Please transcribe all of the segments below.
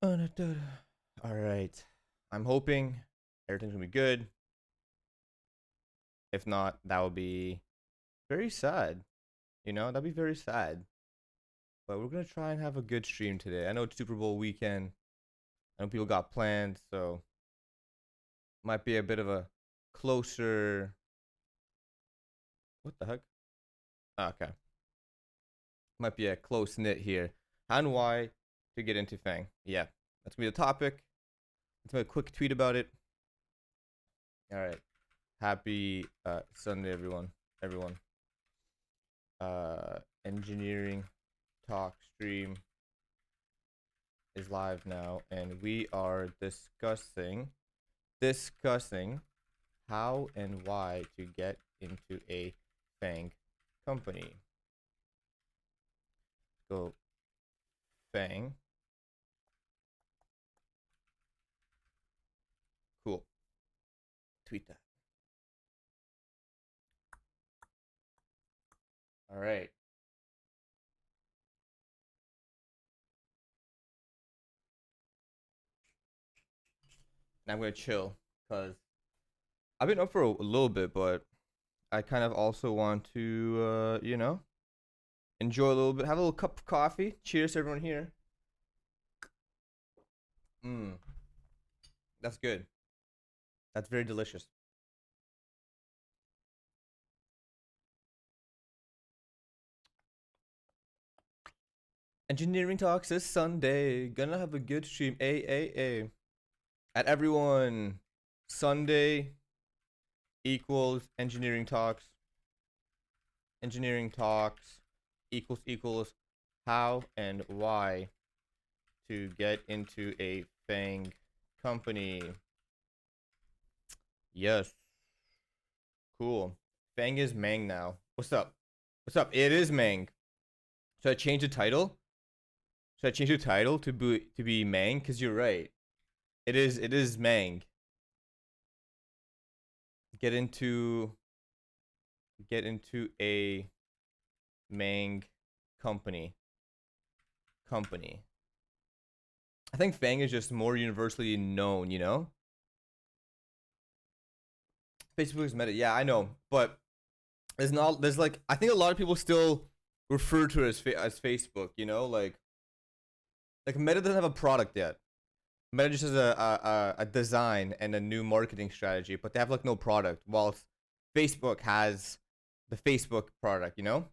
All right. I'm hoping everything's gonna be good. If not, that would be very sad. That'd be very sad. But we're gonna try and have a good stream today. I know it's Super Bowl weekend. I know people got planned, so might be a bit of a closer. What the heck? Okay. Might be a close knit here. How and why to get into Fang? Yeah, that's gonna be the topic. Let's make a quick tweet about it. All right. Happy Sunday, everyone. Everyone. Engineering talk stream is live now, and we are discussing how and why to get into a Fang company. Go Fang. Cool. Tweet that. All right. And I'm gonna chill because I've been up for a little bit, but I kind of also want to, enjoy a little bit, have a little cup of coffee. Cheers to everyone here. That's good. That's very delicious. Engineering talks this Sunday. Gonna have a good stream. A. At everyone. Sunday equals engineering talks. Engineering talks equals how and why to get into a Fang company. Yes. Cool. Fang is Mang now. What's up? What's up? It is Mang. Should I change the title? Should I change the title to be Mang? Cause you're right. It is Mang. Get into a Mang company. I think Fang is just more universally known, you know? Facebook is meta. Yeah, I know, but there's like I think a lot of people still refer to it as Facebook, you know? Like Meta doesn't have a product yet. Meta just has a design and a new marketing strategy, but they have like no product. Whilst Facebook has the Facebook product, you know?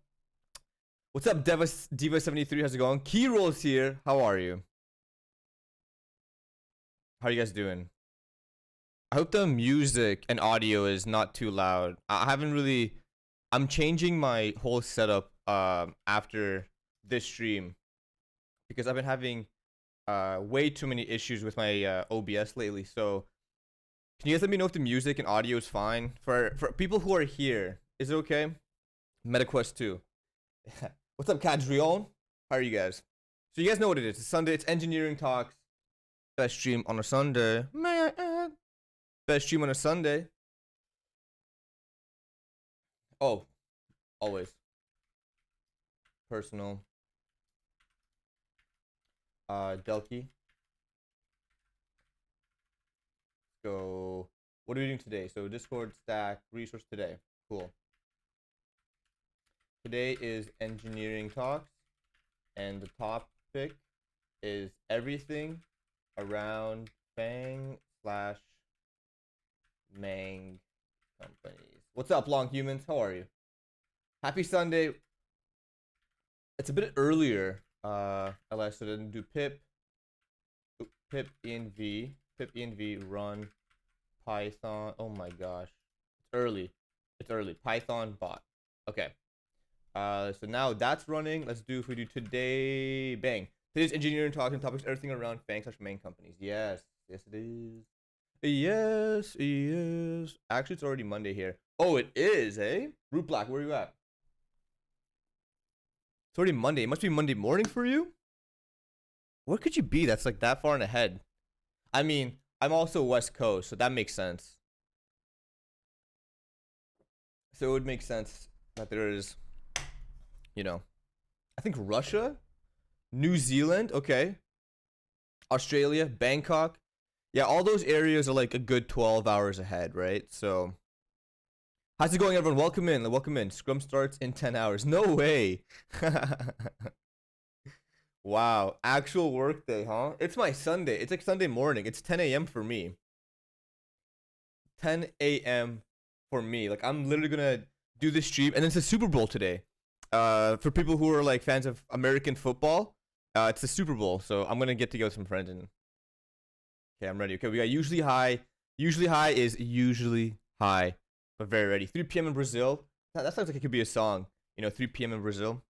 What's up, Diva73? How's it going? Key rolls here. How are you? How are you guys doing? I hope the music and audio is not too loud. I'm changing my whole setup after this stream because I've been having way too many issues with my OBS lately. So can you guys let me know if the music and audio is fine for people who are here? Is it okay? MetaQuest 2. What's up, Cadrion? How are you guys? So you guys know what it is. It's Sunday. It's engineering talks. Best stream on a Sunday. May I add? Best stream on a Sunday. Oh, always. Personal. Delkey. So, what are we doing today? So, Discord stack resource today. Cool. Today is engineering talks, and the topic is everything around Fang / Mang companies. What's up, long humans? How are you? Happy Sunday. It's a bit earlier. LS, so didn't do pip env run Python. Oh my gosh, it's early. Python bot. Okay. So now that's running. Let's do if we do today. Bang. Today's engineering talk and topics everything around Fang / Mang companies. Yes, it is. Yes. Actually, it's already Monday here. Oh, it is, eh? Root Black, where are you at? It's already Monday. It must be Monday morning for you? Where could you be that's like that far in ahead? I mean, I'm also West Coast, so that makes sense. So it would make sense that there is, I think Russia? New Zealand? Okay. Australia, Bangkok. Yeah, all those areas are like a good 12 hours ahead, right? So, how's it going, everyone? Welcome in. Welcome in. Scrum starts in 10 hours. No way. Wow. Actual work day, huh? It's my Sunday. It's like Sunday morning. It's 10 a.m. for me. 10 a.m. for me. Like, I'm literally gonna do this stream, and it's a Super Bowl today. For people who are like fans of American football, it's the Super Bowl, so I'm gonna get together with some friends and. Okay, I'm ready. Okay, we got usually high. Usually high is usually high, but very ready. 3 p.m. in Brazil. That sounds like it could be a song. 3 p.m. in Brazil.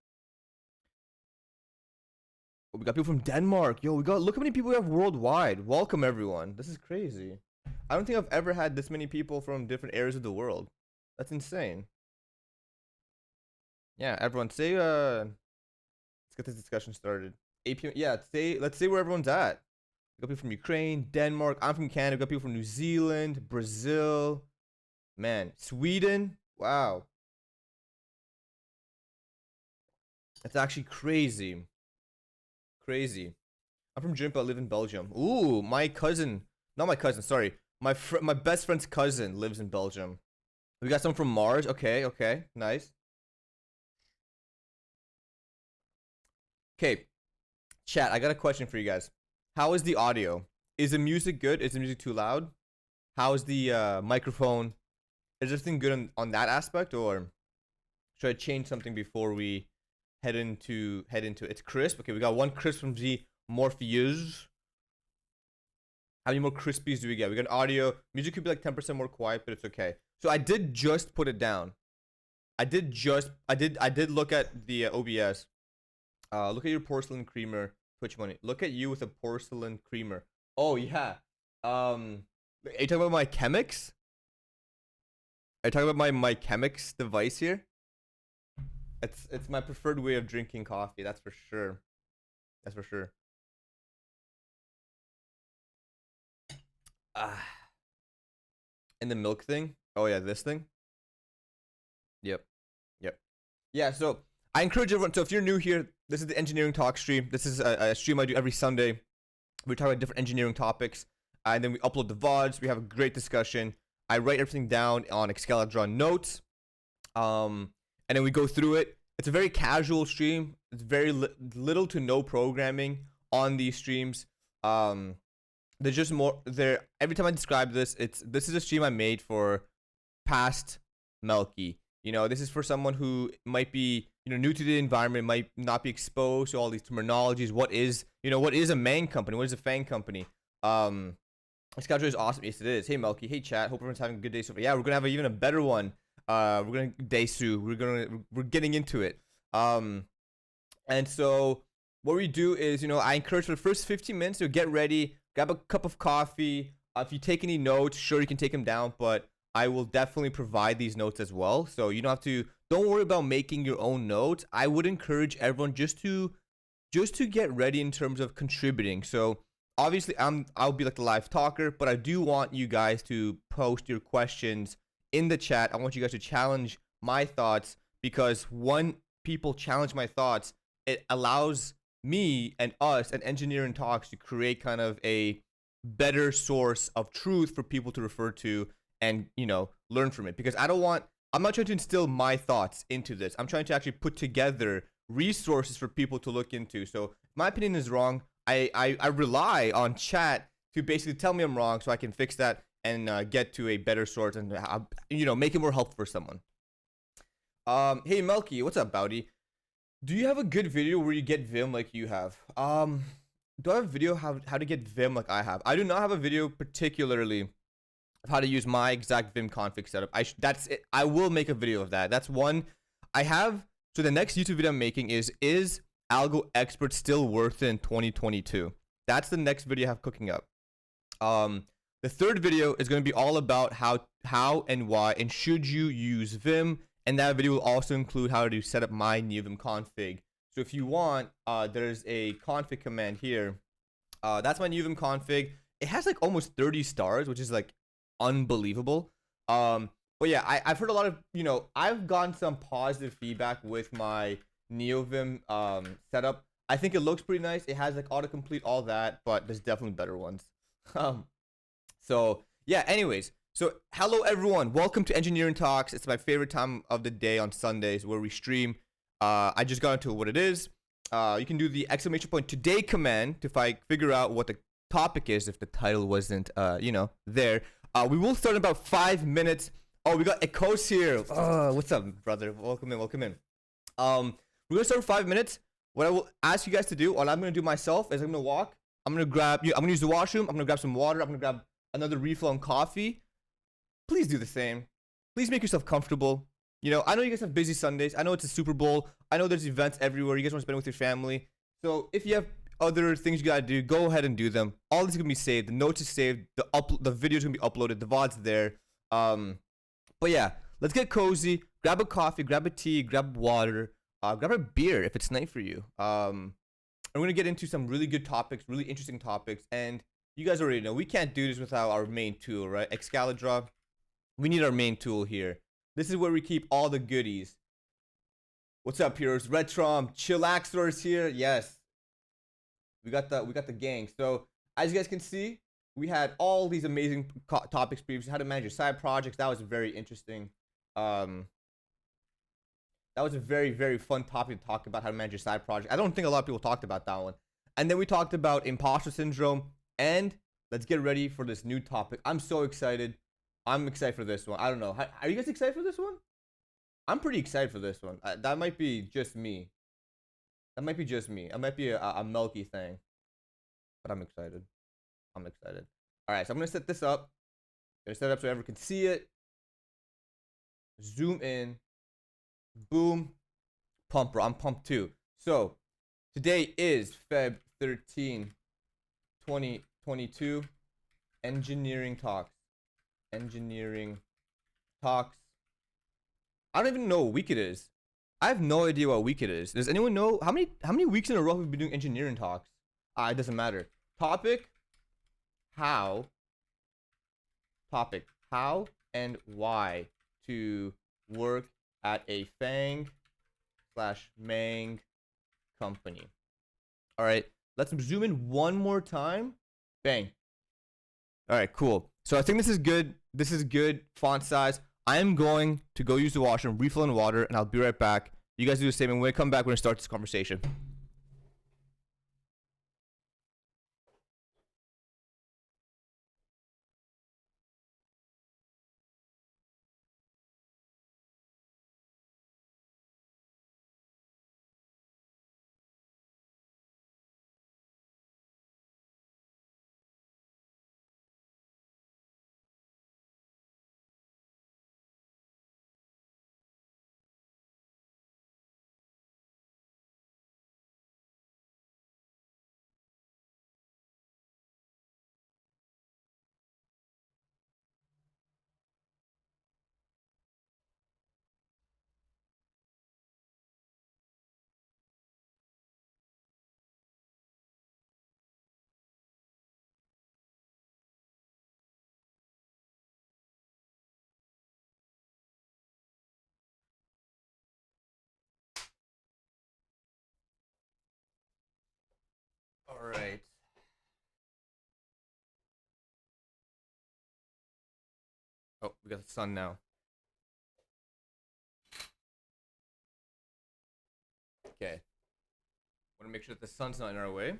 Oh, we got people from Denmark. Yo, look how many people we have worldwide. Welcome everyone. This is crazy. I don't think I've ever had this many people from different areas of the world. That's insane. Yeah, everyone say let's get this discussion started. 8 p.m. Yeah, let's say where everyone's at. We got people from Ukraine, Denmark. I'm from Canada. We got people from New Zealand, Brazil. Man, Sweden. Wow. That's actually crazy. Crazy. I'm from Germany, but I live in Belgium. Ooh, my cousin. Not my cousin, sorry. My best friend's cousin lives in Belgium. We got someone from Mars. Okay, okay. Nice. Okay. Chat, I got a question for you guys. How is the audio? Is the music good? Is the music too loud? How is the microphone? Is everything good on that aspect, or should I change something before we head into it's crisp? Okay, we got one crisp from the Morpheus. How many more crispies do we get? We got audio. Music could be like 10% more quiet, but it's okay. So I did just put it down. I did look at the OBS. Look at your porcelain creamer. Twitch money. Look at you with a porcelain creamer. Oh yeah. Are you talking about my Chemex? Are you talking about my Chemex device here? It's my preferred way of drinking coffee. That's for sure. That's for sure. And the milk thing. Oh yeah, this thing. Yep. Yep. Yeah. So I encourage everyone. So if you're new here, this is the engineering talk stream. This is a stream I do every Sunday. We talk about different engineering topics, and then we upload the VODs. We have a great discussion. I write everything down on Excel. I draw notes, and then we go through it. It's a very casual stream. It's very little to no programming on these streams. There's just more there. Every time I describe this, this is a stream I made for past Melkey. This is for someone who might be new to the environment, might not be exposed to all these terminologies. What is a Mang company? What is a Fang company? Schedule is awesome. Yes, it is. Hey Melkey. Hey chat. Hope everyone's having a good day so far. Yeah, we're gonna have even a better one. We're gonna Daisu. We're getting into it. And so what we do is I encourage for the first 15 minutes to get ready, grab a cup of coffee. If you take any notes, sure you can take them down, but I will definitely provide these notes as well. So you don't worry about making your own notes. I would encourage everyone just to get ready in terms of contributing. So obviously I'll be like the live talker, but I do want you guys to post your questions in the chat. I want you guys to challenge my thoughts, because when people challenge my thoughts, it allows me and us and Engineering Talks to create kind of a better source of truth for people to refer to and learn from it. Because I'm not trying to instill my thoughts into this. I'm trying to actually put together resources for people to look into. So if my opinion is wrong, I rely on chat to basically tell me I'm wrong, so I can fix that and get to a better source and make it more helpful for someone. Hey Melkey, what's up, Bowdy? Do you have a good video where you get Vim like you have? Do I have a video how to get Vim like I have? I do not have a video particularly of how to use my exact Vim config setup. That's it. I will make a video of that. That's one I have. So the next YouTube video I'm making is Algo Expert still worth it in 2022? That's the next video I have cooking up. The third video is going to be all about how and why and should you use Vim, and that video will also include how to set up my new Vim config. So if you want, there's a config command here. That's my new Vim config. It has like almost 30 stars, which is like unbelievable. But yeah, I've heard a lot of, I've gotten some positive feedback with my NeoVim setup. I think it looks pretty nice. It has like autocomplete, all that, but there's definitely better ones. Um, so yeah. Anyways, so hello everyone. Welcome to Engineering Talks. It's my favorite time of the day on Sundays where we stream. I just got into what it is. You can do the exclamation point today command to figure out what the topic is if the title wasn't, there. We will start in about 5 minutes. Oh, we got Ekos here. What's up, brother? Welcome in. Welcome in. We're gonna start in 5 minutes. What I will ask you guys to do, what I'm gonna do myself, is I'm gonna walk. I'm gonna use the washroom. I'm gonna grab some water. I'm gonna grab another refill on coffee. Please do the same. Please make yourself comfortable. I know you guys have busy Sundays. I know it's a Super Bowl. I know there's events everywhere. You guys want to spend it with your family. So if you have other things you gotta do, go ahead and do them. All this is gonna be saved. The notes is saved. The video is gonna be uploaded. The VOD's there. But yeah, let's get cozy. Grab a coffee. Grab a tea. Grab water. Grab a beer if it's night for you. I'm gonna get into some really good topics, really interesting topics, and you guys already know we can't do this without our main tool, right? Excalibur. We need our main tool here. This is where we keep all the goodies. What's up, heroes? Retrom, Chillaxers here. Yes, we got the gang. So as you guys can see, we had all these amazing topics previously. How to manage your side projects. That was very interesting. That was a very, very fun topic to talk about, how to manage your side project. I don't think a lot of people talked about that one. And then we talked about imposter syndrome. And let's get ready for this new topic. I'm so excited. I'm excited for this one. I don't know. Are you guys excited for this one? I'm pretty excited for this one. That might be just me. That might be just me. It might be a Melkey thing. But I'm excited. I'm excited. All right, so I'm going to set this up. I'm going to set it up so everyone can see it. Zoom in. Boom. Pump, bro. I'm pumped too. So, today is Feb 13, 2022. Engineering Talks. Engineering Talks. I don't even know what week it is. I have no idea what week it is. Does anyone know how many weeks in a row we've been doing engineering talks? It doesn't matter. Topic how and why to work at a FAANG/Mang company. All right, let's zoom in one more time. Bang. All right, cool. So I think this is good. This is good font size. I am going to go use the washroom, refill in water, and I'll be right back. You guys do the same, and when I come back, we're going to start this conversation. All right. Oh, we got the sun now. Okay. Want to make sure that the sun's not in our way,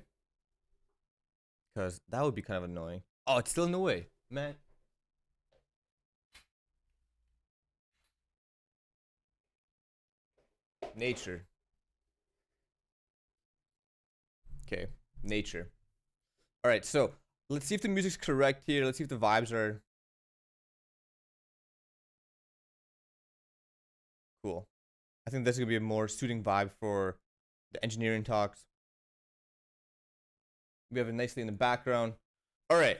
because that would be kind of annoying. Oh, it's still in the way, man. Nature. Okay, nature. All right, so let's see if the music's correct here. Let's see if the vibes are cool. I think this is gonna be a more suiting vibe for the engineering talks. We have it nicely in the background. All right.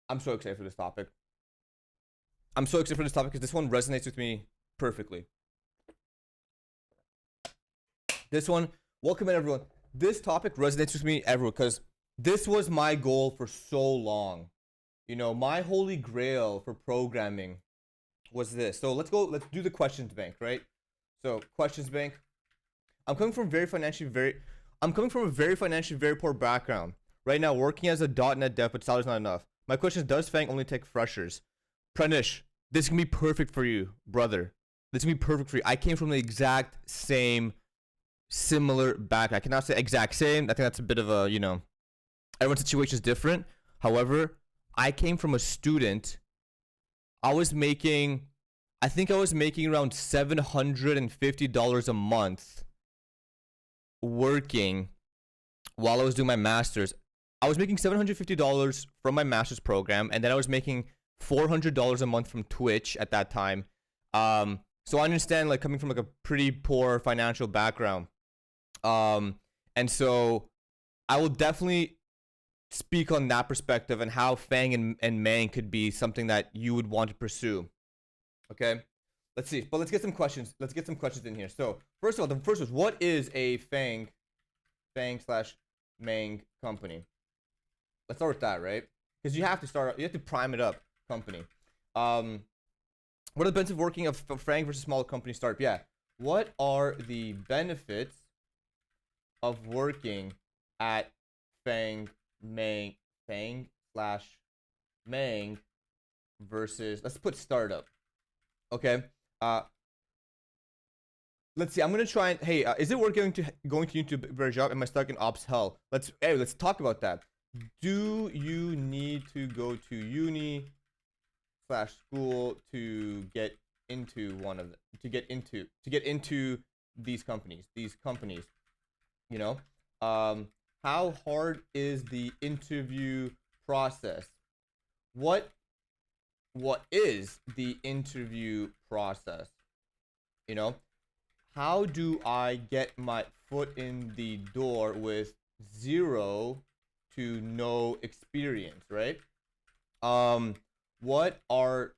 I'm so excited for this topic. I'm so excited for this topic because this one resonates with me perfectly. This one, welcome in everyone. This topic resonates with me everywhere because this was my goal for so long. You know, my holy grail for programming was this. So let's do the questions bank, right? So questions bank. I'm coming from I'm coming from a very financially very poor background. Right now, working as a .NET dev, but salary's not enough. My question is, does Fang only take freshers? Pranish, this can be perfect for you, brother. This can be perfect for you. I came from the exact same, similar background. I cannot say exact same. I think that's a bit of a, you know, everyone's situation is different. However, I came from a student. I think I was making around $750 a month working while I was doing my master's. I was making $750 from my master's program, and then I was making $400 a month from Twitch at that time. So I understand, like, coming from like a pretty poor financial background. And so I will definitely speak on that perspective and how Fang and Mang could be something that you would want to pursue. Okay, let's see. But let's get some questions. Let's get some questions in here. So first of all, the first was, what is a Fang slash Mang company? Let's start with that, right? Because you have to prime it up, company. What are the benefits of working of Fang versus smaller company startup? Yeah. What are the benefits of working at Fang slash Mang versus, let's put startup. Okay. Let's see. I'm gonna try and, hey, is it worth going to YouTube for a job? Am I stuck in ops hell? Let's talk about that. Do you need to go to uni slash school to get into one of them, to get into these companies? You know, how hard is the interview process? What is the interview process? You know, how do I get my foot in the door with 0 to no experience, right? What are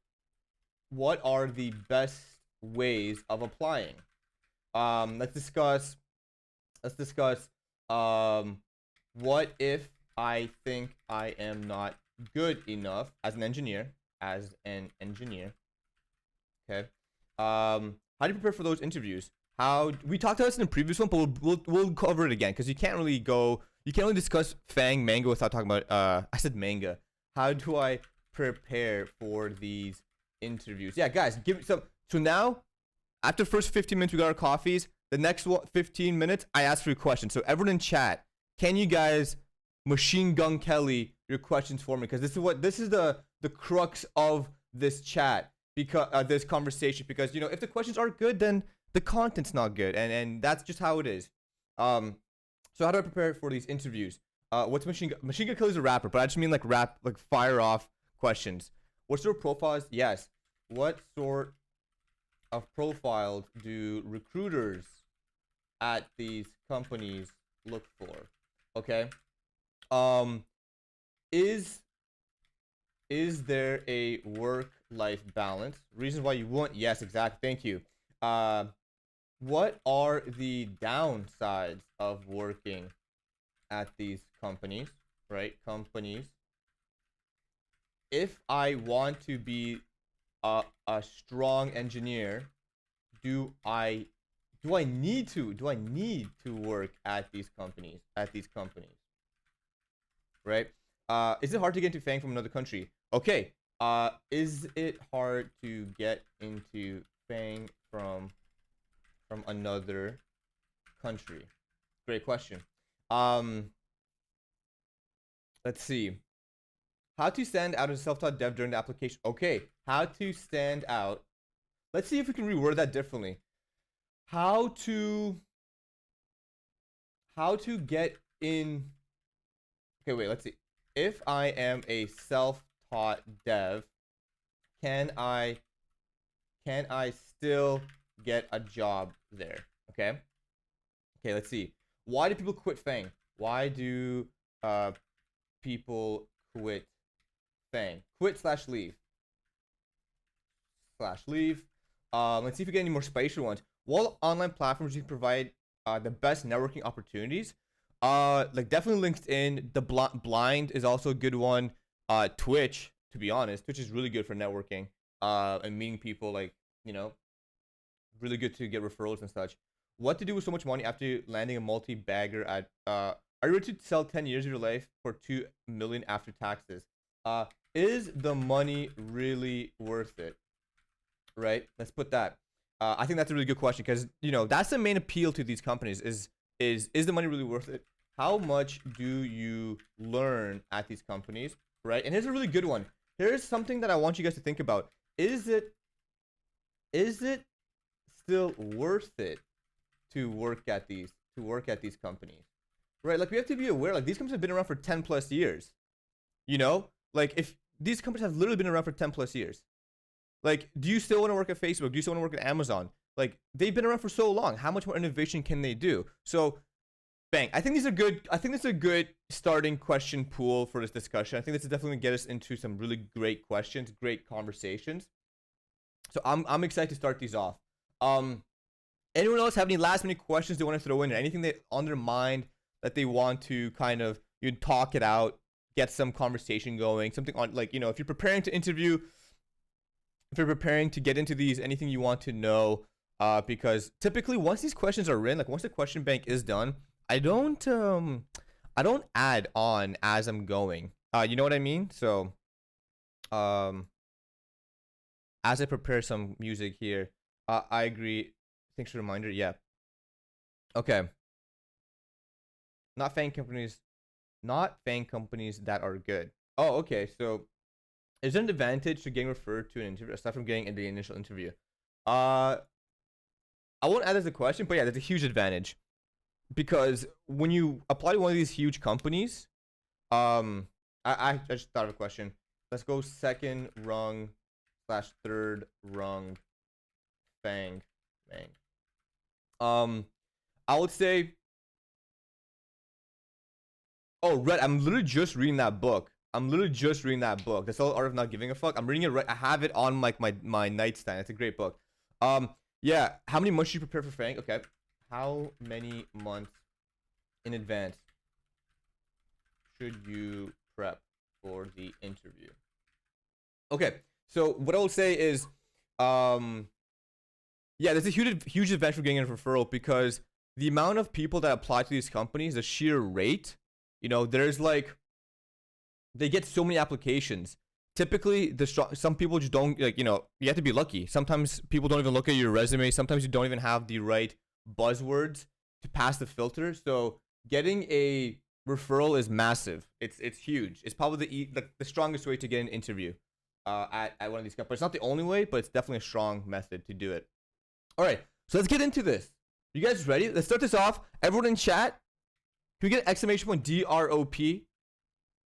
the best ways of applying? Let's discuss what if I think I am not good enough as an engineer? Okay. How do you prepare for those interviews? How we talked about this in the previous one, but we'll cover it again because you can't really discuss Fang manga without talking about I said manga. How do I prepare for these interviews? Yeah, guys, give me some. So now, after the first 15 minutes, we got our coffees. The next 15 minutes, I ask for your questions. So everyone in chat, can you guys machine gun Kelly your questions for me? Because this is the crux of this chat, because this conversation. Because, you know, if the questions aren't good, then the content's not good, and that's just how it is. So how do I prepare for these interviews? What's machine gun Kelly's a rapper, but I just mean like fire off questions. What sort of profiles? Yes. What sort of profiles do recruiters at these companies look for? Okay. Is there a work-life balance? Reasons why you won't? Yes, exactly. Thank you. What are the downsides of working at these companies? Right? Companies. If I want to be a strong engineer, do I need to work at these companies? Right? Is it hard to get into Fang from another country? Okay. Is it hard to get into Fang from another country? Great question. Let's see. How to stand out as a self-taught dev during the application. Okay, how to stand out. Let's see if we can reword that differently. How to get in. Okay, wait, let's see. If I am a self-taught dev, can I still get a job there? Okay, let's see. Why do people quit Fang? Why do people quit Fang? Quit slash leave. Let's see if we get any more spatial ones. What online platforms do you provide the best networking opportunities? Like definitely LinkedIn. The Blind is also a good one. Twitch, to be honest, Twitch is really good for networking and meeting people. Like, you know, really good to get referrals and such. What to do with so much money after landing a multi-bagger at are you ready to sell 10 years of your life for 2 million after taxes? Is the money really worth it? Right? Let's put that. I think that's a really good question because that's the main appeal to these companies is the money really worth it? How much do you learn at these companies, right? And here's a really good one. Here's something that I want you guys to think about. Is it still worth it to work at these companies? Right? Like we have to be aware, like these companies have been around for 10 plus years. Like if these companies have literally been around for 10 plus years. Like, do you still want to work at Facebook? Do you still want to work at Amazon? Like, they've been around for so long. How much more innovation can they do? So, bang. I think these are good. I think this is a good starting question pool for this discussion. I think this is definitely going to get us into some really great questions, great conversations. So, I'm excited to start these off. Anyone else have any last minute questions they want to throw in? Or anything that on their mind that they want to kind of talk it out, get some conversation going, something on like if you're preparing to interview. If you're preparing to get into these, anything you want to know, because typically once these questions are written, like once the question bank is done, I don't add on as I'm going. You know what I mean? So, as I prepare some music here, I agree. Thanks for the reminder. Yeah. Okay. Not FAANG companies that are good. Oh, okay. So. Is there an advantage to getting referred to an interview aside from getting in the initial interview? I won't add as a question, but yeah, there's a huge advantage because when you apply to one of these huge companies, I just thought of a question. Let's go second rung / third rung FAANG. I would say. Oh, Red, I'm literally just reading that book. That's all Art of Not Giving a Fuck. I'm reading it right. I have it on like my nightstand. It's a great book. Yeah. How many months should you prepare for FAANG? Okay. How many months in advance should you prep for the interview? Okay. So what I will say is, yeah, there's a huge advantage for getting a referral because the amount of people that apply to these companies, the sheer rate, there's like. They get so many applications. Typically, some people just don't you have to be lucky. Sometimes people don't even look at your resume. Sometimes you don't even have the right buzzwords to pass the filter. So getting a referral is massive. It's huge. It's probably the strongest way to get an interview at one of these companies. It's not the only way, but it's definitely a strong method to do it. All right, so let's get into this. You guys ready? Let's start this off. Everyone in chat, can we get an exclamation point DROP?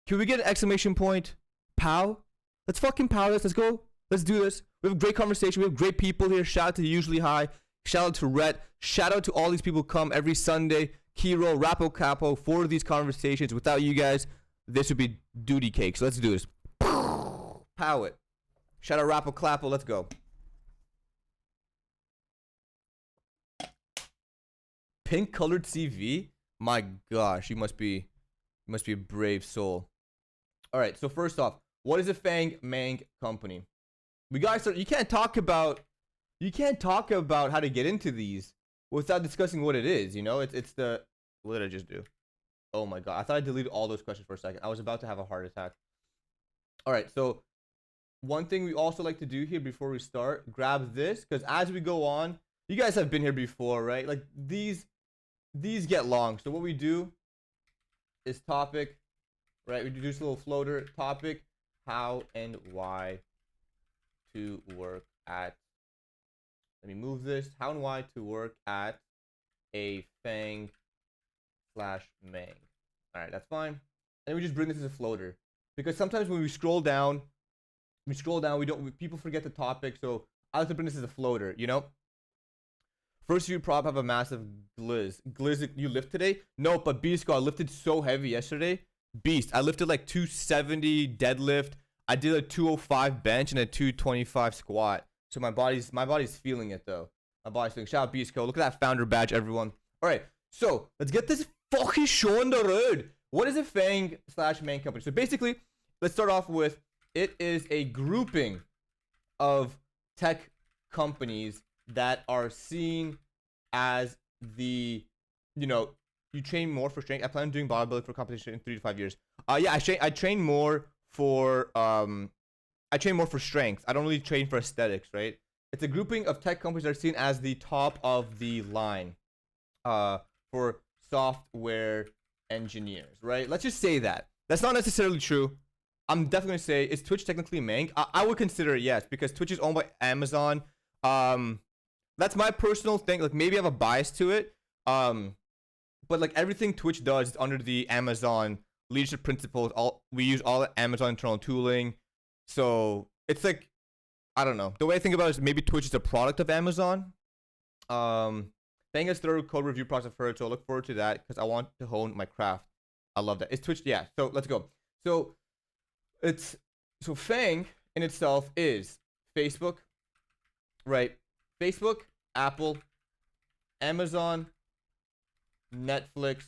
Can we get an exclamation point? Pow? Let's fucking pow this. Let's go. Let's do this. We have a great conversation. We have great people here. Shout out to Usually High. Shout out to Rhett. Shout out to all these people who come every Sunday. Kiro, Rapo Capo for these conversations. Without you guys, this would be duty cake. So let's do this. Pow it. Shout out Rapo Clapo. Let's go. Pink colored CV? My gosh, you must be a brave soul. All right, so first off, what is a FAANG company? We guys, you can't talk about how to get into these without discussing what it is. It's the what did I just do? Oh my god, I thought I deleted all those questions for a second. I was about to have a heart attack. All right, so one thing we also like to do here before we start, grab this because as we go on, you guys have been here before, right? Like these get long. So what we do is topic, right? We do this little floater topic, how and why to work at. Let me move this. How and why to work at a FAANG / Mang. All right, that's fine. And we just bring this as a floater because sometimes when we scroll down, people forget the topic. So I like to bring this as a floater. First you probably have a massive glizz. Glizz, you lift today? No, but Beast, I lifted so heavy yesterday. Beast, I lifted like 270 deadlift. I did a 205 bench and a 225 squat. So my body's feeling it though. My body's feeling. Shout out Beast Co. Look at that founder badge, everyone. All right, so let's get this fucking show on the road. What is a FAANG / Mang company? So basically, let's start off with it is a grouping of tech companies that are seen as the, you know, you train more for strength. I plan on doing bodybuilding for competition in 3 to 5 years. Yeah, I train more for I train more for strength. I don't really train for aesthetics, right? It's a grouping of tech companies that are seen as the top of the line for software engineers, right? Let's just say that. That's not necessarily true. I'm definitely gonna say, is Twitch technically Mank? I would consider it, yes, because Twitch is owned by Amazon. That's my personal thing. Like, maybe I have a bias to it. But like everything Twitch does is under the Amazon leadership principles. We use all the Amazon internal tooling. So it's like, I don't know. The way I think about it is maybe Twitch is a product of Amazon. Fang has thorough code review process for it, so I look forward to that because I want to hone my craft. I love that. It's Twitch, yeah. So let's go. So Fang in itself is Facebook, right? Facebook, Apple, Amazon, Netflix,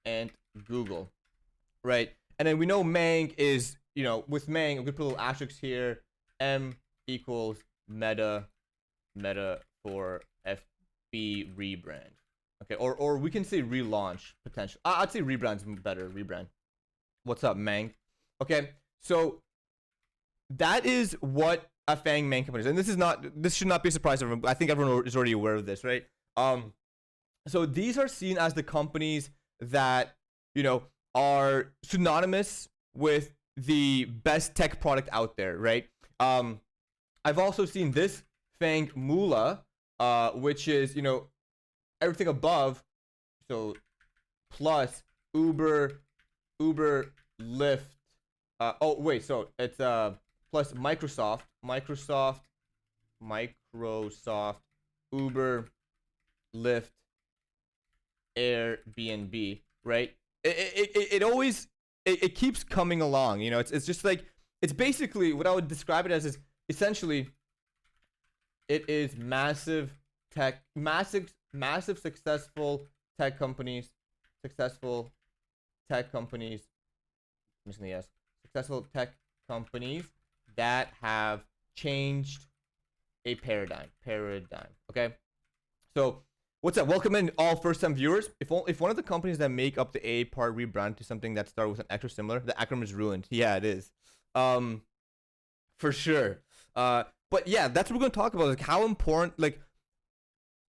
and Google, right? And then we know Mang is, you know, with Mang, we put a little asterisk here. M equals Meta for FB rebrand. Okay, or we can say relaunch potential. I'd say rebrand's better. Rebrand. What's up, Mang? Okay, so that is what a Fang Mang company is, and this should not be a surprise to everyone. I think everyone is already aware of this, right? So these are seen as the companies that, you know, are synonymous with the best tech product out there, right? I've also seen this Fang Mula, which is, you know, everything above, so plus Uber, Lyft. Oh wait, so it's plus Microsoft, Uber, Lyft, Airbnb, right? It always keeps coming along, you know. It's just like, it's basically what I would describe it as is essentially it is massive successful tech companies, missing the S, successful tech companies that have changed a paradigm. Okay, so what's up? Welcome in all first-time viewers. If one of the companies that make up the A part rebrand to something that starts with an extra similar, the acronym is ruined. Yeah, it is. For sure. But yeah, that's what we're gonna talk about. Like, how important. Like,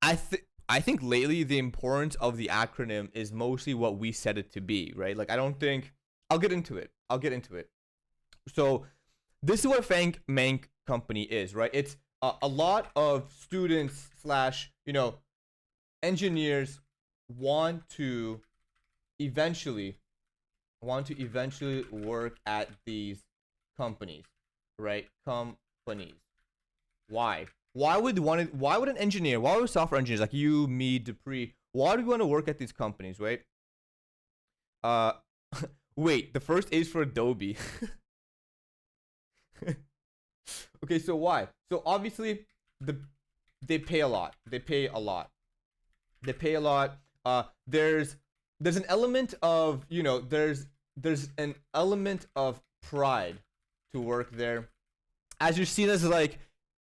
I think lately the importance of the acronym is mostly what we set it to be, right? Like, I don't think I'll get into it. So this is what a Fang Mang company is, right? It's a lot of students / you know, engineers want to eventually work at these companies, right? Companies. Why would an engineer, why would software engineers like you, me, Dupree, why do we want to work at these companies, right? Wait, the first A is for Adobe. Okay, so why? So obviously they pay a lot. There's an element of, you know, there's an element of pride to work there, as you're seen as, like,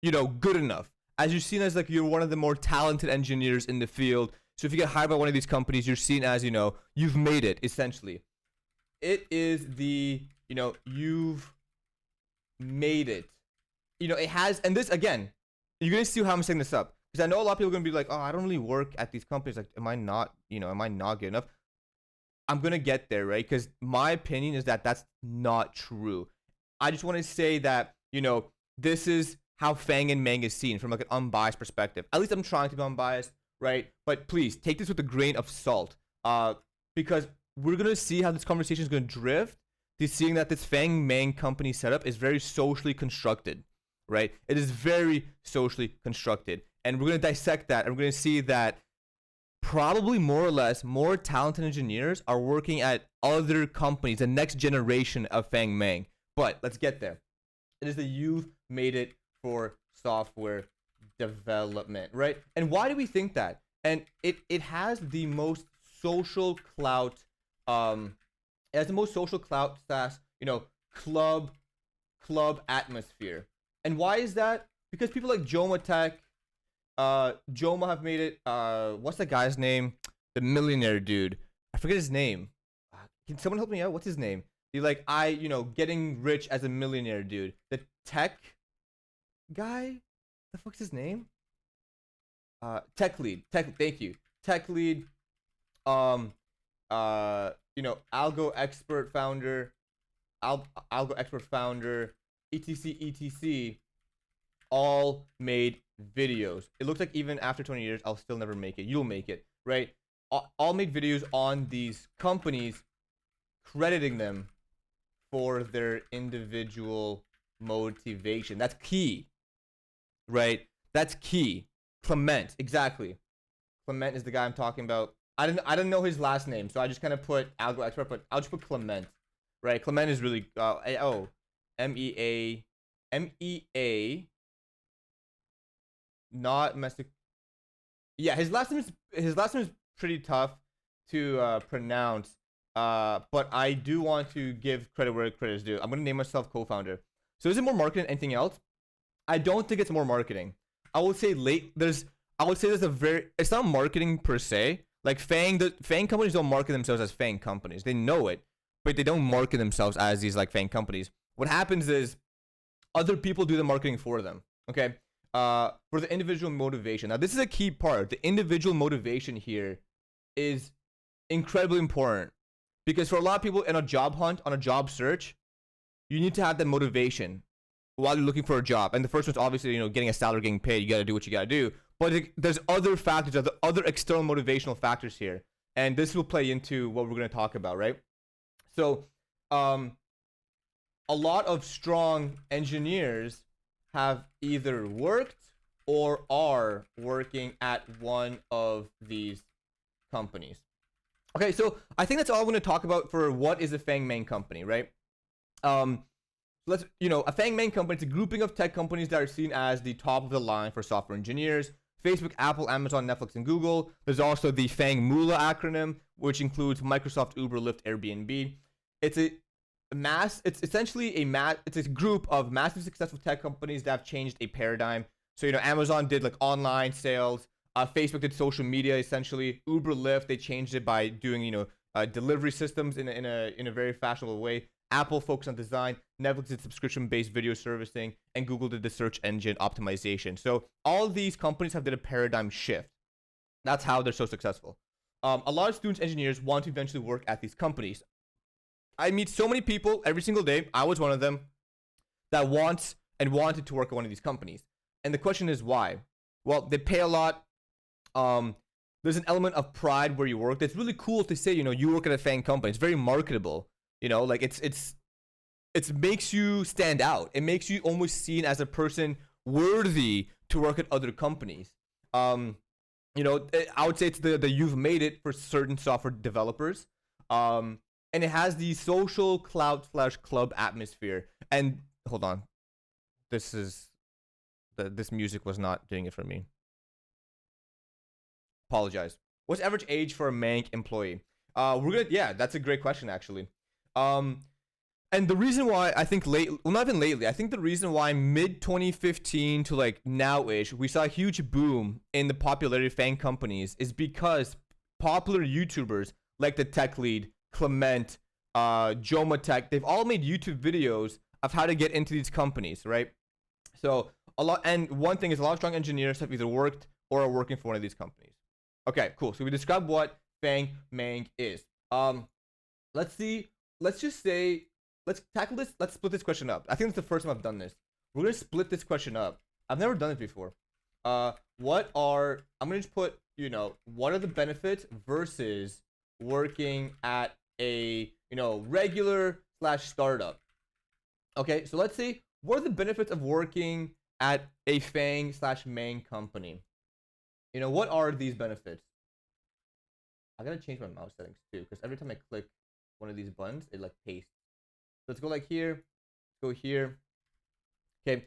you know, good enough, as you're seen as like you're one of the more talented engineers in the field. So if you get hired by one of these companies, you're seen as, you know, you've made it. Essentially, it is the, you know, you've made it. You know, it has, and this again, you're gonna see how I'm setting this up, because I know a lot of people are gonna be like, oh, I don't really work at these companies. Like, am I not good enough? I'm gonna get there, right? Because my opinion is that that's not true. I just want to say that, you know, this is how Fang and Mang is seen from like an unbiased perspective. At least I'm trying to be unbiased, right? But please take this with a grain of salt, because we're gonna see how this conversation is gonna drift to seeing that this Fang Mang company setup is very socially constructed, right? It is very socially constructed, and we're gonna dissect that, and we're gonna see that probably more or less more talented engineers are working at other companies, the next generation of Fang Mang. But let's get there. It is the you've made it for software development, right? And why do we think that? And it has the most social clout, it has the most social clout / you know, club atmosphere. And why is that? Because people like Joe Matek, Joma have made it. What's the guy's name? The millionaire dude. I forget his name. Can someone help me out? What's his name? He like getting rich as a millionaire dude. The tech guy. The fuck's his name? Tech lead. Thank you. Tech lead. Algo expert founder. Algo expert founder. etc. All made videos. It looks like even after 20 years, I'll still never make it. You'll make it, right? All made videos on these companies, crediting them for their individual motivation. That's key, right? That's key. Clement, exactly. Clement is the guy I'm talking about. I didn't know his last name, so I just kind of put algo expert, but I'll just put Clement, right? Clement is really MEA, not Messick. Yeah, his last name is pretty tough to pronounce. But I do want to give credit where credit is due. I'm gonna name myself co-founder. So is it more marketing than anything else? I don't think it's more marketing. I would say there's it's not marketing per se. Like Fang companies don't market themselves as Fang companies. They know it, but they don't market themselves as these like Fang companies. What happens is other people do the marketing for them. Okay. For the individual motivation. Now this is a key part. The individual motivation here is incredibly important, because for a lot of people in a job hunt, on a job search, you need to have that motivation while you're looking for a job. And the first one's obviously, getting a salary, getting paid. You got to do what you got to do. But there's other factors, other external motivational factors here. And this will play into what we're going to talk about, right? So, a lot of strong engineers have either worked or are working at one of these companies. Okay, so I think that's all I'm going to talk about for what is a Fang main company, right? A Fang main company, it's a grouping of tech companies that are seen as the top of the line for software engineers. Facebook, Apple, Amazon, Netflix, and Google. There's also the FAANG MULA acronym, which includes Microsoft, Uber, Lyft, Airbnb. It's a group of massive successful tech companies that have changed a paradigm. So, Amazon did like online sales. Facebook did social media essentially. Uber, Lyft, they changed it by doing, delivery systems in a very fashionable way. Apple focused on design, Netflix did subscription-based video servicing, and Google did the search engine optimization. So all these companies have did a paradigm shift. That's how they're so successful. A lot of students, engineers want to eventually work at these companies. I meet so many people every single day. I was one of them that wanted to work at one of these companies. And the question is why? Well, they pay a lot. There's an element of pride where you work. That's really cool to say, you work at a Fang company. It's very marketable. Like it makes you stand out. It makes you almost seen as a person worthy to work at other companies. I would say it's the you've made it for certain software developers. And it has the social cloud/club atmosphere. And hold on, this music was not doing it for me. Apologize. What's average age for a Mank employee? That's a great question actually. And the reason why I think not even lately, I think the reason why mid 2015 to like now-ish, we saw a huge boom in the popularity of Fang companies is because popular YouTubers like the Tech Lead, Clement, Joma Tech, they've all made YouTube videos of how to get into these companies, right? So one thing is a lot of strong engineers have either worked or are working for one of these companies. Okay, cool. So we described what Fang Mang is. Let's tackle this. Let's split this question up. I think it's the first time I've done this. We're going to split this question up. I've never done it before. I'm going to just put, what are the benefits versus working at a, regular / startup. Okay, so let's see. What are the benefits of working at a Fang / Mang company? What are these benefits? I got to change my mouse settings too, because every time I click one of these buttons, it like pastes. Let's go like here, go here. Okay,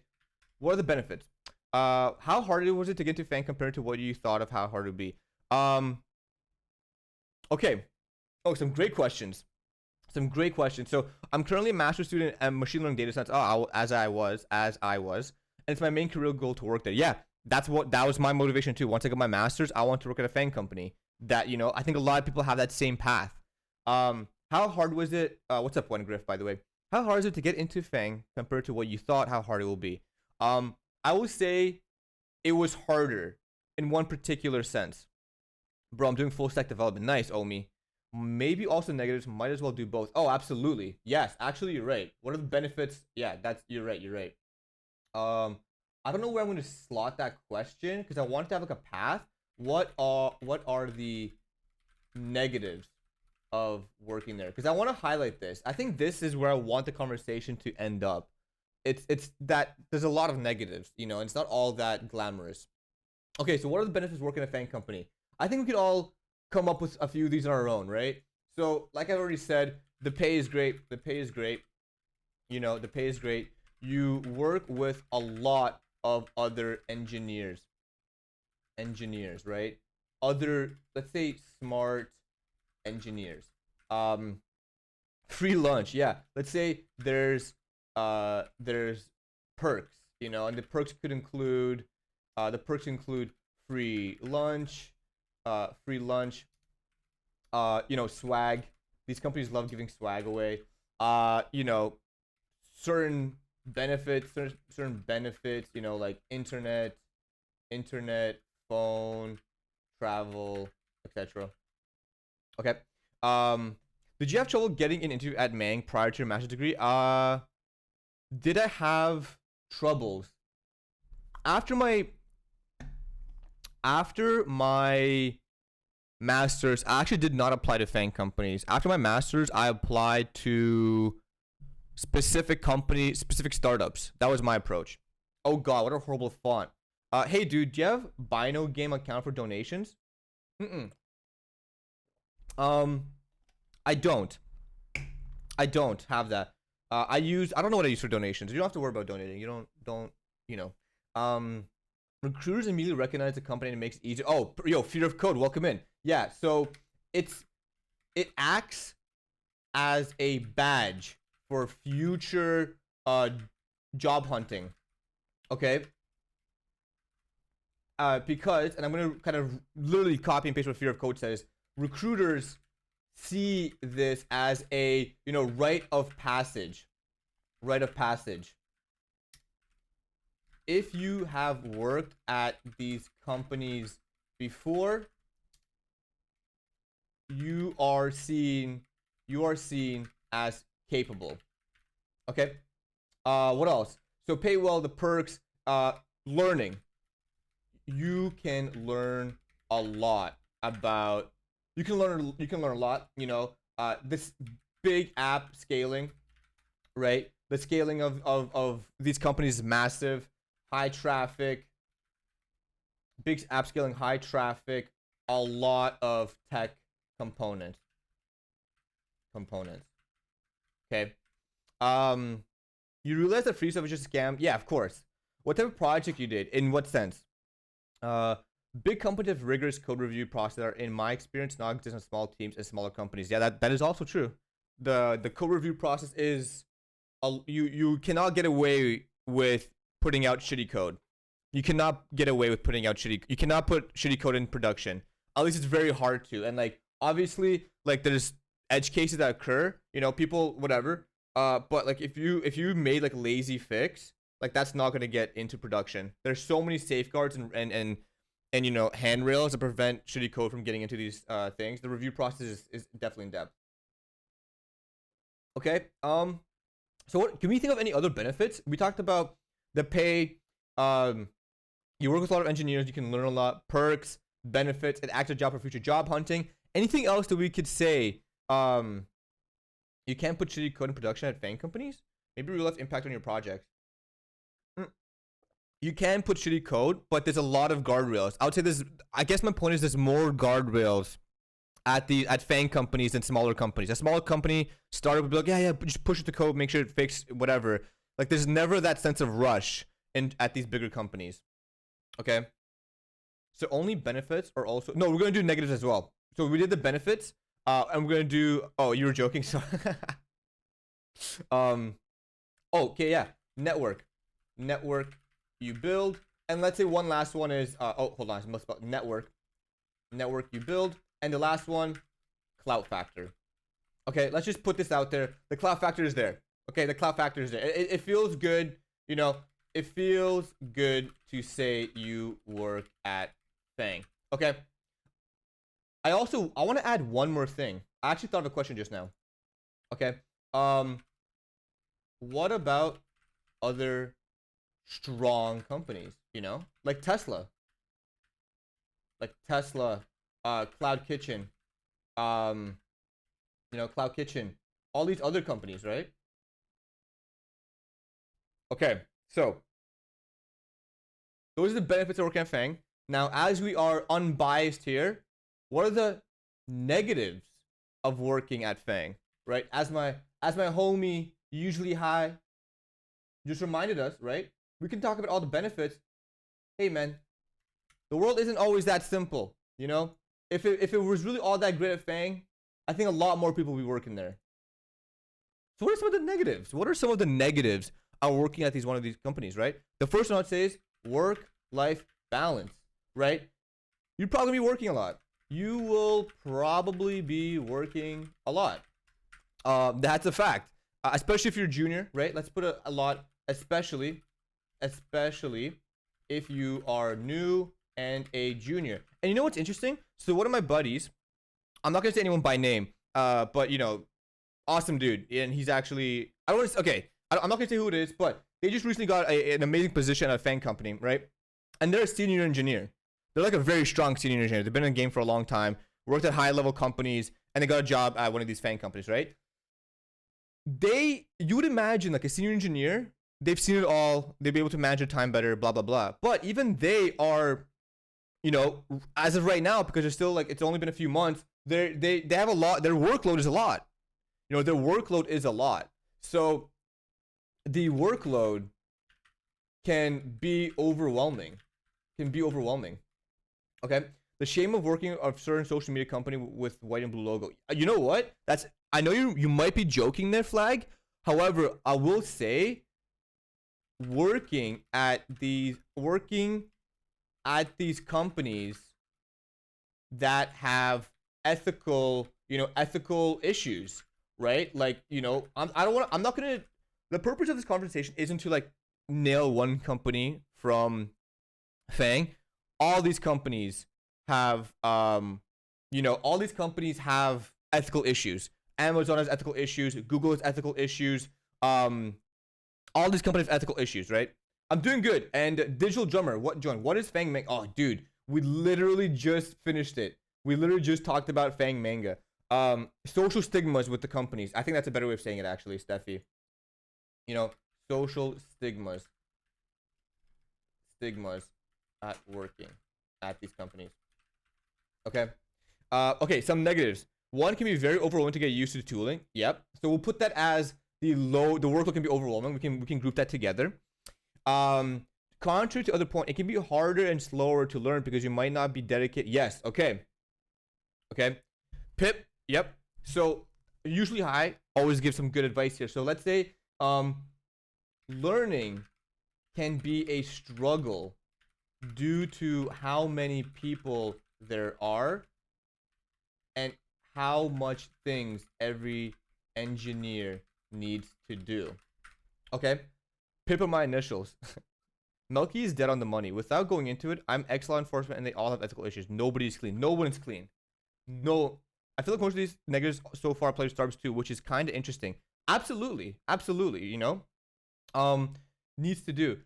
what are the benefits? How hard was it to get to Fang compared to what you thought of how hard it would be? Okay. Oh, some great questions. So I'm currently a master's student at machine learning data science. As I was, and it's my main career goal to work there. Yeah, that was my motivation too. Once I got my master's, I want to work at a FAANG company. That, I think a lot of people have that same path. How hard was it? What's up, One Griff, by the way? How hard is it to get into FAANG compared to what you thought how hard it will be? I would say it was harder in one particular sense. Bro, I'm doing full stack development. Nice, Omi. Maybe also negatives. Might as well do both. Oh, absolutely. Yes, actually, you're right. What are the benefits? Yeah, you're right. You're right. I don't know where I'm going to slot that question because I want to have like a path. What are the negatives of working there? Because I want to highlight this. I think this is where I want the conversation to end up. It's that there's a lot of negatives, and it's not all that glamorous. Okay, so what are the benefits of working at a FAANG company? I think we could all come up with a few of these on our own, right? So, like I already said, the pay is great. The pay is great. The pay is great. You work with a lot of other engineers, right? Other, let's say, smart engineers. Free lunch, yeah. Let's say there's perks, and the perks could include free lunch, swag. These companies love giving swag away. Certain benefits, like internet, phone, travel, etc. Okay. Did you have trouble getting an interview at Mang prior to your master's degree? Did I have troubles? After my master's, I actually did not apply to FAANG companies. After my master's, I applied to specific companies, specific startups. That was my approach. Oh god, what a horrible font. Hey dude, do you have Bino Game account for donations? I don't have that. I don't know what I use for donations. You don't have to worry about donating. You don't. Recruiters immediately recognize the company and it makes it easier. Oh, yo, fear of code, welcome in. Yeah, so it acts as a badge for future job hunting. Okay? Because, and I'm gonna kind of literally copy and paste what fear of code says, recruiters see this as a rite of passage. If you have worked at these companies before, you are seen as capable. Okay. What else? So pay well, the perks, learning. You can learn a lot about. You can learn a lot. This big app scaling, right? The scaling of these companies is massive. High traffic, big app scaling, high traffic, a lot of tech components. Okay. You realize that free stuff is just a scam? Yeah, of course. What type of project you did? In what sense? Big companies have rigorous code review process that are, in my experience, not exist in small teams and smaller companies. Yeah, that is also true. The code review process is, you cannot get away with putting out shitty code. You cannot get away with putting out you cannot put shitty code in production. At least it's very hard to. And like, obviously, like there's edge cases that occur, people, whatever. But like if you made like lazy fix, like that's not going to get into production. There's so many safeguards and handrails to prevent shitty code from getting into these things. The review process is definitely in depth. Okay. So what can we think of any other benefits? We talked about the pay. You work with a lot of engineers, you can learn a lot. Perks, benefits, an active job for future job hunting. Anything else that we could say? You can't put shitty code in production at FAANG companies? Maybe real life impact on your projects. You can put shitty code, but there's a lot of guardrails. I would say I guess my point is there's more guardrails at FAANG companies than smaller companies. A smaller company startup would be like, yeah, just push it to code, make sure it fixes whatever. Like there's never that sense of rush at these bigger companies. Okay. So only benefits are also, no, we're going to do negatives as well. So we did the benefits, and we're going to do, oh, you were joking. So, okay. Yeah. Network you build, And let's say one last one is oh, hold on, I must spell network you build, and the last one, clout factor. Okay, let's just put this out there. The clout factor is there. Okay, the clout factor is there. It feels good, you know. It feels good to say you work at Fang. Okay. I want to add one more thing. I actually thought of a question just now. Okay. What about other strong companies? You know, like Tesla. Cloud Kitchen. You know, Cloud Kitchen. All these other companies, right? Okay, so those are the benefits of working at Fang. Now, as we are unbiased here, what are the negatives of working at Fang? Right? As my homie usually high just reminded us, right? We can talk about all the benefits. Hey man, the world isn't always that simple, you know? If it was really all that great at Fang, I think a lot more people would be working there. So what are some of the negatives? What are some of the negatives of working at one of these companies, right? The first one I'd say is work-life balance, right? You'd probably be working a lot. You will probably be working a lot. That's a fact. Especially if you're junior, right? Let's put a lot, especially if you are new and a junior. And you know what's interesting? So one of my buddies, I'm not gonna say anyone by name, but you know, awesome dude, and he's actually, I don't want to, okay, I'm not gonna say who it is, but they just recently got an amazing position at a Fang company, right? And they're a senior engineer. They're like a very strong senior engineer. They've been in the game for a long time, worked at high level companies, and they got a job at one of these Fang companies, right? You would imagine like a senior engineer, they've seen it all, they'd be able to manage their time better, blah, blah, blah. But even they are, you know, as of right now, because they're still like, it's only been a few months, they have a lot, their workload is a lot. You know, their workload is a lot. So the workload can be overwhelming. Okay? The shame of working at a certain social media company with white and blue logo. You know what? I know you might be joking there, Flag. However, I will say working at these companies that have ethical issues, right? Like, you know, the purpose of this conversation isn't to like nail one company from Fang. All these companies have ethical issues. Amazon has ethical issues, Google has ethical issues, all these companies have ethical issues, right? I'm doing good. And Digital Drummer, what is Fang Manga? Oh dude, we literally just finished it. We literally just talked about Fang Manga. Social stigmas with the companies. I think that's a better way of saying it actually, Steffi. You know, social stigmas at working at these companies. Okay. Okay, some negatives. One, can be very overwhelming to get used to the tooling. Yep. So we'll put that as the workload can be overwhelming. We can group that together. Contrary to other point, it can be harder and slower to learn because you might not be dedicated. Yes. Okay. Pip. Yep. So usually high always give some good advice here. So let's say learning can be a struggle due to how many people there are and how much things every engineer needs to do. Okay, Pip are my initials. Melkey is dead on the money. Without going into it, I'm ex-law enforcement and they all have ethical issues. Nobody's clean. No one's clean. No, I feel like most of these negatives so far play Starbucks too, which is kind of interesting. Absolutely, you know, needs to do.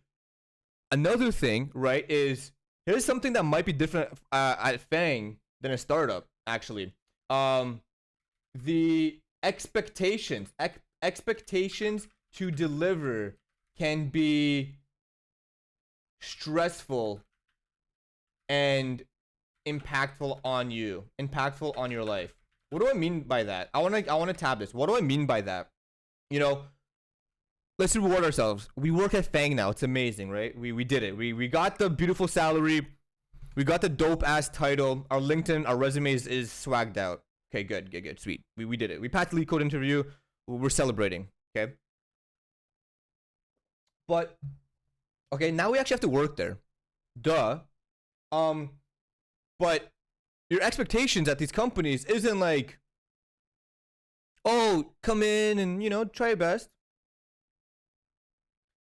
Another thing, right, is here's something that might be different at Fang than a startup, actually. The expectations to deliver can be stressful and impactful on you, impactful on your life. What do I mean by that? I want to tab this. What do I mean by that? You know, let's reward ourselves. We work at Fang now. It's amazing, right? We did it. We got the beautiful salary. We got the dope ass title. Our LinkedIn, our resume is swagged out. Okay, good, sweet. We did it. We passed the lead code interview. We're celebrating. Okay. But okay, now we actually have to work there. Duh. But your expectations at these companies isn't like, oh, come in and, you know, try your best.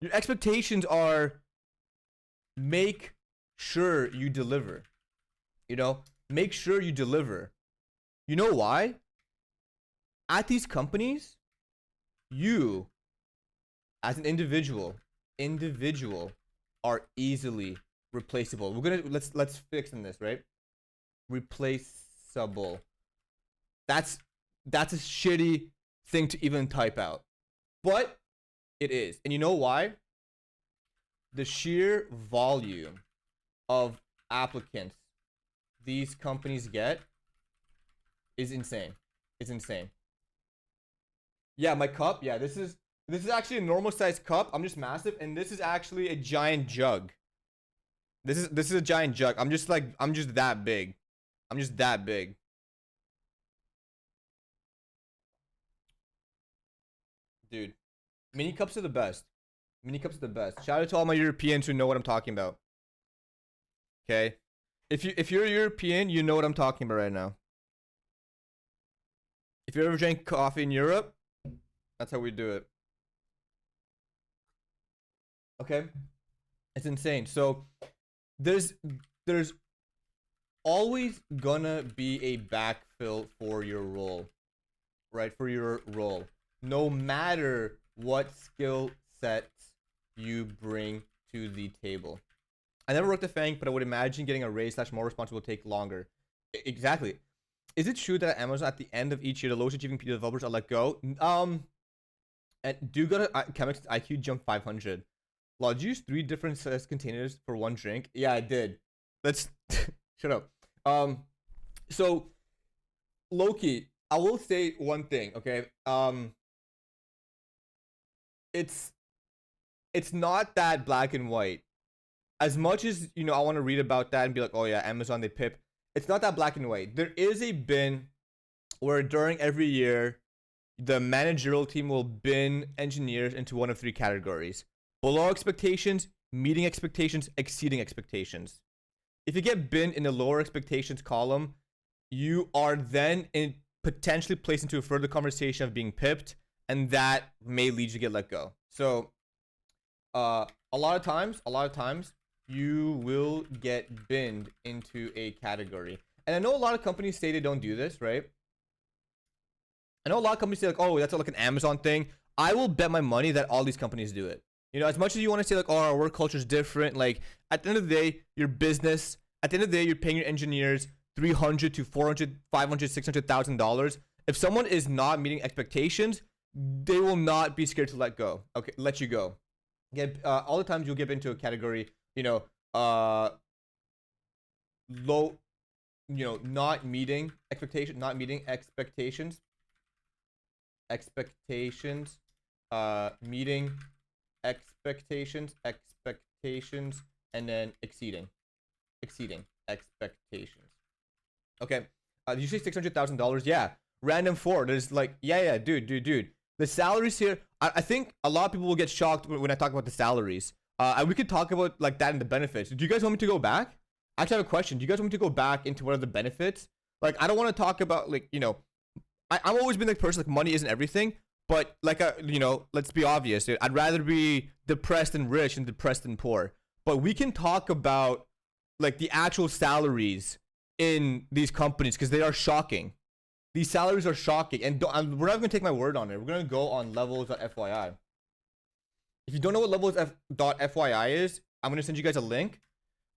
Your expectations are make sure you deliver. You know, make sure you deliver. You know why? At these companies, you, as an individual, are easily replaceable. We're gonna let's fix in this, right? Replaceable. That's a shitty thing to even type out, but it is. And you know why? The sheer volume of applicants these companies get is insane. It's insane. Yeah, my cup. Yeah, this is actually a normal sized cup. I'm just massive, and this is actually a giant jug. This is a giant jug. I'm just that big. I'm just that big. Dude, mini cups are the best. Mini cups are the best. Shout out to all my Europeans who know what I'm talking about. Okay? If you're a European, you know what I'm talking about right now. If you ever drank coffee in Europe, that's how we do it. Okay? It's insane. So there's always gonna be a backfill for your role. Right? For your role. No matter what skill sets you bring to the table. I never worked at Fang, but I would imagine getting a raise / more responsible will take longer. Exactly. Is it true that at Amazon at the end of each year, the lowest achieving developers are let go? And do go to Chemix IQ jump 500. Lol, did you use 3 different size containers for 1 drink? Yeah, I did. Let's shut up. So Loki, I will say one thing, okay? It's not that black and white. As much as, you know, I want to read about that and be like, oh yeah, Amazon, they pip. It's not that black and white. There is a bin where during every year, the managerial team will bin engineers into one of 3 categories. Below expectations, meeting expectations, exceeding expectations. If you get binned in the lower expectations column, you are then potentially placed into a further conversation of being pipped, and that may lead you to get let go. So a lot of times you will get binned into a category. And I know a lot of companies say they don't do this, right? I know a lot of companies say like, oh, that's like an Amazon thing. I will bet my money that all these companies do it. You know, as much as you want to say like, oh, our work culture is different, like at the end of the day, your business, at the end of the day, you're paying your engineers $300 to $400, $500, $600,000. If someone is not meeting expectations, they will not be scared to let you go. All the times you'll get into a category, you know, low, you know, not meeting expectations, meeting expectations, and then exceeding expectations. Okay. Did you say $600,000? Yeah. Random 4. There's like, yeah, dude. The salaries here, I think a lot of people will get shocked when I talk about the salaries. And we could talk about like that and the benefits. Do you guys want me to go back? I actually have a question. Do you guys want me to go back into what are the benefits? Like, I don't want to talk about like, you know, I've always been the person like money isn't everything. But like, you know, let's be obvious, dude. I'd rather be depressed and rich than depressed and poor. But we can talk about like the actual salaries in these companies because they are shocking. These salaries are shocking, and we're not gonna take my word on it. We're gonna go on levels.fyi. If you don't know what levels.fyi is, I'm gonna send you guys a link.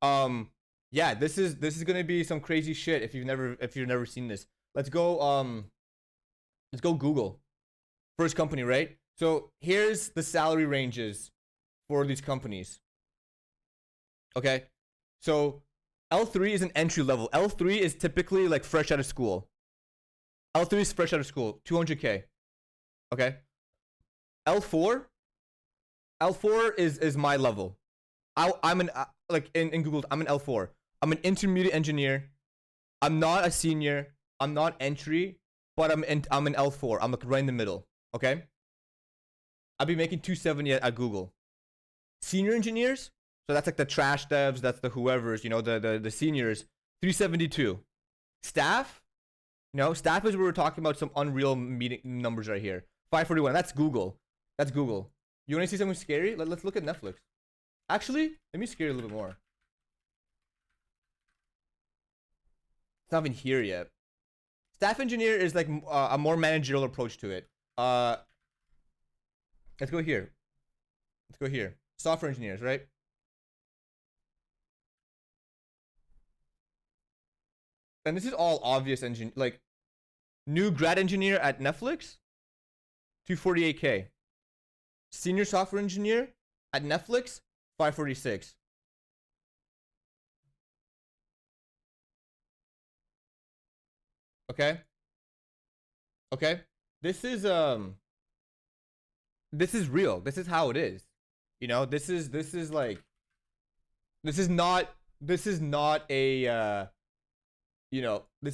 Yeah, this is gonna be some crazy shit if you've never seen this. Let's go Google. First company, right? So here's the salary ranges for these companies. Okay, so L3 is an entry level. L3 is typically like fresh out of school. L3 is fresh out of school, 200K. Okay. L4 is my level. I'm an like in Google, I'm an L4. I'm an intermediate engineer. I'm not a senior. I'm not entry, but I'm an L4. I'm like right in the middle. Okay. I'll be making 270 at Google. Senior engineers, So that's like the trash devs, that's the whoever's, you know, the seniors, 372. Staff, staff is where we're talking about some unreal meeting numbers right here. 541. That's Google. That's Google. You want to see something scary? Let's look at Netflix. Actually, let me scare you a little bit more. It's not even here yet. Staff engineer is like a more managerial approach to it. Let's go here. Let's go here. Software engineers, right? And this is all obvious like new grad engineer at Netflix, 248K. Senior software engineer at Netflix, 546. Okay. Okay. This is real. This is how it is. You know, this is like this is not a this is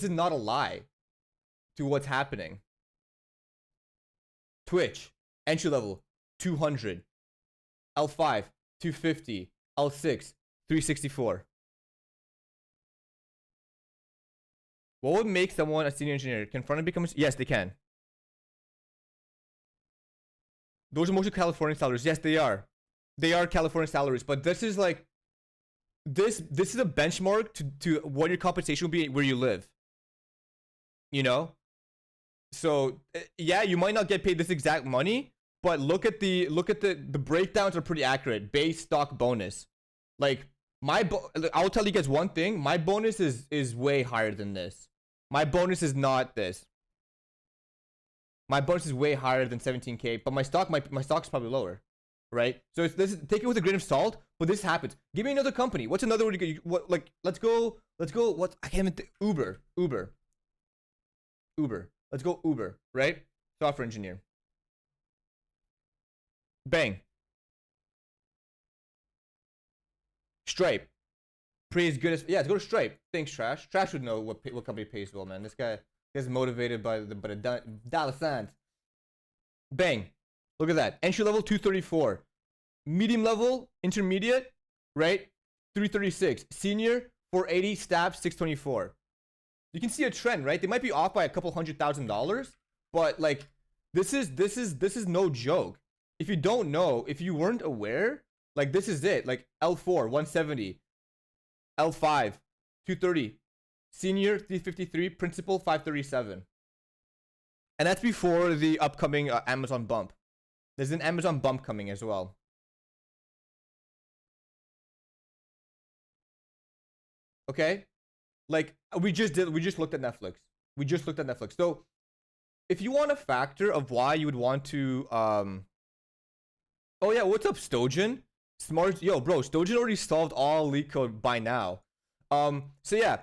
not a lie to what's happening. Twitch, entry level, 200. L5, 250. L6, 364. What would make someone a senior engineer? Can front end become yes, they can. Those are mostly California salaries. Yes, they are. They are California salaries, but this is like this is a benchmark to what your compensation will be where you live. You know? So yeah, you might not get paid this exact money, but look at the breakdowns are pretty accurate. Base, stock, bonus. Like I'll tell you guys one thing, my bonus is way higher than this. My bonus is not this. My bonus is way higher than 17K, but my stock's probably lower, right? So take it with a grain of salt, but this happens. Give me another company. What's another one? Let's go. What I can't even think. Uber. Let's go Uber, right? Software engineer. Bang. Stripe. Pretty as good as let's go to Stripe. Thanks, Trash. Trash would know what company pays well, man. This guy is motivated by a dollar signs. Bang. Look at that. Entry level 234. Medium level, intermediate, right? 336. Senior 480. Staff 624. You can see a trend, right? They might be off by a couple $100,000, but like this is no joke. If you don't know, if you weren't aware, like this is it. Like L4 170, L5 230, senior 353, principal 537. And that's before the upcoming Amazon bump. There's an Amazon bump coming as well. Okay? Like we just looked at Netflix. So if you want a factor of why you would want to oh yeah, what's up, Stojan? Smart, yo, bro, Stojan already solved all leak code by now. So yeah,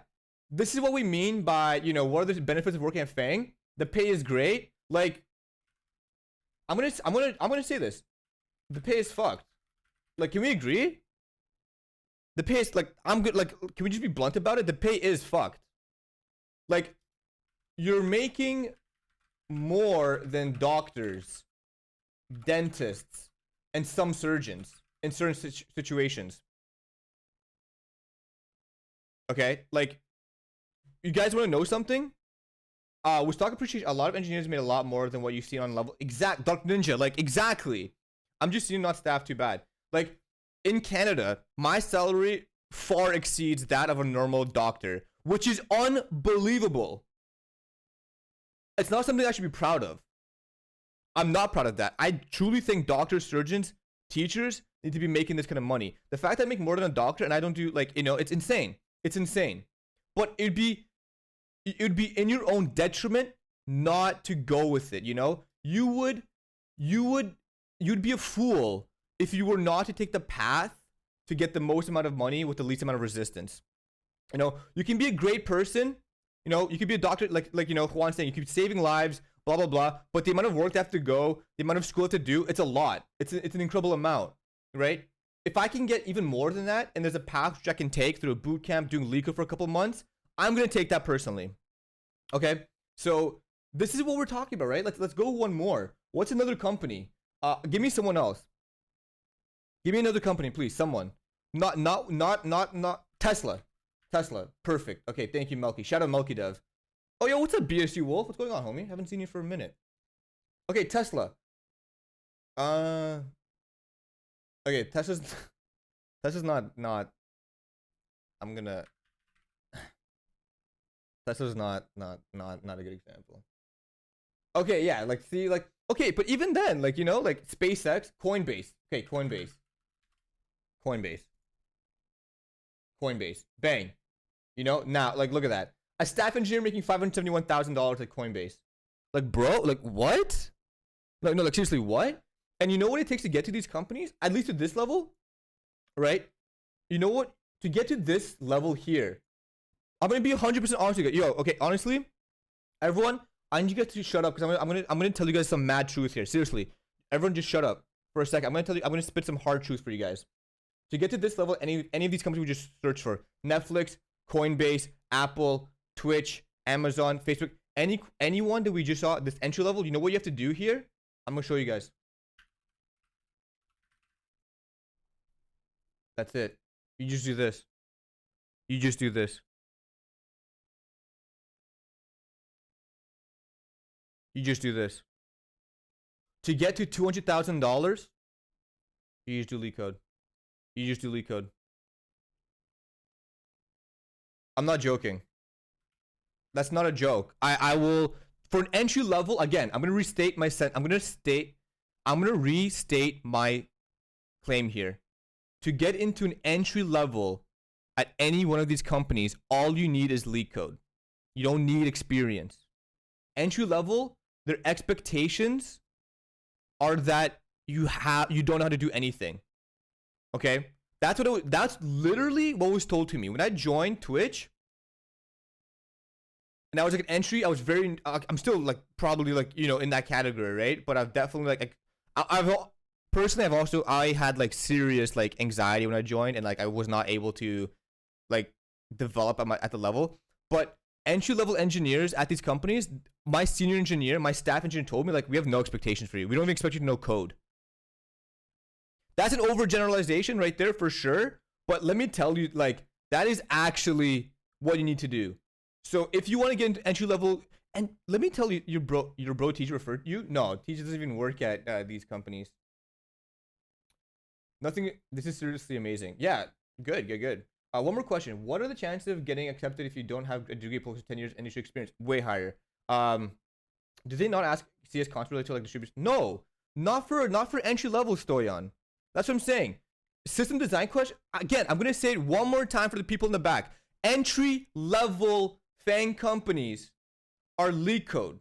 this is what we mean by, what are the benefits of working at Fang? The pay is great. Like, I'm gonna say this. The pay is fucked. Like, can we agree? The pay is like, I'm good. Like, can we just be blunt about it? The pay is fucked. Like, you're making more than doctors, dentists, and some surgeons in certain situations. Okay, like, you guys want to know something? With stock appreciation, a lot of engineers made a lot more than what you see on level. Dark Ninja, like, exactly. I'm just not staffed too bad. Like, in Canada, my salary far exceeds that of a normal doctor, which is unbelievable. It's not something I should be proud of. I'm not proud of that. I truly think doctors, surgeons, teachers need to be making this kind of money. The fact that I make more than a doctor and I don't do, like, it's insane. It's insane. But it'd be in your own detriment not to go with it, You'd be a fool if you were not to take the path to get the most amount of money with the least amount of resistance. You can be a great person, you could be a doctor, like Juan's saying, you keep saving lives, blah, blah, blah. But the amount of work they have to go, the amount of school they have to do, it's a lot. It's an incredible amount, right? If I can get even more than that, and there's a path which I can take through a boot camp, doing legal for a couple of months, I'm going to take that personally. Okay? So this is what we're talking about, right? Let's go one more. What's another company? Give me someone else. Give me another company, please. Someone. Not Tesla. Tesla. Perfect. Okay, thank you, Melkey. Shout out Melkey Dev. Oh, yo, what's up, BSU Wolf? What's going on, homie? Haven't seen you for a minute. Okay, Tesla. Okay, Tesla's not. I'm gonna. Tesla's not a good example. Okay, yeah, like see, like okay, but even then, like you know, like SpaceX, Coinbase. Okay, Coinbase. Bang. You know, now like look at that. A staff engineer making $571,000 at Coinbase. Like, bro, like what? Like, no, like seriously, what? And you know what it takes to get to these companies? At least to this level, right? You know what? To get to this level here, I'm gonna be 100% honest with you. Yo, okay, honestly, everyone, I need you guys to shut up because I'm gonna tell you guys some mad truth here. Seriously, everyone, just shut up for a second. I'm gonna spit some hard truth for you guys. To get to this level, any of these companies we just search for: Netflix, Coinbase, Apple, Twitch, Amazon, Facebook, anyone that we just saw this entry level. You know what you have to do here? I'm gonna show you guys. That's it. You just do this. You just do this. You just do this. To get to $200,000, you just do leak code. You just do leak code. I'm not joking. That's not a joke. I will, for an entry level, again, I'm gonna restate my I'm gonna restate my claim here. To get into an entry level at any one of these companies, all you need is leak code. You don't need experience. Entry level, their expectations are that you don't know how to do anything. Okay? That's literally what was told to me. When I joined Twitch, and I was like an entry, I was very, I'm still like probably like, you know, in that category, right? But I've definitely like I had like serious like anxiety when I joined, and like I was not able to like develop at the level. But entry level engineers at these companies, my senior engineer, my staff engineer told me, like, we have no expectations for you. We don't even expect you to know code. That's an overgeneralization right there for sure. But let me tell you, like, that is actually what you need to do. So if you want to get into entry level, and let me tell you, your bro teacher referred to you. No, teacher doesn't even work at these companies. Nothing. This is seriously amazing. Yeah, good. One more question. What are the chances of getting accepted if you don't have a degree plus 10 years industry experience? Way higher. Do they not ask CS constant related to like distributors? No, not for entry level, Stoyan. That's what I'm saying. System design question. Again, I'm gonna say it one more time for the people in the back. Entry level FAANG companies are leak code.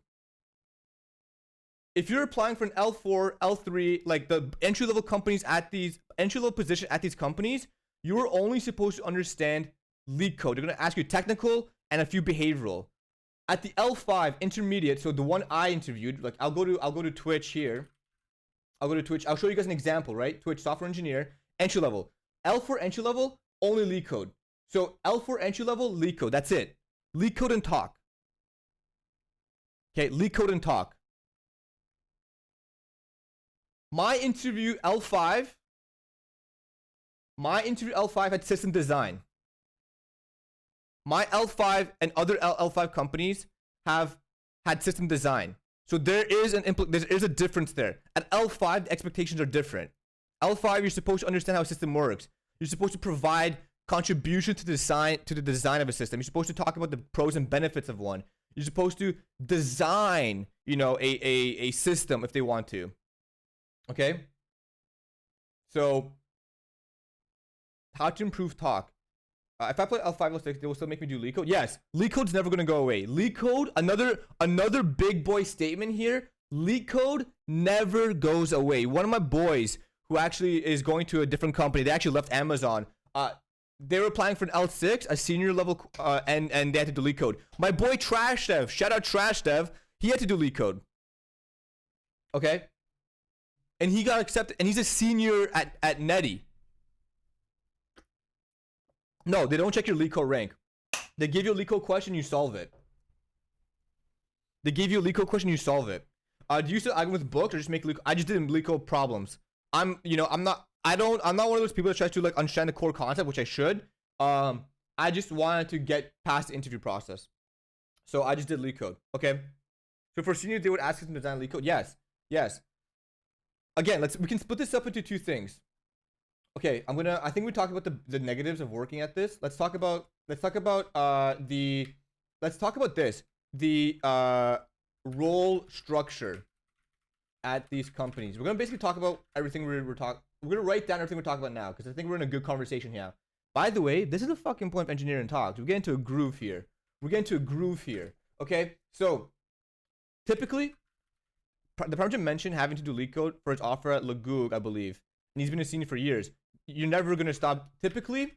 If you're applying for an L4, L3, like the entry level companies at these entry level position at these companies, you are only supposed to understand leak code. They're gonna ask you technical and a few behavioral. At the L5 intermediate, so the one I interviewed, like I'll go to Twitch here. I'll go to Twitch. I'll show you guys an example, right? Twitch software engineer, entry level. L4 entry level, only leak code. So L4 entry level, leak code. That's it. Leak code and talk. Okay, leak code and talk. My interview L5 had system design. My L5 and other L5 companies have had system design. So there is a difference there. At L5, the expectations are different. L5, you're supposed to understand how a system works. You're supposed to provide contribution to the design of a system. You're supposed to talk about the pros and benefits of one. You're supposed to design, you know, a system if they want to. Okay? So, how to improve talk. If I play L5, L6, they will still make me do leak code. Yes, leak code's never gonna go away. Leak code, another big boy statement here. Leak code never goes away. One of my boys who actually is going to a different company, they actually left Amazon. They were applying for an L6, a senior level, and they had to do leak code. My boy Trash Dev, shout out Trash Dev, he had to do leak code. Okay, and he got accepted, and he's a senior at Netty. No, they don't check your leak code rank. They give you a leak code question, you solve it. They give you a leak code question, you solve it. Do you still argue with books or just make leak? I just did leak code problems. I I'm not one of those people that tries to like understand the core concept, which I should. I just wanted to get past the interview process. So I just did leak code. Okay. So for senior, they would ask us to design leak code. Yes. Yes. Again, we can split this up into two things. Okay, I think we talked about the negatives of working at this. Let's talk about this. The role structure at these companies. We're gonna basically talk about everything we're gonna write down everything we're talking about now, because I think we're in a good conversation here. By the way, this is the fucking point of engineering talks. We're getting to a groove here. Okay, so typically, the project mentioned having to do leak code for its offer at Lagoog, I believe, and he's been a senior for years. You're never gonna stop. Typically,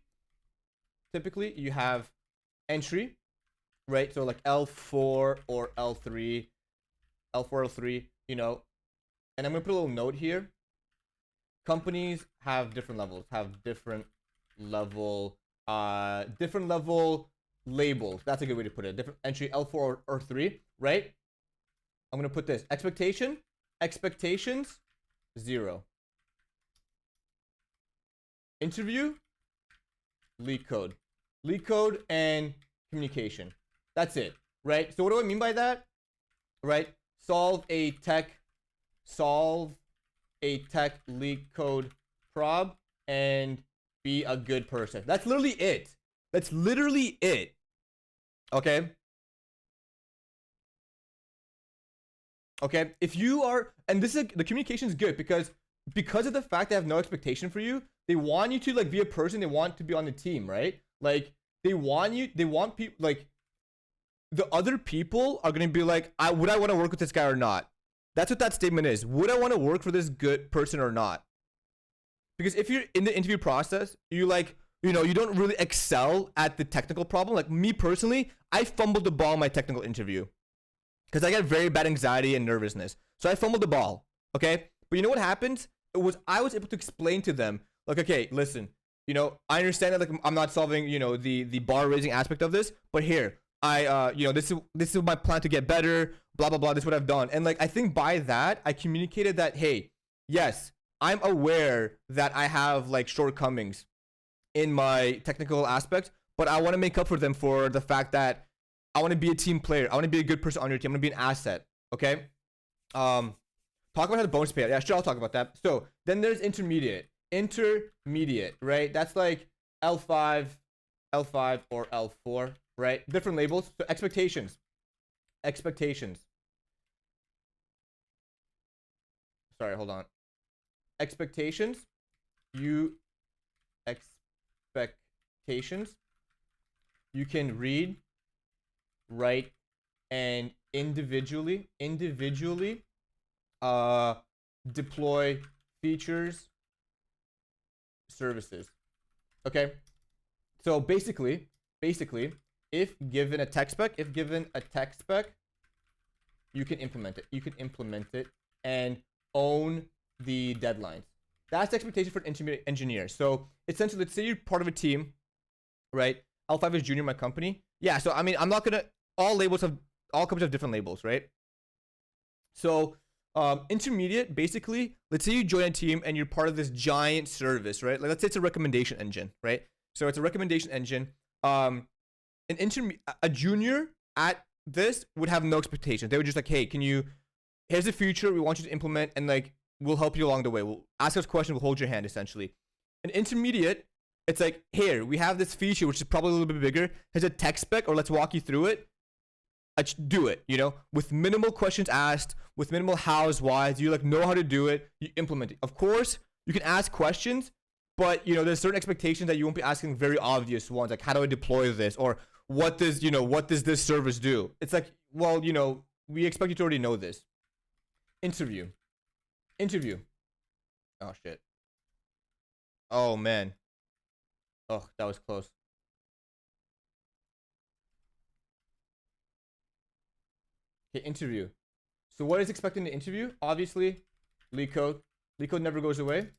you have entry, right? So like L4 or L3, you know. And I'm gonna put a little note here. Companies have different levels, different level labels. That's a good way to put it. Different entry L4 or 3, right? I'm gonna put this expectations 0. Interview, leak code and communication. That's it, right? So what do I mean by that? Right? Solve a tech leak code prob and be a good person. That's literally it. Okay. Okay. If you are, and this is the communication is good because of the fact they have no expectation for you, they want you to like be a person. They want to be on the team, right? Like they want people, like the other people are gonna be like, would I want to work with this guy or not? That's what that statement is. Would I want to work for this good person or not? Because if you're in the interview process, you don't really excel at the technical problem. Like me personally, I fumbled the ball in my technical interview because I got very bad anxiety and nervousness. So I fumbled the ball. Okay. But you know what happens? I was able to explain to them, like, okay, listen, I understand that like I'm not solving, the bar raising aspect of this, but here, this is my plan to get better, blah, blah, blah. This is what I've done. And like, I think by that, I communicated that, hey, yes, I'm aware that I have like shortcomings in my technical aspects, but I want to make up for them for the fact that I want to be a team player. I want to be a good person on your team. I want to be an asset. Okay. Talk about how the bonus pay. Yeah, sure. I'll talk about that. So then there's intermediate, right? That's like L5 or L4, right? Different labels. So expectations. Sorry, hold on. Expectations. You can read, write, and individually deploy features, services. Okay. So basically, if given a tech spec, you can implement it and own the deadlines. That's the expectation for an intermediate engineer. So essentially, let's say you're part of a team, right? L5 is junior in my company. Yeah, so I mean, I'm not gonna, all companies have different labels, right? So intermediate, basically, let's say you join a team and you're part of this giant service, right? Like, let's say it's a recommendation engine, right? So it's a recommendation engine. A junior at this would have no expectations. They would just like, hey, here's a feature we want you to implement, and like, we'll help you along the way. We'll ask us questions, we'll hold your hand, essentially. An intermediate, it's like, here, we have this feature, which is probably a little bit bigger. Here's a tech spec, or let's walk you through it. Do it, with minimal questions asked, with minimal hows, whys. You like know how to do it, you implement it. Of course, you can ask questions, but there's certain expectations that you won't be asking very obvious ones, like how do I deploy this, or what does this service do? It's like, well, we expect you to already know this. Interview. Oh shit. Oh man. Oh, that was close. Okay, interview. So what is expected in the interview? Obviously, leak code. Leak code never goes away.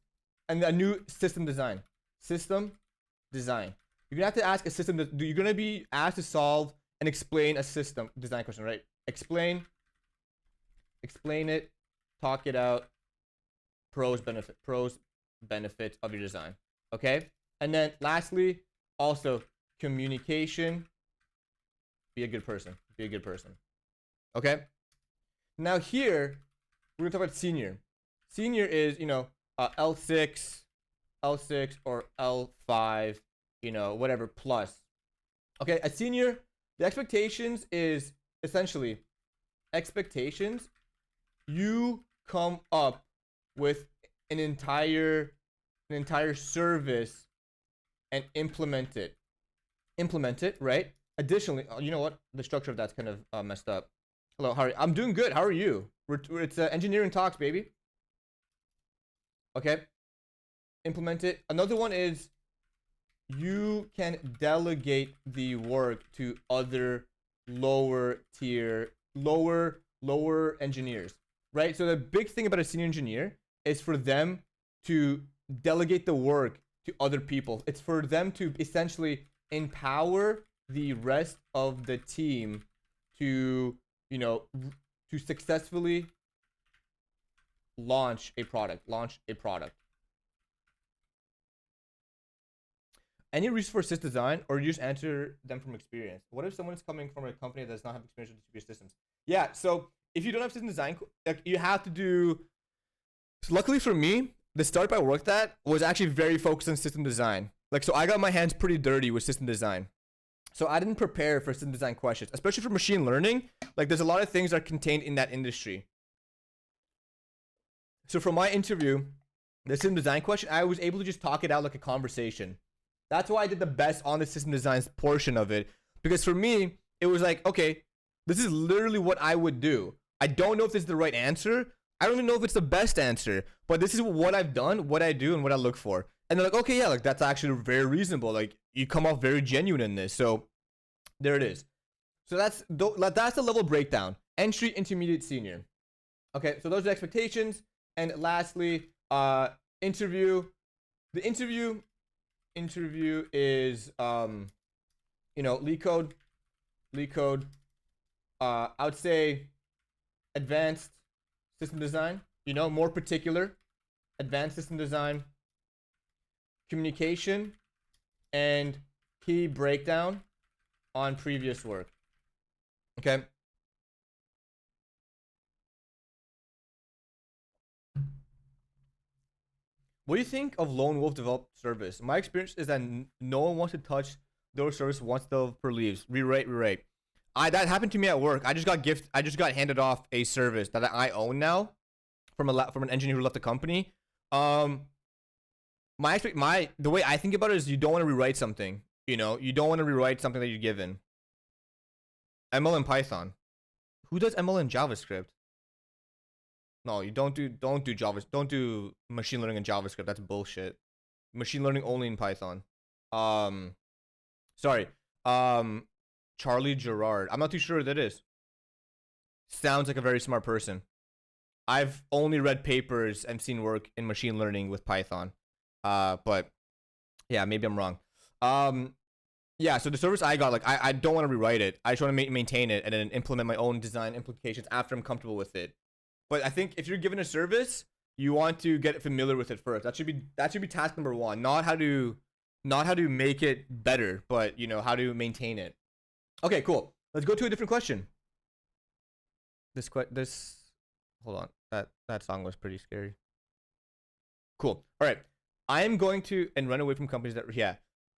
And a new system design. You're gonna have to ask a system. You're gonna be asked to solve and explain a system design question, right? Explain it, talk it out. Pros, benefits of your design. Okay, and then lastly, also communication. Be a good person. Be a good person. Okay. Now here we're gonna talk about senior. Senior is, you know, L6, L6 or L5, you know, whatever plus. Okay, a senior, the expectations is essentially expectations. You come up with an entire service and implement it. Implement it, right? Additionally, you know what? The structure of that's kind of messed up. Hello, how are you? I'm doing good. How are you? It's engineering talks, baby. Okay. Implement it. Another one is you can delegate the work to other lower engineers, right? So the big thing about a senior engineer is for them to delegate the work to other people. It's for them to essentially empower the rest of the team to, you know, to successfully launch a product. Any reason for sys design, or you just answer them from experience? What if someone's coming from a company that does not have experience with distributed systems? Yeah, so if you don't have system design, like, you have to do. So luckily for me, the startup I worked at was actually very focused on system design. Like, so I got my hands pretty dirty with system design. So I didn't prepare for system design questions, especially for machine learning. Like, there's a lot of things that are contained in that industry. So for my interview, the system design question, I was able to just talk it out like a conversation. That's why I did the best on the system design portion of it. Because for me, it was like, okay, this is literally what I would do. I don't know if this is the right answer. I don't even know if it's the best answer. But this is what I've done, what I do, and what I look for. And they're like, okay, yeah, like, that's actually very reasonable. Like, you come off very genuine in this. So there it is. So that's the level breakdown. Entry, intermediate, senior. Okay, so those are expectations. And lastly, interview. The interview is, you know, leak code. I would say advanced system design, you know, more particular, advanced system design, communication, and key breakdown on previous work. Okay. What do you think of Lone Wolf developed service? My experience is that no one wants to touch their service once the developer leaves. Rewrite. That happened to me at work. I just got handed off a service that I own now from an engineer who left the company. The way I think about it is you don't want to rewrite something. You know, you don't want to rewrite something that you're given. ML in Python. Who does ML in JavaScript? No, you don't do Java. Don't do machine learning in JavaScript. That's bullshit. Machine learning only in Python. Sorry. Charlie Gerard. I'm not too sure who that is. Sounds like a very smart person. I've only read papers and seen work in machine learning with Python. But yeah, maybe I'm wrong. Yeah, so the service I got, like, I don't want to rewrite it. I just want to maintain it and then implement my own design implications after I'm comfortable with it. But I think if you're given a service, you want to get familiar with it first. That should be task number one. Not how to make it better, but, you know, how to maintain it. Okay, cool. Let's go to a different question. Hold on. That song was pretty scary. Cool. All right. I am going to run away from companies that, yeah.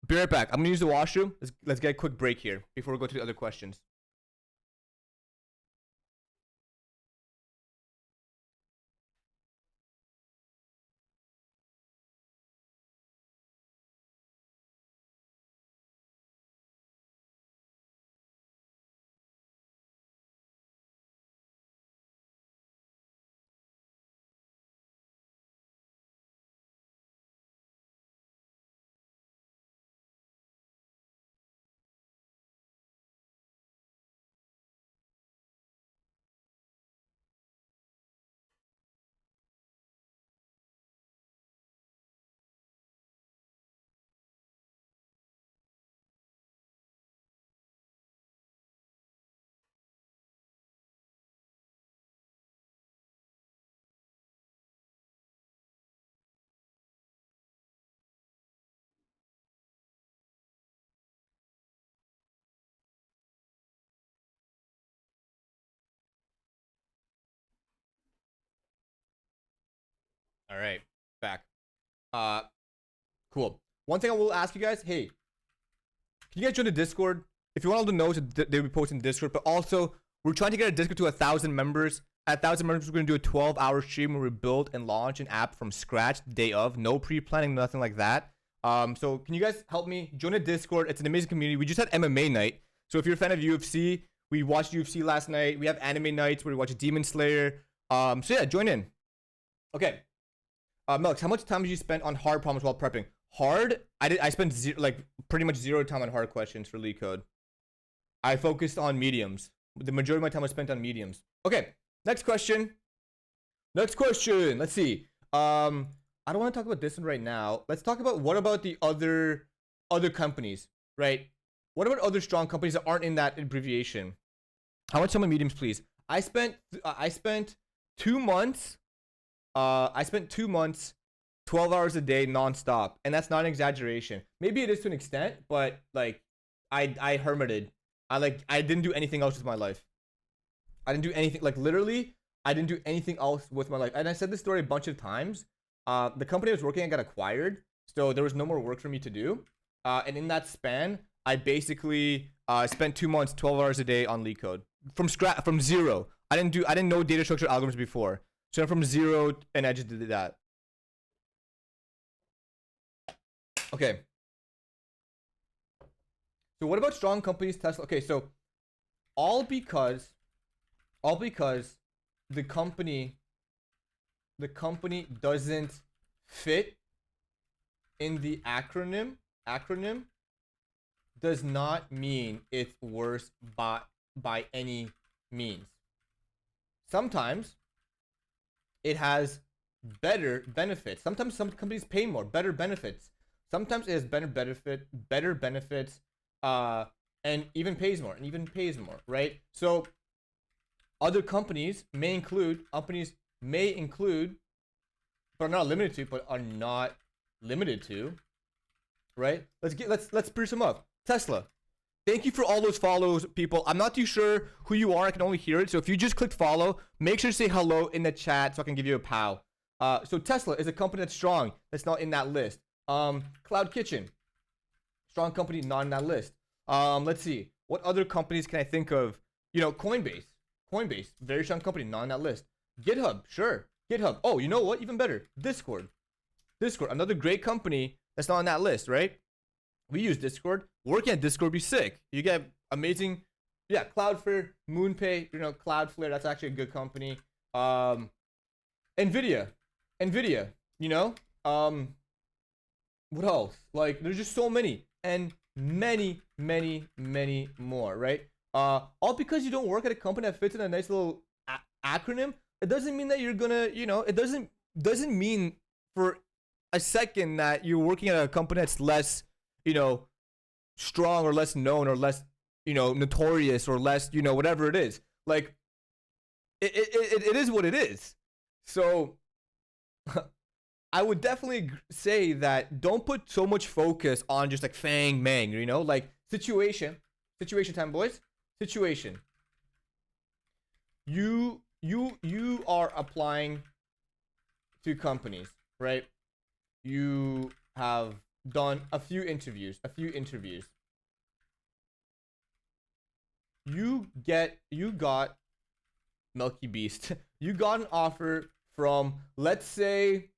Be right back. I'm gonna use the washroom. Let's get a quick break here before we go to the other questions. All right, back. Cool. One thing I will ask you guys, hey, can you guys join the Discord? If you want all the notes, they'll be posting in Discord. But also, we're trying to get a Discord to 1,000 members. At 1,000 members, we're going to do a 12-hour stream where we build and launch an app from scratch the day of. No pre-planning, nothing like that. So can you guys help me join a Discord? It's an amazing community. We just had MMA night. So if you're a fan of UFC, we watched UFC last night. We have anime nights where we watch Demon Slayer. So yeah, join in. Okay. Melks, how much time did you spend on hard problems while prepping? Hard? I spent pretty much zero time on hard questions for leak code. I focused on mediums. The majority of my time was spent on mediums. Okay. Next question. Let's see. I don't want to talk about this one right now. Let's talk about what about the other companies, right? What about other strong companies that aren't in that abbreviation? How much time on mediums, please? I spent 2 months. I spent 2 months, 12 hours a day nonstop, and that's not an exaggeration. Maybe it is to an extent, but like I hermited. I didn't do anything else with my life. I didn't do anything, like literally I didn't do anything else with my life. And I said this story a bunch of times. The company I was working at got acquired, so there was no more work for me to do. And in that span, I basically spent 2 months, 12 hours a day on leak code from zero. I didn't know data structure algorithms before, so I'm from zero, and I just did that. Okay. So what about strong companies, Tesla? Okay, so all because the company doesn't fit in the acronym does not mean it's worse by any means. Sometimes it has better benefits. Sometimes some companies pay more, better benefits. Sometimes it has better benefits, and even pays more, right? So other companies may include, but are not limited to, right? Let's spruce them up. Tesla, thank you for all those follows, people. I'm not too sure who you are. I can only hear it. So if you just clicked follow, make sure to say hello in the chat so I can give you a pow. So Tesla is a company that's strong, that's not in that list. Cloud Kitchen, strong company, not in that list. Let's see, what other companies can I think of? Coinbase, very strong company, not on that list. GitHub, sure, GitHub. Oh, you know what? Even better, Discord, another great company that's not on that list, right? We use Discord. Working at Discord would be sick. You get amazing, yeah. Cloudflare, MoonPay, Cloudflare. That's actually a good company. Nvidia. What else? Like, there's just so many, and many more, right? All because you don't work at a company that fits in a nice little acronym. It doesn't mean that you're gonna, it doesn't mean for a second that you're working at a company that's less, strong or less known or less, notorious or less, whatever it is. Like, it is what it is. So I would definitely say that don't put so much focus on just like Fang, Mang, like situation time, boys. Situation. You are applying to companies, right? You have done a few interviews. You got Melkey Beast. You got an offer from, let's say,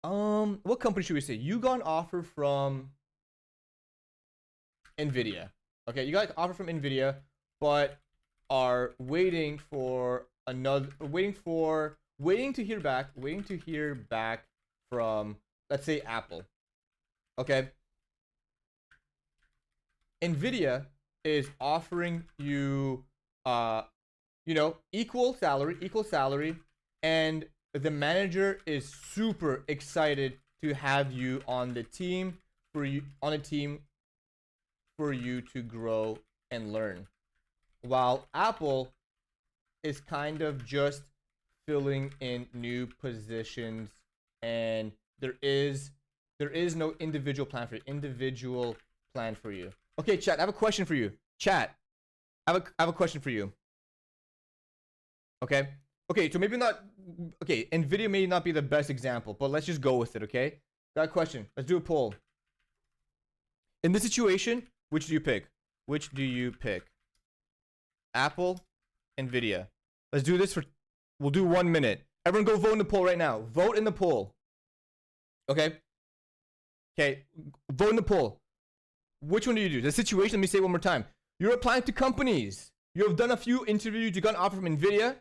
what company should we say? You got an offer from Nvidia. Okay, you got an offer from Nvidia, but are waiting to hear back from, let's say, Apple. Okay. Nvidia is offering you equal salary, and the manager is super excited to have you on the team for you to grow and learn, while Apple is kind of just filling in new positions, and there is no individual plan for you. Okay, chat, I have a question for you. I have a question for you. Okay, Okay, so maybe not. Okay, Nvidia may not be the best example, but let's just go with it. Okay, got a question. Let's do a poll. In this situation, which do you pick? Which do you pick? Apple, Nvidia. Let's do this for. We'll do 1 minute. Everyone, go vote in the poll right now. Vote in the poll. Okay. Okay. Vote in the poll. Which one do you do? The situation. Let me say it one more time. You're applying to companies. You have done a few interviews. You got an offer from Nvidia,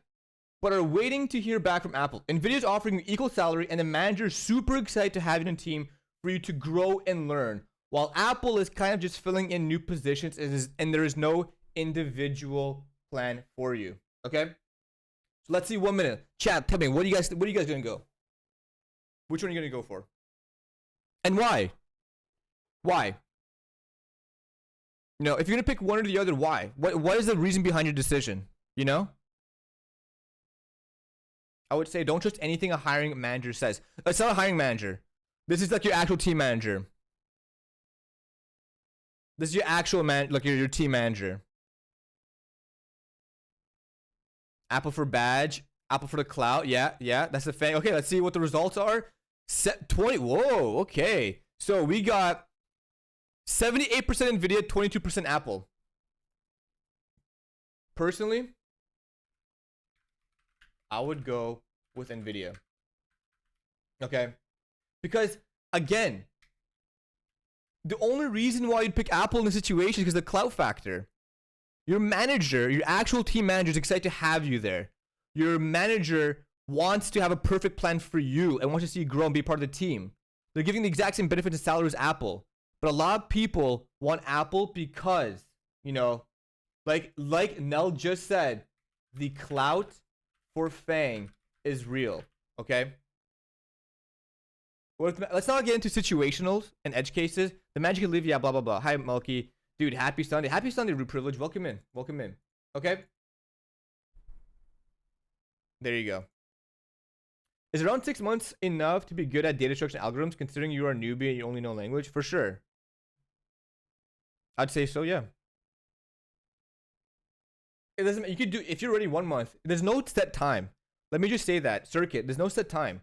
but are waiting to hear back from Apple. Nvidia's offering you equal salary, and the manager is super excited to have you in a team for you to grow and learn. While Apple is kind of just filling in new positions, and there is no individual plan for you. Okay. So let's see 1 minute. Chat, tell me, what are you guys gonna go? Which one are you gonna go for? And why? Why? You know, if you're gonna pick one or the other, why? What is the reason behind your decision? You know? I would say don't trust anything a hiring manager says. It's not a hiring manager. This is like your actual team manager. This is your actual like your team manager. Apple for badge, Apple for the clout. Yeah, that's the Fang. Okay, let's see what the results are. Set 20. Whoa, okay. So we got 78% Nvidia, 22% Apple. Personally, I would go with Nvidia. Okay? Because, again, the only reason why you'd pick Apple in this situation is because of the clout factor. Your manager, your actual team manager is excited to have you there. Your manager wants to have a perfect plan for you and wants to see you grow and be part of the team. They're giving the exact same benefits and salary as Apple. But a lot of people want Apple because, you know, like Nell just said, the clout for Fang is real. Okay? Let's not get into situationals and edge cases. The magic can leave, yeah, blah, blah, blah. Hi, Melkey. Dude, happy Sunday. Happy Sunday, Root Privilege. Welcome in. Welcome in. Okay? There you go. Is around 6 months enough to be good at data structure and algorithms, considering you are a newbie and you only know language? For sure. I'd say so, yeah. It doesn't. You could do if you're already 1 month. There's no set time. Let me just say that circuit. There's no set time.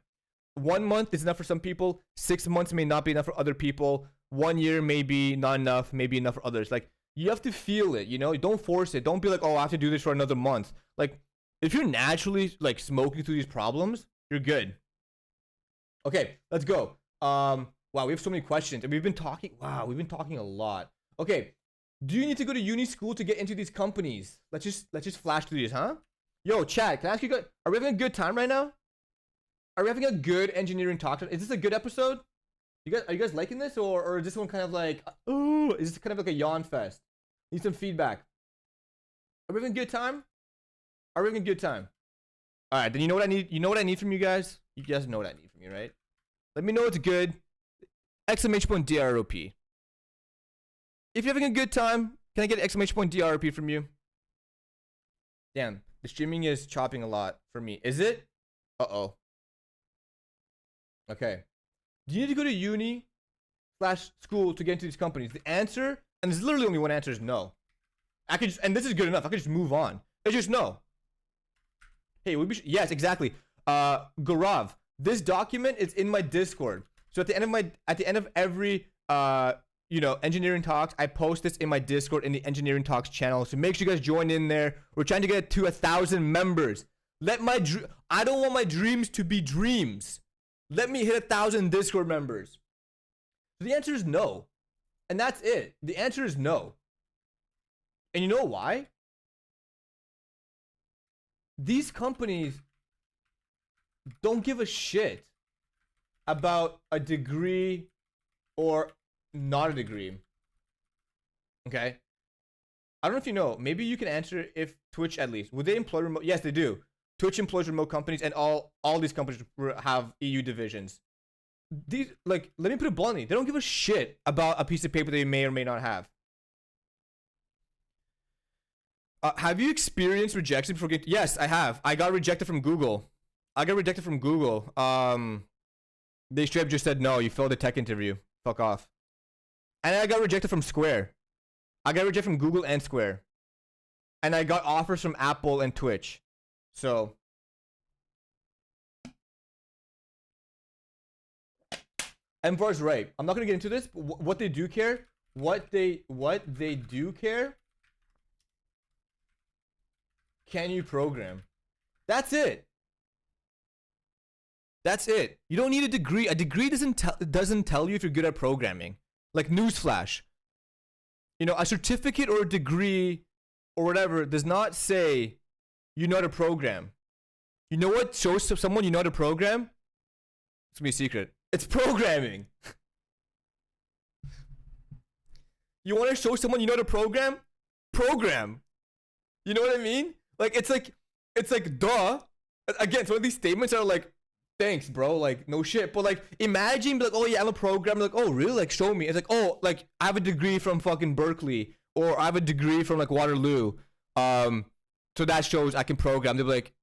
1 month is enough for some people. 6 months may not be enough for other people. 1 year may be not enough. Maybe enough for others. Like you have to feel it. You know. Don't force it. Don't be like, oh, I have to do this for another month. Like if you're naturally like smoking through these problems, you're good. Okay, let's go. Wow, we have so many questions, and we've been talking. Wow, we've been talking a lot. Okay, do you need to go to uni school to get into these companies? Let's just flash through these, huh? Yo, chat, can I ask you? Are we having a good time right now? Are we having a good engineering talk? Is this a good episode? Are you guys liking this, or is this one kind of like, oh, is this kind of like a yawn fest? Need some feedback. Are we having a good time? Are we having a good time? All right, then you know what I need. You know what I need from you guys. You guys know what I need from you, right? Let me know it's good. Exclamation point DROP. If you're having a good time, can I get exclamation point DRP from you? Damn, the streaming is chopping a lot for me. Is it? Uh-oh. Okay. Do you need to go to uni/school to get into these companies? The answer, and there's literally only one answer, is no. I could just, and this is good enough. I could just move on. It's just no. Hey, yes, exactly. Gaurav, this document is in my Discord. So at the end of every you know, engineering talks, I post this in my Discord in the engineering talks channel. So make sure you guys join in there. We're trying to get to 1,000 members. I don't want my dreams to be dreams. Let me hit 1,000 Discord members. So the answer is no. And that's it. The answer is no. And you know why? These companies don't give a shit about a degree or not a degree. Okay. I don't know if you know. Maybe you can answer if Twitch at least. Would they employ remote? Yes, they do. Twitch employs remote companies, and all these companies have EU divisions. These, like, let me put it bluntly, they don't give a shit about a piece of paper they may or may not have. Have you experienced rejection before getting? Yes, I have. I got rejected from Google. They straight up just said, no, you failed the tech interview. Fuck off. And I got rejected from Square. I got rejected from Google and Square. And I got offers from Apple and Twitch. So, M4's right. I'm not gonna get into this, but what they do care, what they do care. Can you program? That's it. That's it. You don't need a degree. A degree doesn't tell you if you're good at programming. Like, newsflash. You know, a certificate or a degree or whatever does not say you know how to program. You know what shows someone you know how to program? It's gonna be a secret. It's programming. You want to show someone you know how to program? Program. You know what I mean? Like, it's like, duh. Again, it's one of these statements that are like, thanks, bro. Like, no shit. But like, imagine, like, oh yeah, I'm a programmer. Like, oh really? Like, show me. It's like, oh, like, I have a degree from fucking Berkeley, or I have a degree from like Waterloo. So that shows I can program. They'll be like,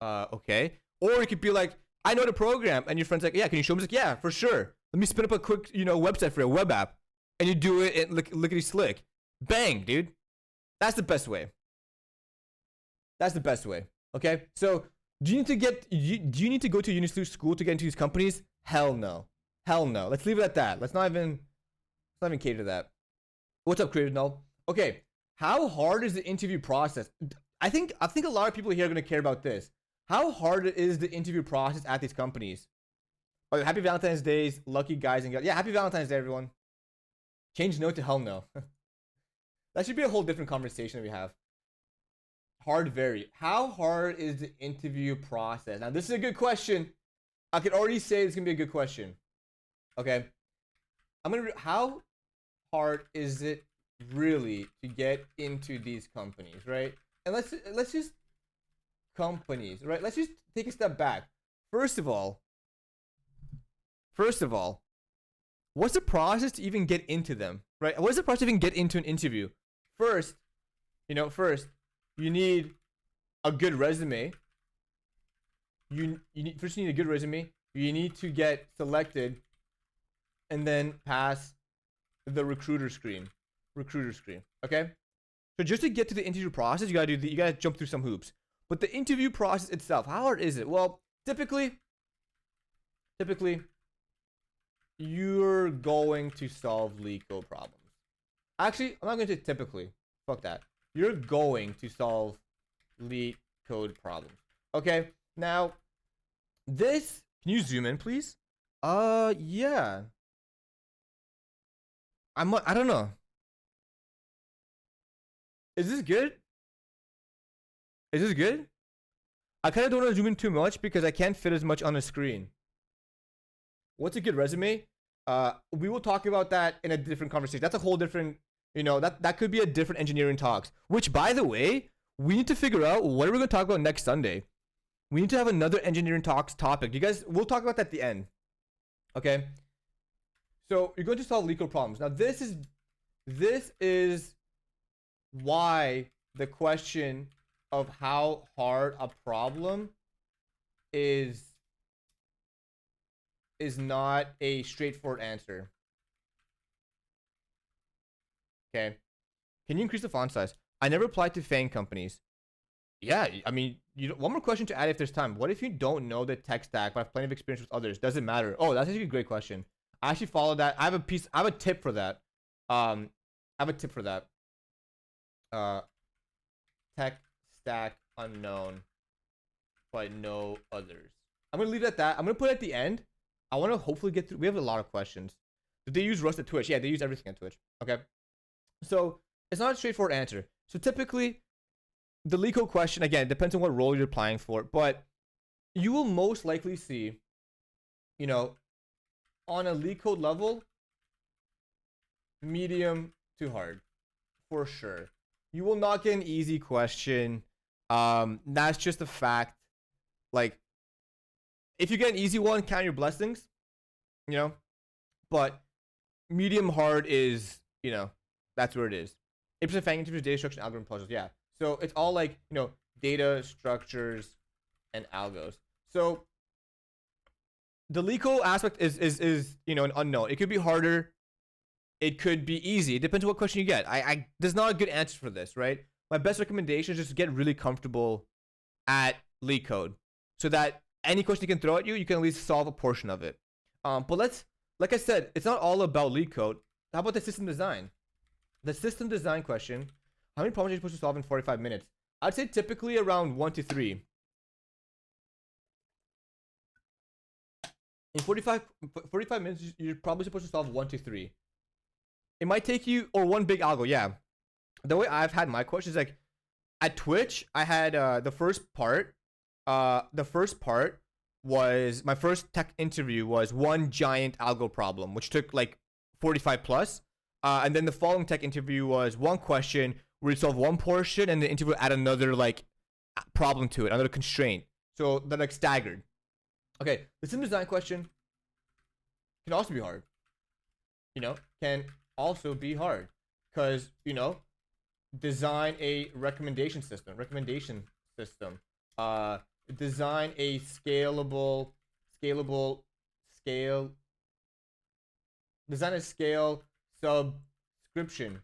okay. Or it could be like, I know how to program, and your friend's like, yeah, can you show me? Like, yeah, for sure. Let me spin up a quick, you know, website for a web app, and you do it in lickety slick. Bang, dude. That's the best way. That's the best way. Okay. So, do you need to get? Do you need to go to a university school to get into these companies? Hell no. Hell no. Let's leave it at that. Let's not even cater to that. What's up, Creative Null? Okay. How hard is the interview process? I think a lot of people here are gonna care about this. How hard is the interview process at these companies? Oh, happy Valentine's Day, lucky guys and girls. Yeah, happy Valentine's Day, everyone. Change no to hell no. That should be a whole different conversation that we have. Hard vary. How hard is the interview process? Now, this is a good question. I can already say it's gonna be a good question. Okay. How hard is it really to get into these companies, right? And let's just companies, right? Let's just take a step back. First of all, what's the process to even get into them, right? What's the process to even get into an interview? First, you need a good resume. You need a good resume. You need to get selected, and then pass the recruiter screen. Okay. So just to get to the interview process, you gotta jump through some hoops. But the interview process itself, how hard is it? Well, typically, you're going to solve leak code problems. Actually, I'm not going to say typically. Fuck that. You're going to solve leak code problems. Okay. Now, this. Can you zoom in, please? Yeah. I don't know. Is this good? I kind of don't want to zoom in too much because I can't fit as much on the screen. What's a good resume? We will talk about that in a different conversation. That's a whole different, that could be a different engineering talks. Which, by the way, we need to figure out what are we going to talk about next Sunday. We need to have another engineering talks topic. You guys, we'll talk about that at the end. Okay. So you're going to solve leak code problems. Now this is why the question of how hard a problem is not a straightforward answer. Okay. Can you increase the font size? I never applied to FAANG companies. Yeah, I mean, one more question to add if there's time. What if you don't know the tech stack but have plenty of experience with others? Does it matter? Oh, that's actually a great question. I actually follow that. I have a tip for that. Tech stack unknown, but no others. I'm gonna leave it at that. I'm gonna put it at the end. I want to hopefully get through. We have a lot of questions. Did they use Rust at Twitch? Yeah, they use everything at Twitch. Okay. So it's not a straightforward answer. So typically, the leak code question, again, depends on what role you're applying for, but you will most likely see, on a leak code level, medium to hard, for sure. You will not get an easy question. That's just a fact. Like, if you get an easy one, count your blessings, but medium hard is, that's where it is. 8% Fang interviews, data structure, and algorithm puzzles. Yeah. So it's all like, data structures and algos. So the leak code aspect is an unknown. It could be harder. It could be easy. It depends on what question you get. There's not a good answer for this, right? My best recommendation is just to get really comfortable at leak code so that any question you can throw at you, you can at least solve a portion of it. But like I said, it's not all about leak code. How about the system design? The system design question, how many problems are you supposed to solve in 45 minutes? I'd say typically around 1 to 3. In 45 minutes, you're probably supposed to solve 1 to 3. It might take you, or one big algo, yeah. The way I've had my questions, like, at Twitch, I had the first part was, my first tech interview was one giant algo problem, which took like 45 plus. And then the following tech interview was one question where you solve one portion and the interview add another like problem to it, another constraint. So they're like staggered. Okay, the system design question can also be hard. Can also be hard because, design a recommendation system, design a design a scale subscription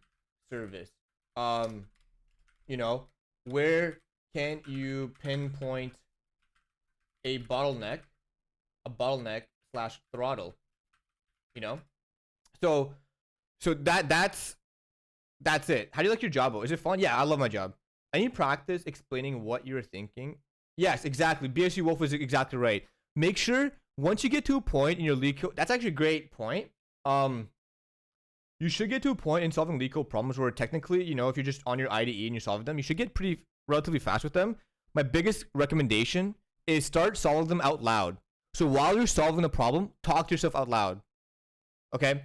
service. Where can you pinpoint a bottleneck slash throttle? So that's it. How do you like your job? Is it fun? Yeah, I love my job. I need practice explaining what you're thinking. Yes, exactly. BSU Wolf is exactly right. Make sure once you get to a point in your leak code, that's actually a great point. You should get to a point in solving leak code problems where technically, if you're just on your IDE and you're solving them, you should get relatively fast with them. My biggest recommendation is start solving them out loud. So while you're solving the problem, talk to yourself out loud. Okay?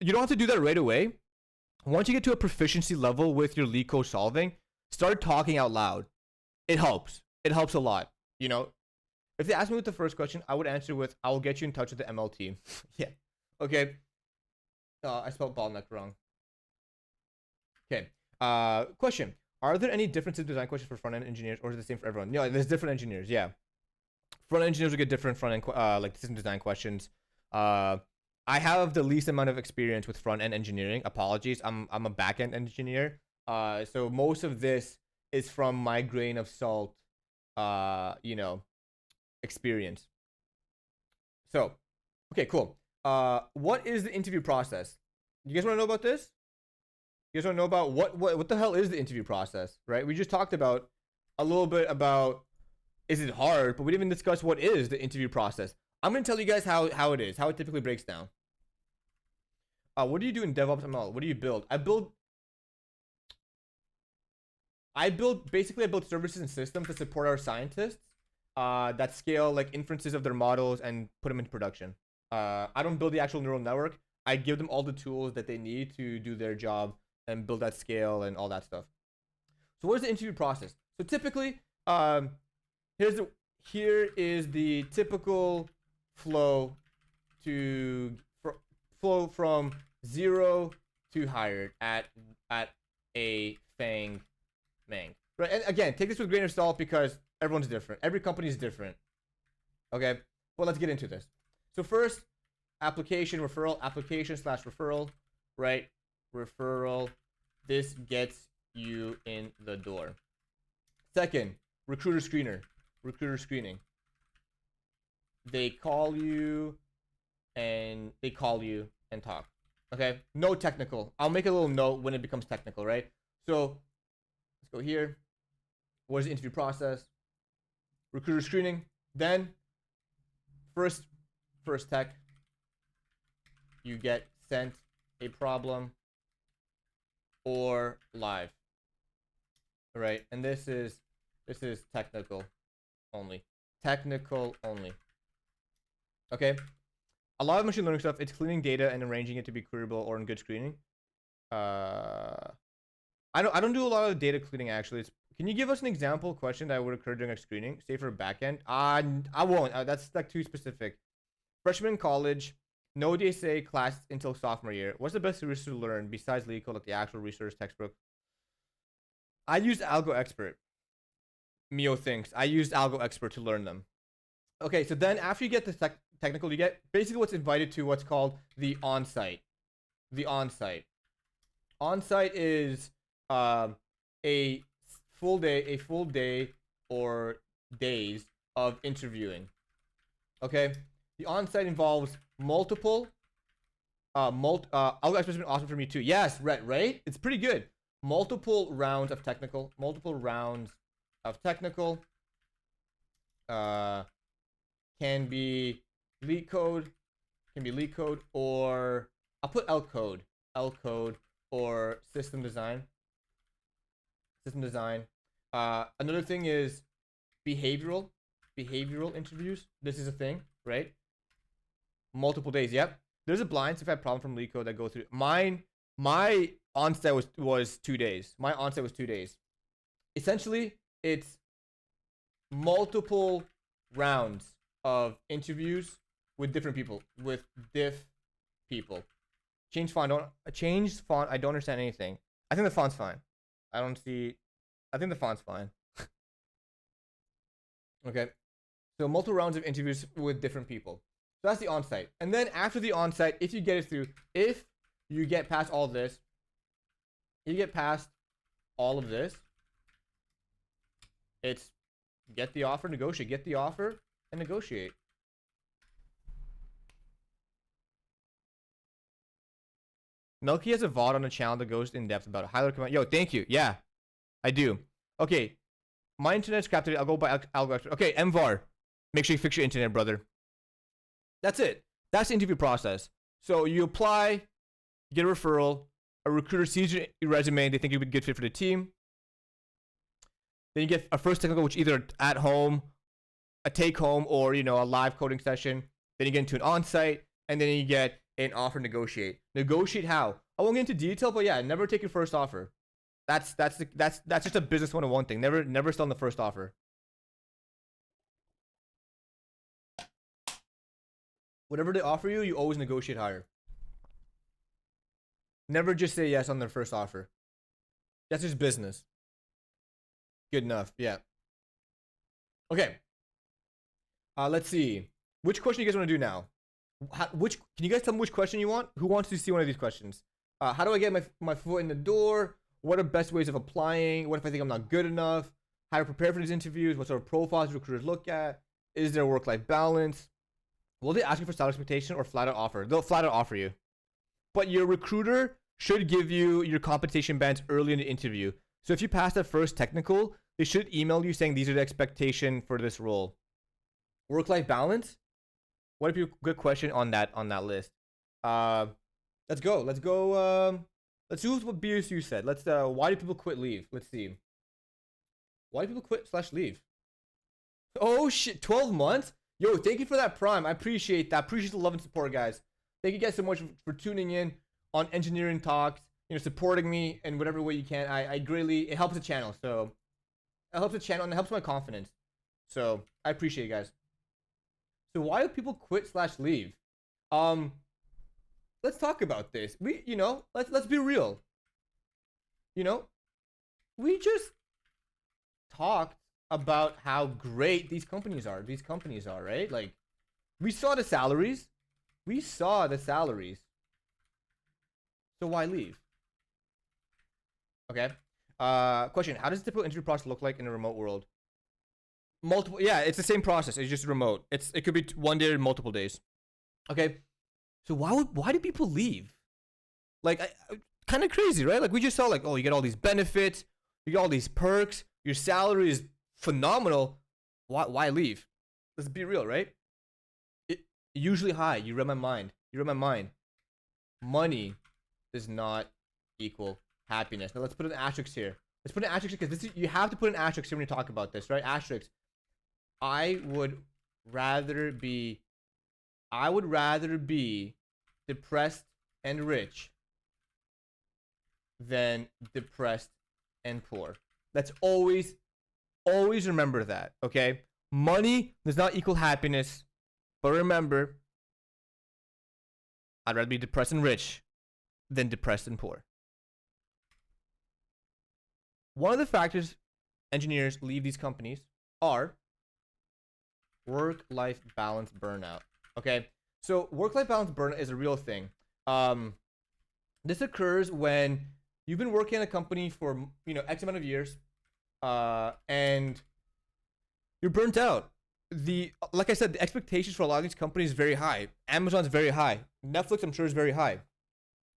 You don't have to do that right away. Once you get to a proficiency level with your leak code solving, start talking out loud. It helps. It helps a lot. If they ask me with the first question, I would answer with, I will get you in touch with the ML team. Yeah. Okay. I spelled bottleneck wrong. Okay. Question. Are there any differences in design questions for front-end engineers, or is it the same for everyone? No, there's different engineers. Yeah. Front-end engineers will get different front-end, like system design questions. I have the least amount of experience with front-end engineering. Apologies. I'm a back-end engineer. So most of this is from my grain of salt, experience. So, okay, cool. What is the interview process? You guys want to know about this? You guys want to know about what the hell is the interview process, right? We just talked about a little bit about, is it hard, but we didn't even discuss what is the interview process. I'm going to tell you guys how it is, how it typically breaks down. What do you do in Devops ML? What do you build? I build services and systems to support our scientists that scale like inferences of their models and put them into production. I don't build the actual neural network. I give them all the tools that they need to do their job and build that scale and all that stuff. So what is the interview process? So typically, here is the typical flow from 0 to hired at a Fang Mang. Right, and again, take this with a grain of salt because everyone's different. Every company is different. Okay, well, let's get into this. So first, application slash referral, right? Referral. This gets you in the door. Second, recruiter screening. They call you and talk. Okay, no technical. I'll make a little note when it becomes technical, right? So let's go here. What is the interview process? Recruiter screening. Then first tech, you get sent a problem or live. All right, and this is technical only. Okay. A lot of machine learning stuff, it's cleaning data and arranging it to be queryable or in good screening. I don't do a lot of data cleaning actually. Can you give us an example question that would occur during a screening, say for a backend? I won't. That's like too specific. Freshman in college, no DSA class until sophomore year. What's the best resource to learn besides legal, like the actual research textbook? I used Algo Expert. Mio thinks I used Algo Expert to learn them. Okay, so then after you get the technical, you get basically what's invited to what's called the on-site. The on-site. On-site is a full day or days of interviewing. Okay, the on-site involves multiple. Algo express been awesome for me too. Yes, right. It's pretty good. Multiple rounds of technical. Can be leak code. Or I'll put L code or system design. Another thing is behavioral interviews. This is a thing, right? Multiple days. Yep. There's a blind if I have problem from leak code that go through. My onset was 2 days. My onset was 2 days. Essentially, it's multiple rounds of interviews with different people, Change font. I don't understand anything. I think the font's fine. I think the font's fine. Okay. So multiple rounds of interviews with different people. So that's the on-site. And then after the on-site, if you get it through, if you get past all of this, it's get the offer, negotiate. Get the offer and negotiate. Melkey has a VOD on the channel that goes in depth about it. Highly recommend. Yo, thank you. Yeah, I do. Okay, my internet's captured. I'll go by algo. Okay, MVAR. Make sure you fix your internet, brother. That's it. That's the interview process. So you apply, get a referral. A recruiter sees your resume. They think you'd be a good fit for the team. Then you get a first technical, which either at home, a take home, or a live coding session. Then you get into an on-site, and then you get an offer. Negotiate. Negotiate how? I won't get into detail, but yeah, never take your first offer. That's just a business 101 thing. Never sell on the first offer. Whatever they offer you, you always negotiate higher. Never just say yes on their first offer. That's just business. Good enough. Yeah. Okay. Let's see. Which question you guys want to do now? Can you guys tell me which question you want? Who wants to see one of these questions? How do I get my foot in the door? What are best ways of applying? What if I think I'm not good enough? How to prepare for these interviews? What sort of profiles recruiters look at? Is there work-life balance? Will they ask you for salary expectation or flat out offer? They'll flat out offer you. But your recruiter should give you your compensation bands early in the interview. So if you pass that first technical, they should email you saying these are the expectation for this role. Work-life balance? What if you good question on that list? Let's go. Let's do what BSU said. Why do people quit leave? Let's see. Why do people quit / leave? Oh shit, 12 months? Yo, thank you for that prime. I appreciate that. Appreciate the love and support, guys. Thank you guys so much for tuning in on engineering talks, supporting me in whatever way you can. I greatly, it helps the channel. So it helps the channel and it helps my confidence. So I appreciate it, guys. So why do people quit / leave? Let's talk about this. Let's be real. We just talked about how great these companies are. Right? Like, we saw the salaries. So why leave? Okay. Question: how does the typical interview process look like in a remote world? Yeah, it's the same process. It's just remote. It could be 1 day or multiple days. Okay. So why do people leave? Like, kind of crazy, right? Like, we just saw, like, oh, you get all these benefits, you get all these perks, your salary is phenomenal. Why leave? Let's be real, right? Usually high. You read my mind. Money does not equal happiness. Now let's put an asterisk here. Let's put an asterisk because you have to put an asterisk here when you talk about this, right? Asterisk. I would rather be depressed and rich than depressed and poor. Let's always remember that, okay? Money does not equal happiness, but remember, I'd rather be depressed and rich than depressed and poor. One of the factors engineers leave these companies are work-life balance burnout. Okay, so work-life balance burnout is a real thing. This occurs when you've been working in a company for X amount of years, and you're burnt out. like I said, the expectations for a lot of these companies is very high. Amazon's very high. Netflix, I'm sure, is very high.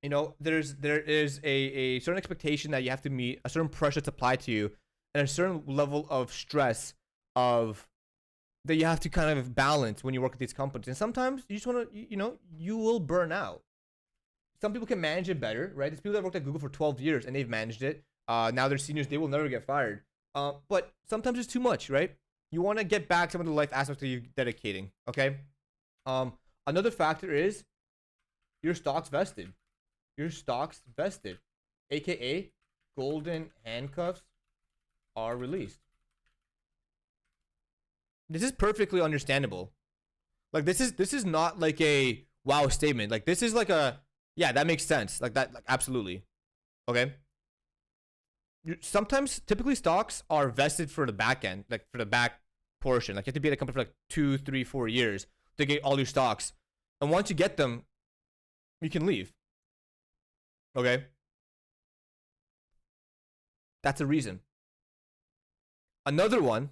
You know, there is a certain expectation that you have to meet, a certain pressure to apply to you, and a certain level of stress of that you have to kind of balance when you work at these companies. And sometimes you just want to, you know, you will burn out. Some people can manage it better, right? There's people that worked at Google for 12 years and they've managed it. Now they're seniors, they will never get fired. But sometimes it's too much, right? You want to get back some of the life aspects that you're dedicating, okay? Another factor is your stock's vested. Your stock's vested, aka golden handcuffs are released. This is perfectly understandable. Like this is not like a wow statement. Like this is like a yeah, that makes sense. Like that, like absolutely. Okay. Sometimes, typically, stocks are vested for the back end, like for the back portion. Like you have to be at a company for like 2, 3, 4 years to get all your stocks, and once you get them, you can leave. Okay. That's a reason. Another one,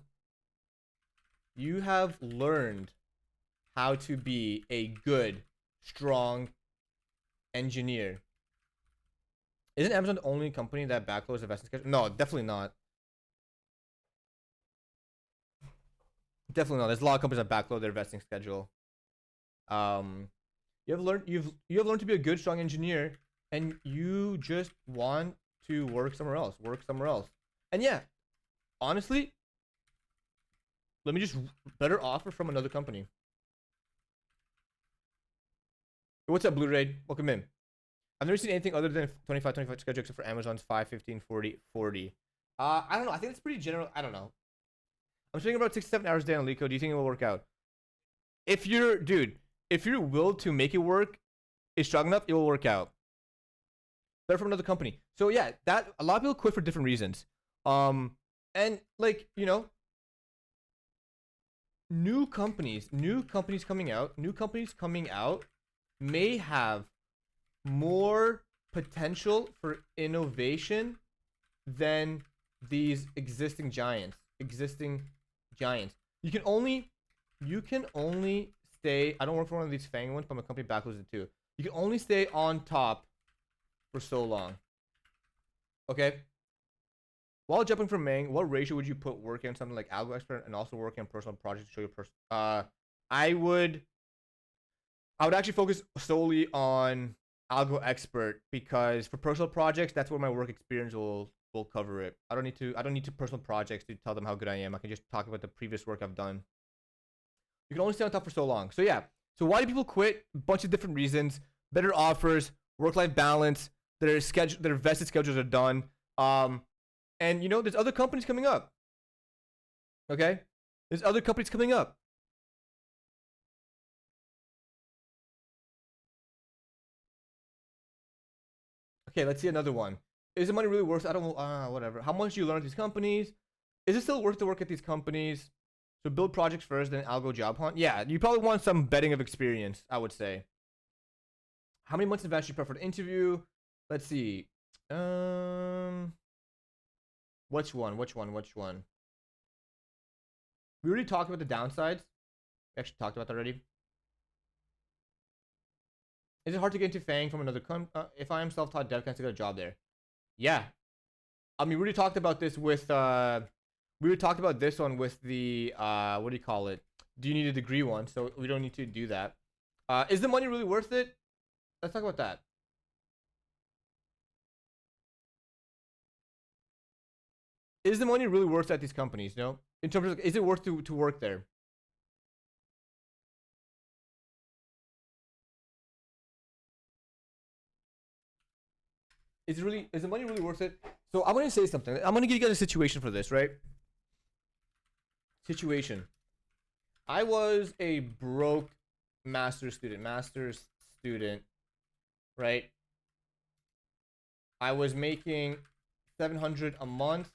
you have learned how to be a good, strong engineer. Isn't Amazon the only company that backloads the vesting schedule? No, definitely not. Definitely not. There's a lot of companies that backload their vesting schedule. You have learned to be a good, strong engineer, and you just want to work somewhere else. And yeah, honestly, let me just better offer from another company. What's up, Blu-ray? Welcome in. I've never seen anything other than 25-25 schedule except for Amazon's 5-15-40-40. I don't know. I think it's pretty general. I don't know. I'm spending about 6 to 7 hours a day on Lico. Do you think it will work out? If your will to make it work is strong enough, it will work out. Better from another company. So yeah, that a lot of people quit for different reasons. And like, you know, new companies coming out may have more potential for innovation than these existing giants. You can only stay. I don't work for one of these Fang ones, but my company backloads it too. You can only stay on top for so long. Okay. While jumping from Mang, what ratio would you put working on something like Algo Expert and also working on personal projects to show your I would actually focus solely on Algo Expert, because for personal projects, that's where my work experience will cover it. I don't need to personal projects to tell them how good I am. I can just talk about the previous work I've done. You can only stay on top for so long. So yeah. So why do people quit? A bunch of different reasons. Better offers, work-life balance, their vested schedules are done. And you know, there's other companies coming up. Okay? There's other companies coming up. Okay, let's see another one. Is the money really worth it? I don't whatever. How much do you learn at these companies? Is it still worth to work at these companies? So build projects first, then algo job hunt. Yeah, you probably want some betting of experience, I would say. How many months in advance do you prefer to interview? Let's see. Which one? We already talked about the downsides. We actually talked about that already. Is it hard to get into Fang from another if I am self-taught dev, can I still get a job there? Yeah. I mean, we already talked about this with we already talked about this one with the what do you call it? Do you need a degree one? So we don't need to do that. Is the money really worth it? Let's talk about that. Is the money really worth it at these companies? You know, in terms of, is it worth to work there? Is the money really worth it? So I'm gonna say something. I'm gonna give you guys a situation for this, right? Situation. I was a broke master's student, right? I was making $700 a month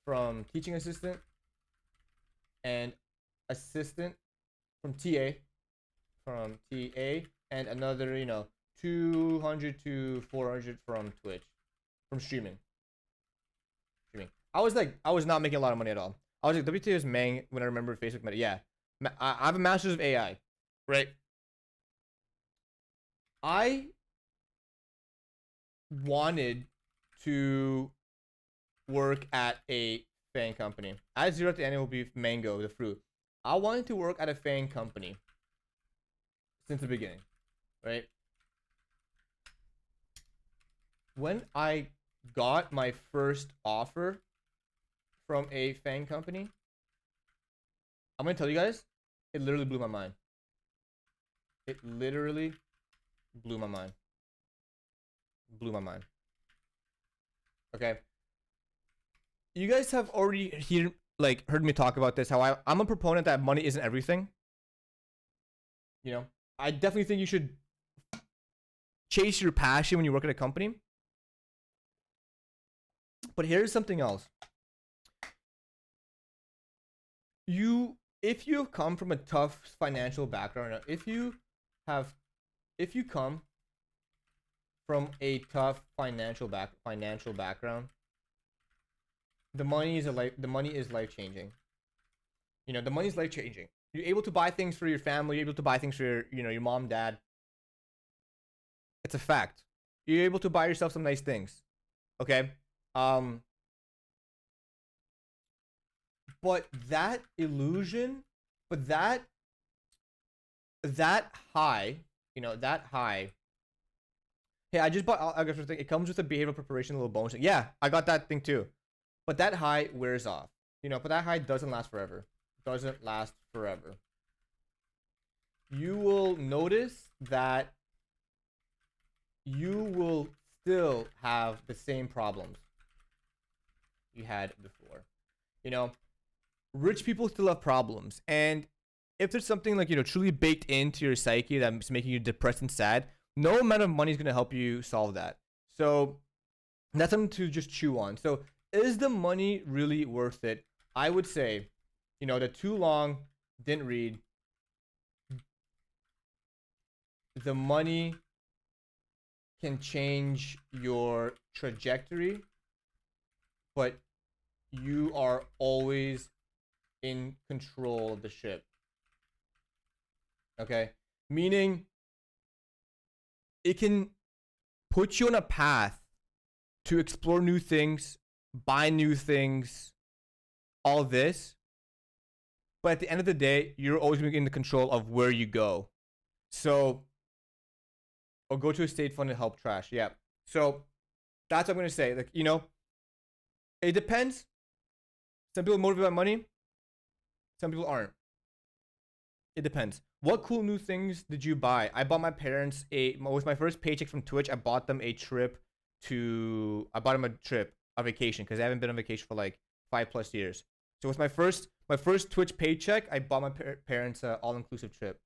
from teaching assistant and assistant from TA, and another, you know, 200 to 400 from Twitch, from streaming. I was not making a lot of money at all. I was like, WTA was Mang when I remember Facebook Meta. Yeah, I have a master's of AI, right? I wanted to work at a FAANG company. At zero at the end, it will be mango, the fruit. I wanted to work at a FAANG company since the beginning, right? When I got my first offer from a FAANG company, I'm gonna tell you guys, it literally blew my mind. It literally blew my mind. Blew my mind. Okay. You guys have already heard me talk about this, how I'm a proponent that money isn't everything. You know, I definitely think you should chase your passion when you work at a company. But here's something else. If you come from a tough financial background, if you come from a tough financial background, the money is life changing. You know, the money is life changing. You're able to buy things for your family. You're able to buy things for your mom, dad. It's a fact. You're able to buy yourself some nice things. Okay. But that illusion, that high, that high. Hey, I just bought. I guess it comes with a behavioral preparation, a little bonus. Yeah, I got that thing too. But that high wears off. But that high doesn't last forever. Doesn't last forever. You will notice that you will still have the same problems you had before. Rich people still have problems. And if there's something truly baked into your psyche that's making you depressed and sad, no amount of money is going to help you solve that. So that's something to just chew on. So is the money really worth it? I would say, the too long, didn't read. The money can change your trajectory, but you are always in control of the ship. Okay? Meaning, it can put you on a path to explore new things, buy new things, all this. But at the end of the day, you're always going to be in the control of where you go. So, or go to a state fund to help trash. Yeah. So, that's what I'm going to say. It depends. Some people are motivated by money. Some people aren't. It depends. What cool new things did you buy? I bought my parents with my first paycheck from Twitch. I bought them a vacation, because I haven't been on vacation for like 5+ years. So with my first Twitch paycheck, I bought my parents an all-inclusive trip.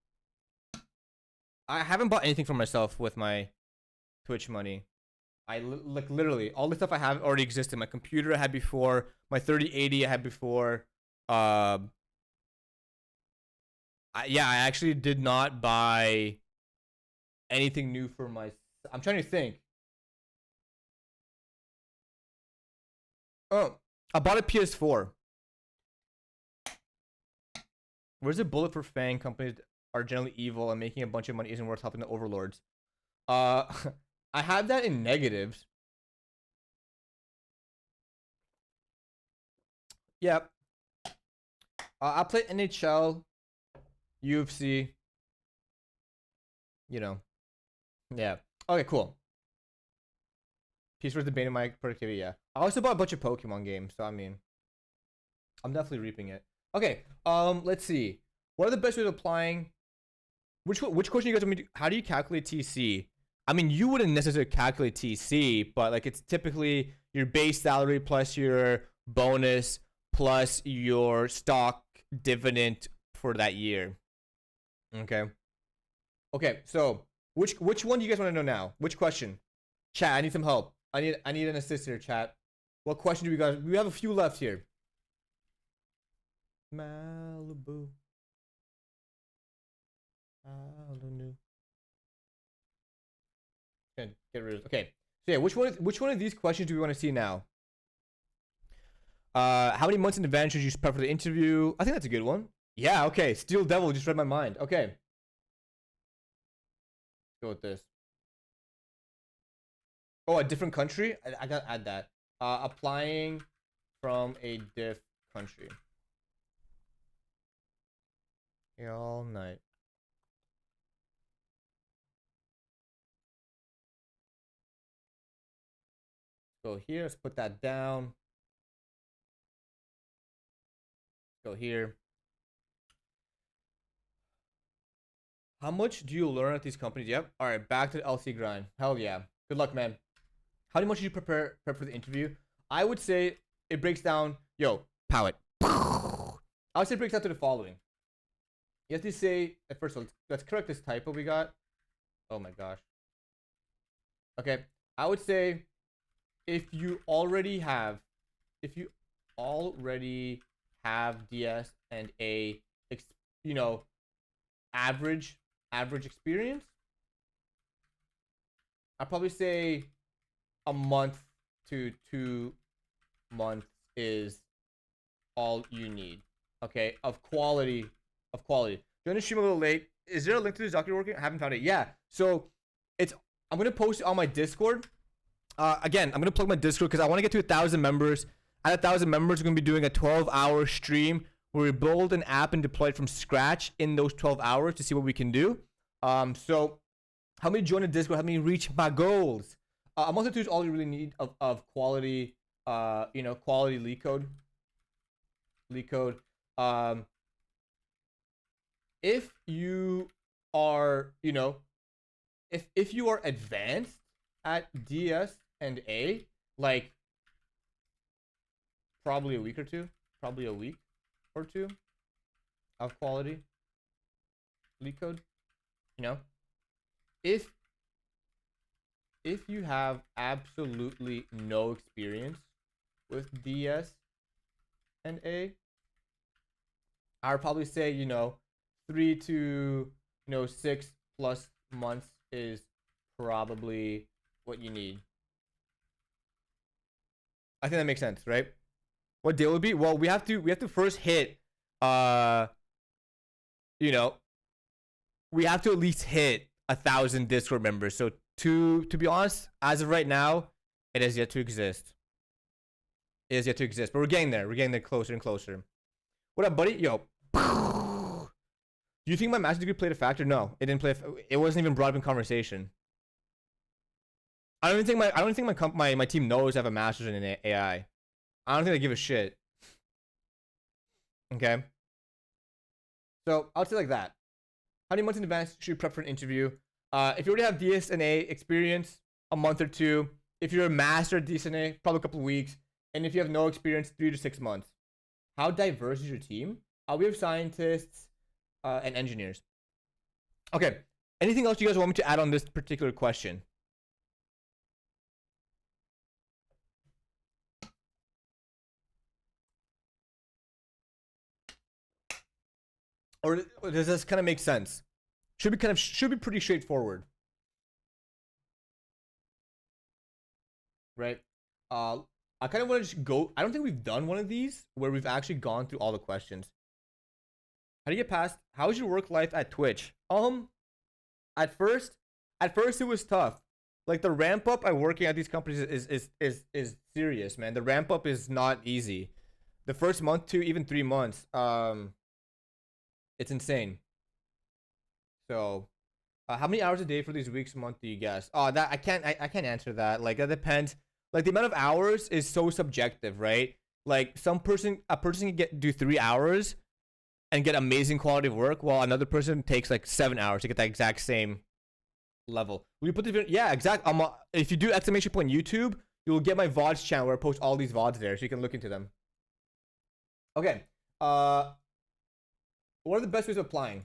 I haven't bought anything for myself with my Twitch money. I literally all the stuff I have already existed. My computer I had before. My 3080 I had before. I actually did not buy anything new for my. I'm trying to think. Oh, I bought a PS4. Where's the bullet for FAANG? Companies are generally evil, and making a bunch of money isn't worth helping the overlords. I have that in negatives. Yep. I play NHL, UFC. Yeah. Okay, cool. Peace for debating my productivity. Yeah. I also bought a bunch of Pokemon games, so I mean, I'm definitely reaping it. Okay. Let's see. What are the best ways of applying? Which question you guys want me to? How do you calculate TC? I mean, you wouldn't necessarily calculate TC, but it's typically your base salary plus your bonus plus your stock dividend for that year. Okay. So which one do you guys want to know now? Which question? Chat, I need some help. I need an assist here, chat. What question do we got? We have a few left here. Malibu. Get rid of. Okay. So yeah, which one of these questions do we want to see now? How many months in advance should you prep for the interview? I think that's a good one. Yeah, okay. Steel Devil just read my mind. Okay. Let's go with this. Oh, a different country? I gotta add that. Applying from a diff country. Yeah, all night. Go here. Let's put that down. Go here. How much do you learn at these companies? Yep. All right, back to the LC grind. Hell yeah. Good luck, man. How much did you prepare for the interview? I would say it breaks down. Yo, pow it. I would say it breaks down to the following. You have to say at first. Let's correct this typo we got. Oh my gosh. Okay, I would say if you already have DS and a average experience, I'd probably say a month to 2 months is all you need. Okay, of quality. Join the stream a little late. Is there a link to this document working? I haven't found it. Yeah. So I'm gonna post it on my Discord. Again, I'm gonna plug my Discord because I want to get to 1,000 members. At 1,000 members, we're gonna be doing a 12-hour stream where we build an app and deploy it from scratch in those 12 hours to see what we can do. So how many join the Discord? How many reach my goals? A month or two is all you really need of quality, quality leak code. If you are, if you are advanced at DS and A, like probably a week or two of quality leak code, if you have absolutely no experience with DS and A, I would probably say 3 to 6+ months is probably what you need. I think that makes sense, right? What deal would be? Well, we have to first hit we have to at least hit 1,000 Discord members. So to be honest, as of right now, it has yet to exist. But we're getting there. We're getting there closer and closer. What up, buddy? Yo. Do you think my master's degree played a factor? No, it didn't play. It wasn't even brought up in conversation. I don't think my team knows I have a master's in AI. I don't think they give a shit. Okay. So I'll say like that. How many months in advance should you prep for an interview? If you already have DSNA experience, a month or two. If you're a master at DSNA, probably a couple of weeks. And if you have no experience, 3 to 6 months. How diverse is your team? We have scientists and engineers. Okay. Anything else you guys want me to add on this particular question? Or does this kind of make sense? Should be pretty straightforward. Right? I kind of want to just go. I don't think we've done one of these where we've actually gone through all the questions. How do you get past? How is your work life at Twitch? At first it was tough. Like the ramp up at working at these companies is serious, man. The ramp up is not easy. The first month to even 3 months, it's insane. So, how many hours a day for these weeks, month do you guess? Oh, that I can't answer that. Like that depends. Like the amount of hours is so subjective, right? Like a person can do 3 hours and get amazing quality of work, while another person takes like 7 hours to get that exact same level. Will you put the yeah, exact. If you do exclamation point YouTube, you will get my VODs channel where I post all these VODs there, so you can look into them. Okay. What are the best ways of applying?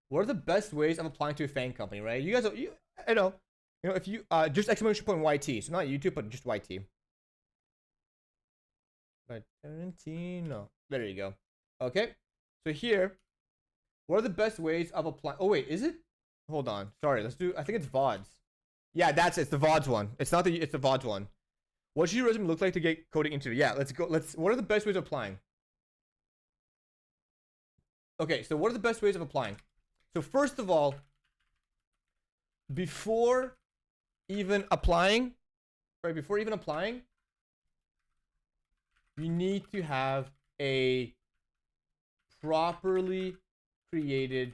What are the best ways of applying to a FAANG company, right? You guys, if you just exclamation point YT, so not YouTube, but just YT. But Tarantino. There you go. Okay. So here, what are the best ways of applying? Oh wait, is it? Hold on. Sorry. Let's do. I think it's VODs. Yeah, that's it. It's the VODs one. It's not the. It's the VODs one. What should your resume look like to get coding interview? Yeah, let's go. What are the best ways of applying? Okay, so what are the best ways of applying? So first of all, before even applying, you need to have a properly created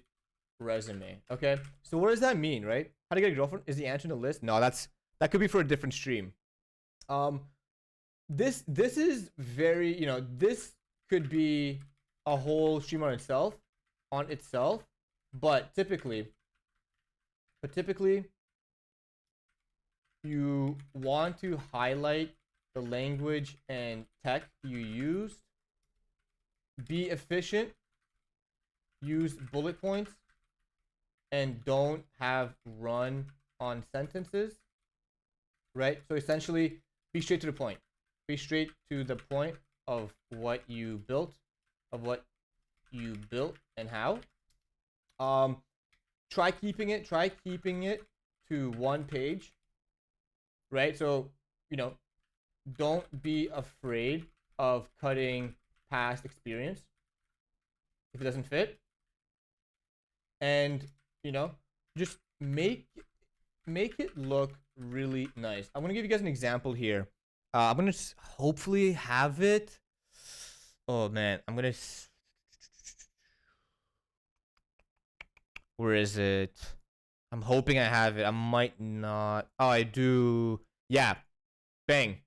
resume. Okay, so what does that mean, right? How to get a girlfriend is the answer in the list? No, that could be for a different stream. This is very, this could be a whole stream on itself, but typically you want to highlight the language and tech you used, be efficient, use bullet points, and don't have run on sentences, right? So essentially, be straight to the point. Be straight to the point of what you built, and how. Try keeping it to one page, right? So, don't be afraid of cutting past experience if it doesn't fit. And, just make it look really nice. I'm going to give you guys an example here. I'm going to hopefully have it. Oh, man. Where is it? I'm hoping I have it. I might not. Oh, I do. Yeah. Bang.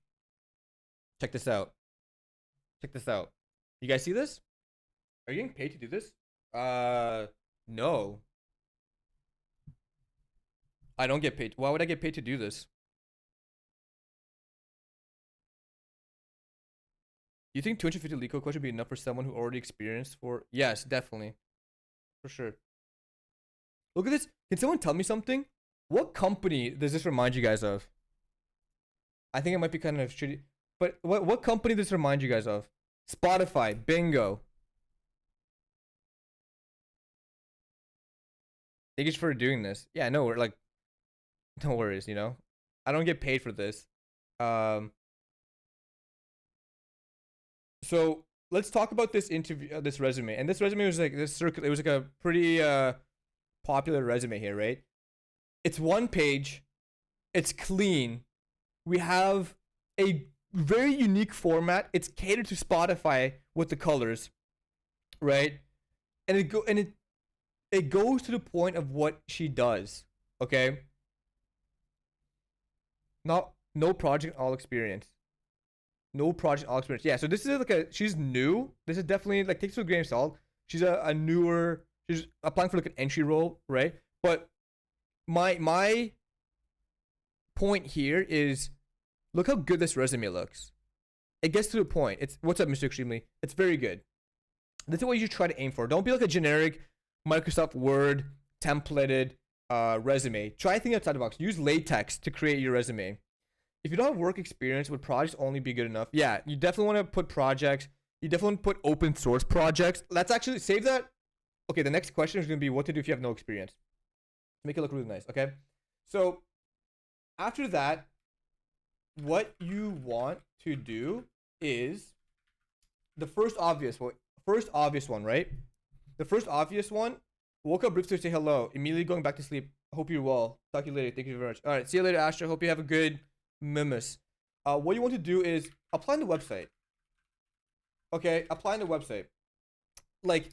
Check this out. You guys see this? Are you getting paid to do this? No. I don't get paid. Why would I get paid to do this? You think 250 legal questions would be enough for someone who already experienced for? Yes, definitely. For sure. Look at this. Can someone tell me something? What company does this remind you guys of? I think it might be kind of shitty. But what company does this remind you guys of? Spotify. Bingo. Thank you for doing this. Yeah, no, we're like, no worries, I don't get paid for this. So let's talk about this interview, this resume. And this resume was like this circle. It was like a pretty popular resume here, right? It's one page. It's clean. We have a very unique format. It's catered to Spotify with the colors, right? And it goes to the point of what she does. Okay. No project, all experience. No project, all experience. Yeah, so this is like she's new. This is definitely like, takes it with a grain of salt. She's a newer, she's applying for like an entry role, right? But my point here is, look how good this resume looks. It gets to the point. It's, what's up, Mr. Extremely? It's very good. This is what you should try to aim for. Don't be like a generic Microsoft Word templated resume. Try thinking outside the box. Use latex to create your resume. If you don't have work experience, would projects only be good enough? Yeah, you definitely want to put projects. You definitely want to put open source projects. Let's actually save that. Okay, the next question is going to be what to do if you have no experience. Make it look really nice, okay? So after that, what you want to do is the first obvious one, right? The first obvious one, woke up briefly to say hello, immediately going back to sleep. Hope you're well. Talk to you later. Thank you very much. All right, see you later, Astra. Hope you have a good mimus. What you want to do is apply on the website. Okay, apply on the website. Like,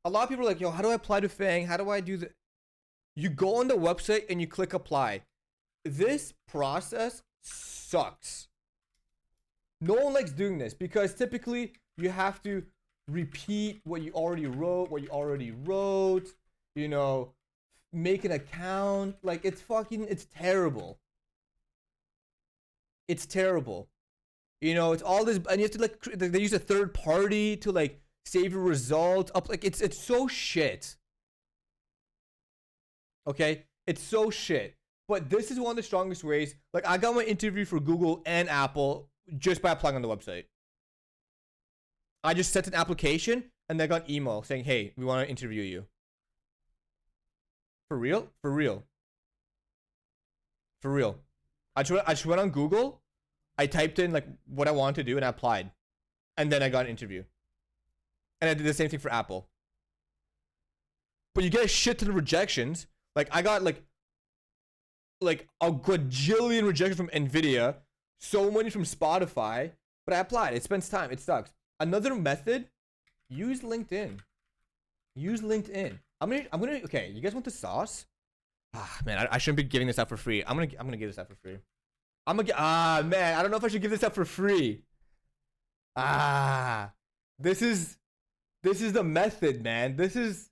a lot of people are like, yo, how do I apply to Fang? How do I do that? You go on the website and you click apply. This process sucks. No one likes doing this because typically you have to repeat what you already wrote, make an account. Like, it's terrible. It's terrible. It's all this, and you have to they use a third party to save your results up. It's so shit. Okay, it's so shit. But this is one of the strongest ways. I got my interview for Google and Apple just by applying on the website. I just sent an application and I got an email saying, hey, we want to interview you. For real? For real. For real. I just went on Google. I typed in what I wanted to do and I applied. And then I got an interview. And I did the same thing for Apple. but you get a shit ton of rejections. Like I got like a gajillion rejections from Nvidia, so many from Spotify, but I applied. It spends time. It sucks. Another method: use LinkedIn. Use LinkedIn. I'm gonna. Okay, you guys want the sauce? Ah, man, I shouldn't be giving this out for free. I'm gonna give this out for free. Man, I don't know if I should give this out for free. This is the method, man. This is.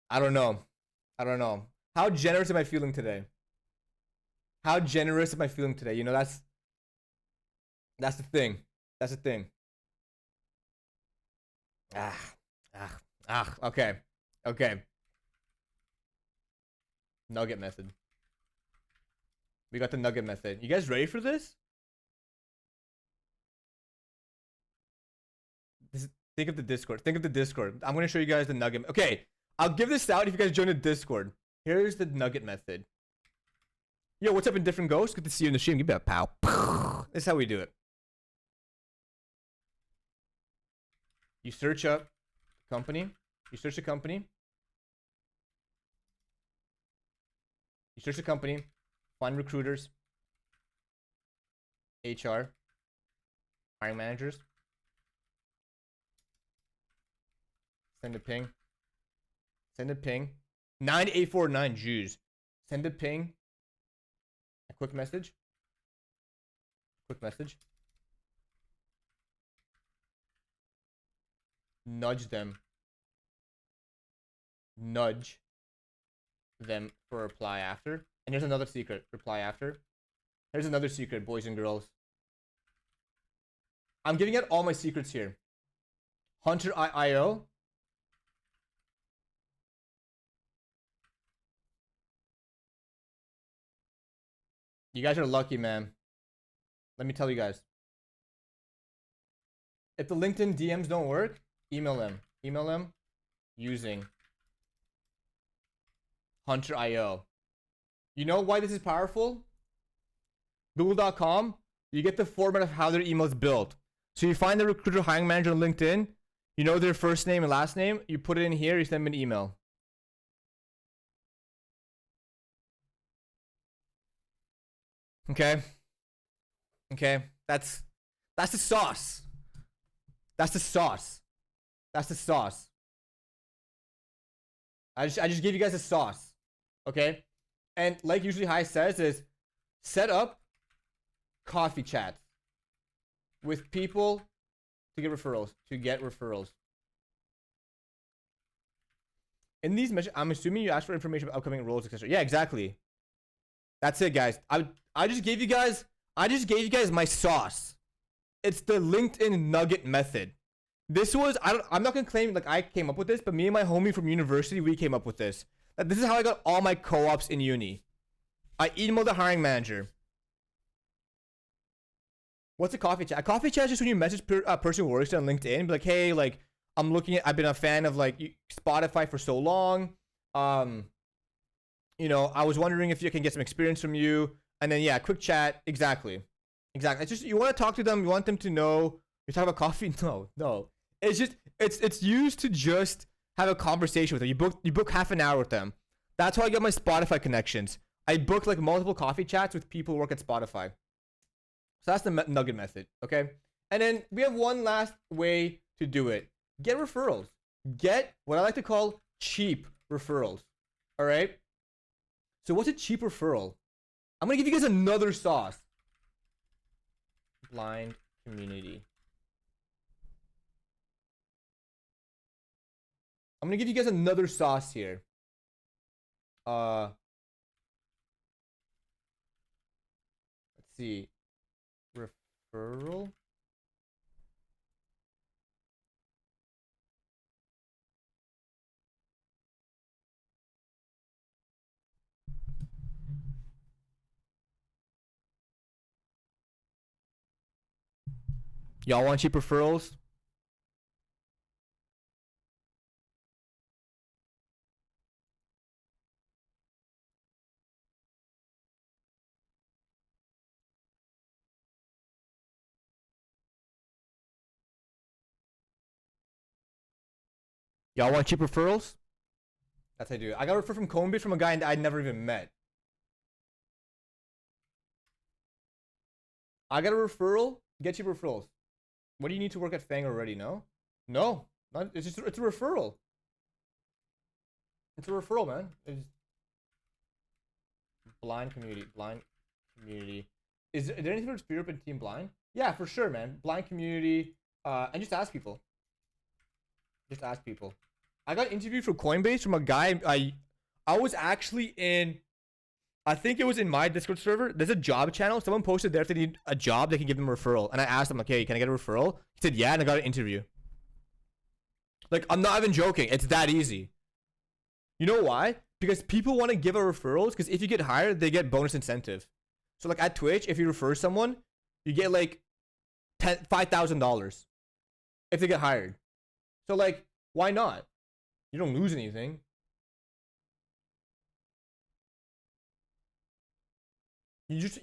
I don't know. How generous am I feeling today? How generous am I feeling today? You know, that's the thing. That's the thing. Okay. Nugget method. We got the nugget method. You guys ready for this? Think of the Discord. I'm gonna show you guys the nugget. Okay, I'll give this out if you guys join the Discord. Here's the nugget method. Yo, what's up, Indifferent Ghost? Good to see you in the stream. Give me a pow. This is how we do it. You search up company. You search the company. Find recruiters. HR. Hiring managers. Send a ping. 9849 Jews. Send a ping. A quick message. Nudge them for a reply after. And here's another secret. Reply after. Here's another secret, boys and girls. I'm giving out all my secrets here. Hunter IO. You guys are lucky, man. Let me tell you guys. If the LinkedIn DMs don't work, email them. Using Hunter IO. You know why this is powerful? Google.com, you get the format of how their email is built. So you find the recruiter hiring manager on LinkedIn, you know their first name and last name, you put it in here, you send them an email. Okay, that's the sauce. I just gave you guys a sauce. Okay, and like usually High says is set up coffee chats with people to get referrals. In these messages, I'm assuming you asked for information about upcoming roles, etc. Yeah, exactly. That's it, guys. I just gave you guys my sauce. It's the LinkedIn Nugget Method. This was I'm not gonna claim like I came up with this, but me and my homie from university, we came up with this. This is how I got all my co-ops in uni. I emailed the hiring manager. What's a coffee chat? A coffee chat is just when you message a person who works on LinkedIn, be like, hey, like I've been a fan of like Spotify for so long. You know, I was wondering if you can get some experience from you. And then yeah, quick chat. Exactly. It's just you want to talk to them. You want them to know you're talking about coffee. No. It's just it's used to just have a conversation with them. You book half an hour with them. That's how I get my Spotify connections. I booked like multiple coffee chats with people who work at Spotify. So that's the Nugget Method. Okay. And then we have one last way to do it. Get referrals. Get what I like to call cheap referrals. All right. So what's a cheap referral? I'm gonna give you guys another sauce. Blind community. I'm gonna give you guys another sauce here. Let's see. Referral. Y'all want cheap referrals? Y'all want cheap referrals? That's what I do. I got a referral from Coinbase from a guy I'd never even met. I got a referral. Get cheap referrals. What do you need to work at Fang already? No, it's just it's a referral. It's a referral, man. It's blind community. Is there anything for Europe and Team Blind? Yeah, for sure, man. Blind community. And just ask people. I got interviewed for Coinbase from a guy. I was actually in. I think it was in my Discord server. There's a job channel. Someone posted there if they need a job, they can give them a referral. And I asked him, like, hey, can I get a referral? He said, yeah, and I got an interview. Like, I'm not even joking. It's that easy. You know why? Because people want to give a referrals because if you get hired, they get bonus incentive. So, like, at Twitch, if you refer someone, you get, like, $5,000 if they get hired. So, like, why not? You don't lose anything. You just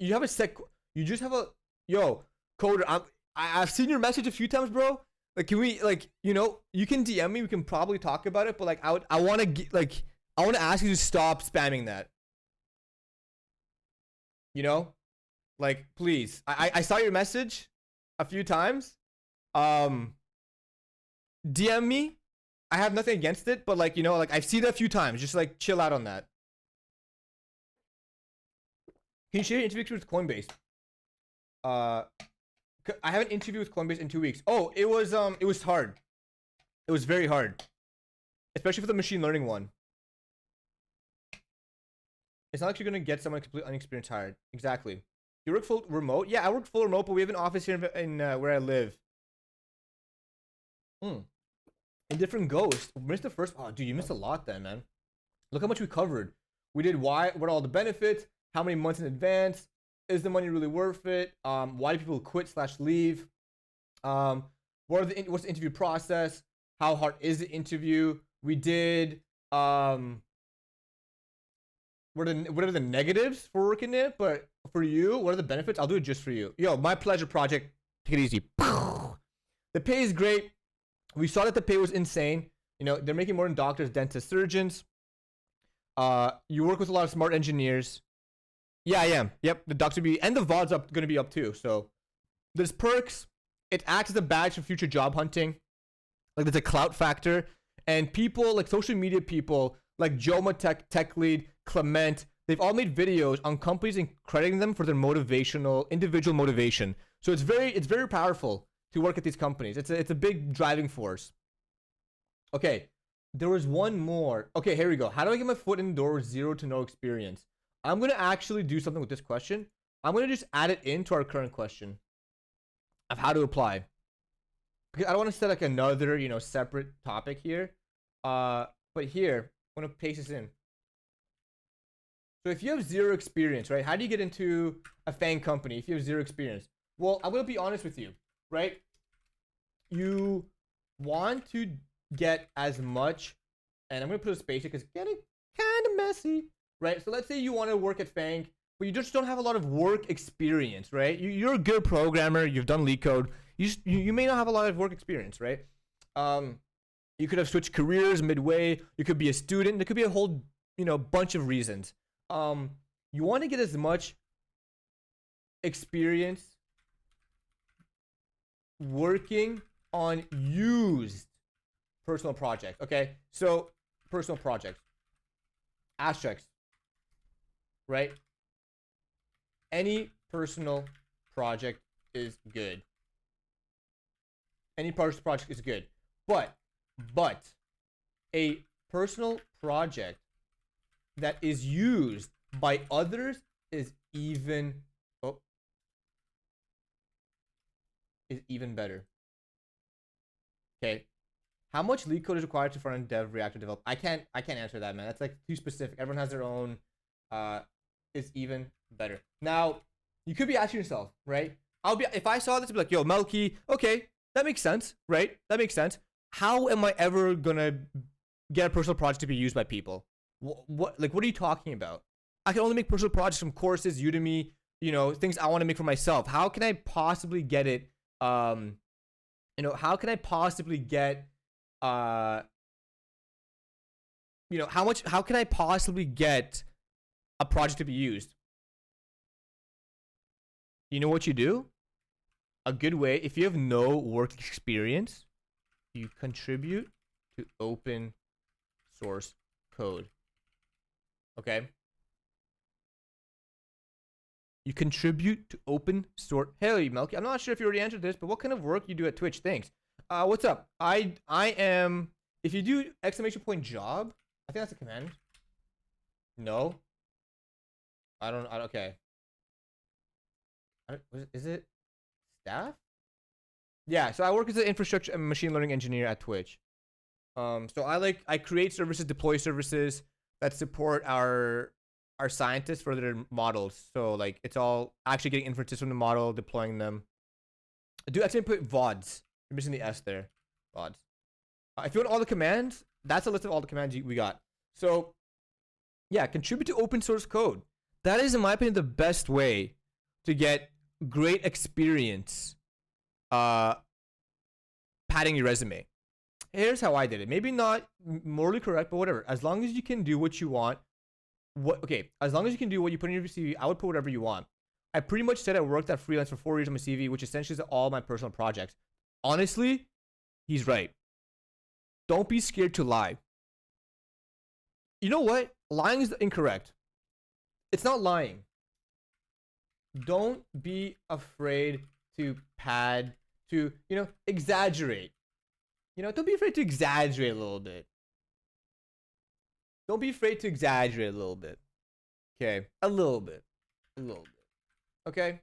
have a yo coder. I've seen your message a few times, bro. Like, can we, like, you know, you can DM me. We can probably talk about it. But like, I want to ask you to stop spamming that. You know, like, please. I saw your message a few times. DM me. I have nothing against it, but like, you know, like, I've seen it a few times. Just like, chill out on that. Can you share your interview with Coinbase? I have an interview with Coinbase in 2 weeks. Oh, it was hard. It was very hard, especially for the machine learning one. It's not like you're gonna get someone completely unexperienced hired. Exactly. You work full remote? Yeah, I work full remote, but we have an office here in where I live. A different ghost. Missed the first. Oh, dude, you missed a lot then, man. Look how much we covered. We did what are all the benefits? How many months in advance? Is the money really worth it? Why do people quit/leave? What's the interview process? How hard is the interview? We did what are the negatives for working it? But for you, what are the benefits? I'll do it just for you. Yo, my pleasure project. Take it easy. The pay is great. We saw that the pay was insane. You know, they're making more than doctors, dentists, surgeons. You work with a lot of smart engineers. Yeah, I am. Yep, the docs will be, and the VOD's gonna be up too. So there's perks. It acts as a badge for future job hunting. Like, there's a clout factor, and people like social media people like Joma Tech Lead, Clement, they've all made videos on companies and crediting them for their individual motivation. So it's very powerful to work at these companies. It's a big driving force. Okay, there was one more. Okay, here we go. How do I get my foot in the door with 0 to no experience? I'm going to actually do something with this question. I'm going to just add it into our current question of how to apply. Because I don't want to set like another, you know, separate topic here. But here, I'm going to paste this in. So if you have 0 experience, right? How do you get into a FAANG company if you have 0 experience? Well, I'm going to be honest with you, right? You want to get as much, and I'm going to put a space here because it's getting kind of messy. Right, so let's say you want to work at Fang, but you just don't have a lot of work experience, right? You're a good programmer, you've done leak code, you may not have a lot of work experience, right? You could have switched careers midway, you could be a student, there could be a whole, you know, bunch of reasons. You want to get as much experience working on used personal projects, okay? So, personal projects, asterisks. Right? Any personal project is good. Any personal project is good. But a personal project that is used by others is even better. Okay. How much leak code is required to front-end dev React or develop? I can't answer that, man. That's like too specific. Everyone has their own is even better. Now, you could be asking yourself, right? If I saw this, I'd be like, yo, Melkey, okay, that makes sense, right? That makes sense. How am I ever gonna get a personal project to be used by people? What are you talking about? I can only make personal projects from courses, Udemy, you know, things I want to make for myself. How can I possibly get it? You know, how can I possibly get you know, how can I possibly get a project to be used? You know what you do? A good way, if you have no work experience, you contribute to open source code. Okay? You contribute to open source. Hey, Melkey, I'm not sure if you already answered this, but what kind of work you do at Twitch? Thanks. What's up? I am. If you do exclamation point job, I think that's a command. No. I don't. Okay. Is it staff? Yeah. So I work as an infrastructure and machine learning engineer at Twitch. So I create services, deploy services that support our scientists for their models. So like it's all actually getting inferences from the model, deploying them. Do actually put VODs. You're missing the S there. VODs. If you want all the commands, that's a list of all the commands we got. So yeah, contribute to open source code. That is, in my opinion, the best way to get great experience padding your resume. Here's how I did it. Maybe not morally correct, but whatever. As long as you can do what you want. As long as you can do what you put in your CV, I would put whatever you want. I pretty much said I worked at freelance for 4 years on my CV, which essentially is all my personal projects. Honestly, he's right. Don't be scared to lie. You know what? Lying is incorrect. It's not lying. Don't be afraid to pad, to, you know, exaggerate. You know, don't be afraid to exaggerate a little bit. Don't be afraid to exaggerate a little bit. Okay? A little bit. A little bit. Okay?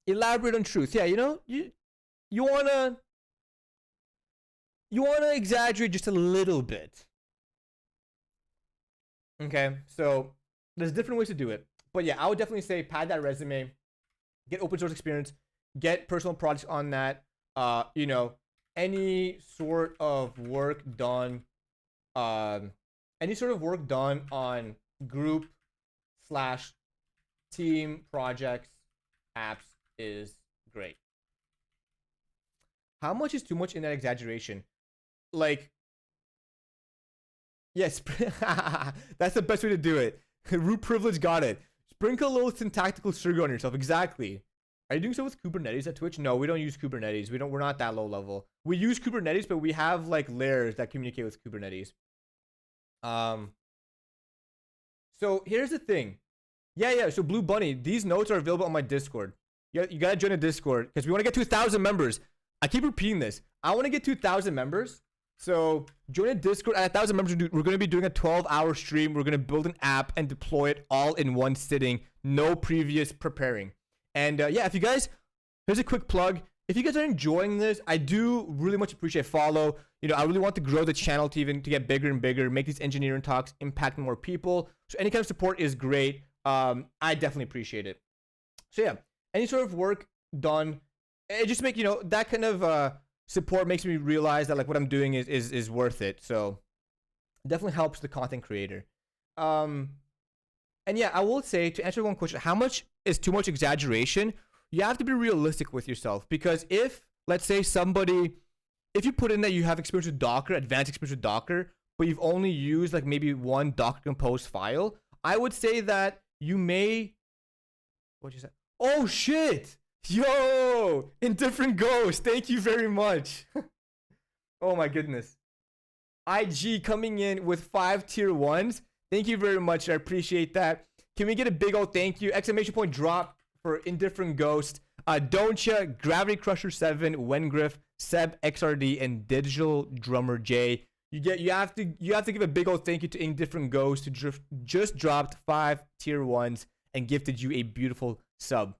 Elaborate on truth. Yeah, you know, you wanna exaggerate just a little bit. Okay? So there's different ways to do it. But yeah, I would definitely say pad that resume, get open source experience, get personal projects on that. You know, any sort of work done on group / team projects apps is great. How much is too much in that exaggeration? Like, yes, that's the best way to do it. Root privilege got it. Sprinkle a little syntactical sugar on yourself. Exactly. Are you doing so with Kubernetes at Twitch? No, we don't use Kubernetes. We're not that low level. We use Kubernetes, but we have like layers that communicate with Kubernetes. So here's the thing. Yeah. So Blue Bunny, these notes are available on my Discord. You gotta join a Discord because we want to get to 1,000 members. I keep repeating this. I want to get to 1,000 members. So join a Discord. At 1,000 members, we're going to be doing a 12-hour stream. We're going to build an app and deploy it all in one sitting. No previous preparing. And yeah, if you guys, here's a quick plug. If you guys are enjoying this, I do really much appreciate follow. You know, I really want to grow the channel to get bigger and bigger, make these engineering talks impact more people. So any kind of support is great. I definitely appreciate it. So yeah, any sort of work done, it just make, you know, that kind of support makes me realize that like what I'm doing is worth it. So it definitely helps the content creator. And yeah, I will say, to answer one question, how much is too much exaggeration? You have to be realistic with yourself, because if, let's say if you put in that you have experience with Docker, advanced experience with Docker, but you've only used like maybe one Docker Compose file, I would say that you may, what'd you say? Oh shit! Yo! Indifferent Ghost, thank you very much. Oh my goodness. IG coming in with 5 tier 1s. Thank you very much. I appreciate that. Can we get a big old thank you? Exclamation point drop for Indifferent Ghost. Don'tcha, Gravity Crusher 7, Wengriff, Seb XRD, and Digital Drummer J. You have to give a big old thank you to Indifferent Ghost, who just dropped 5 tier 1s and gifted you a beautiful sub.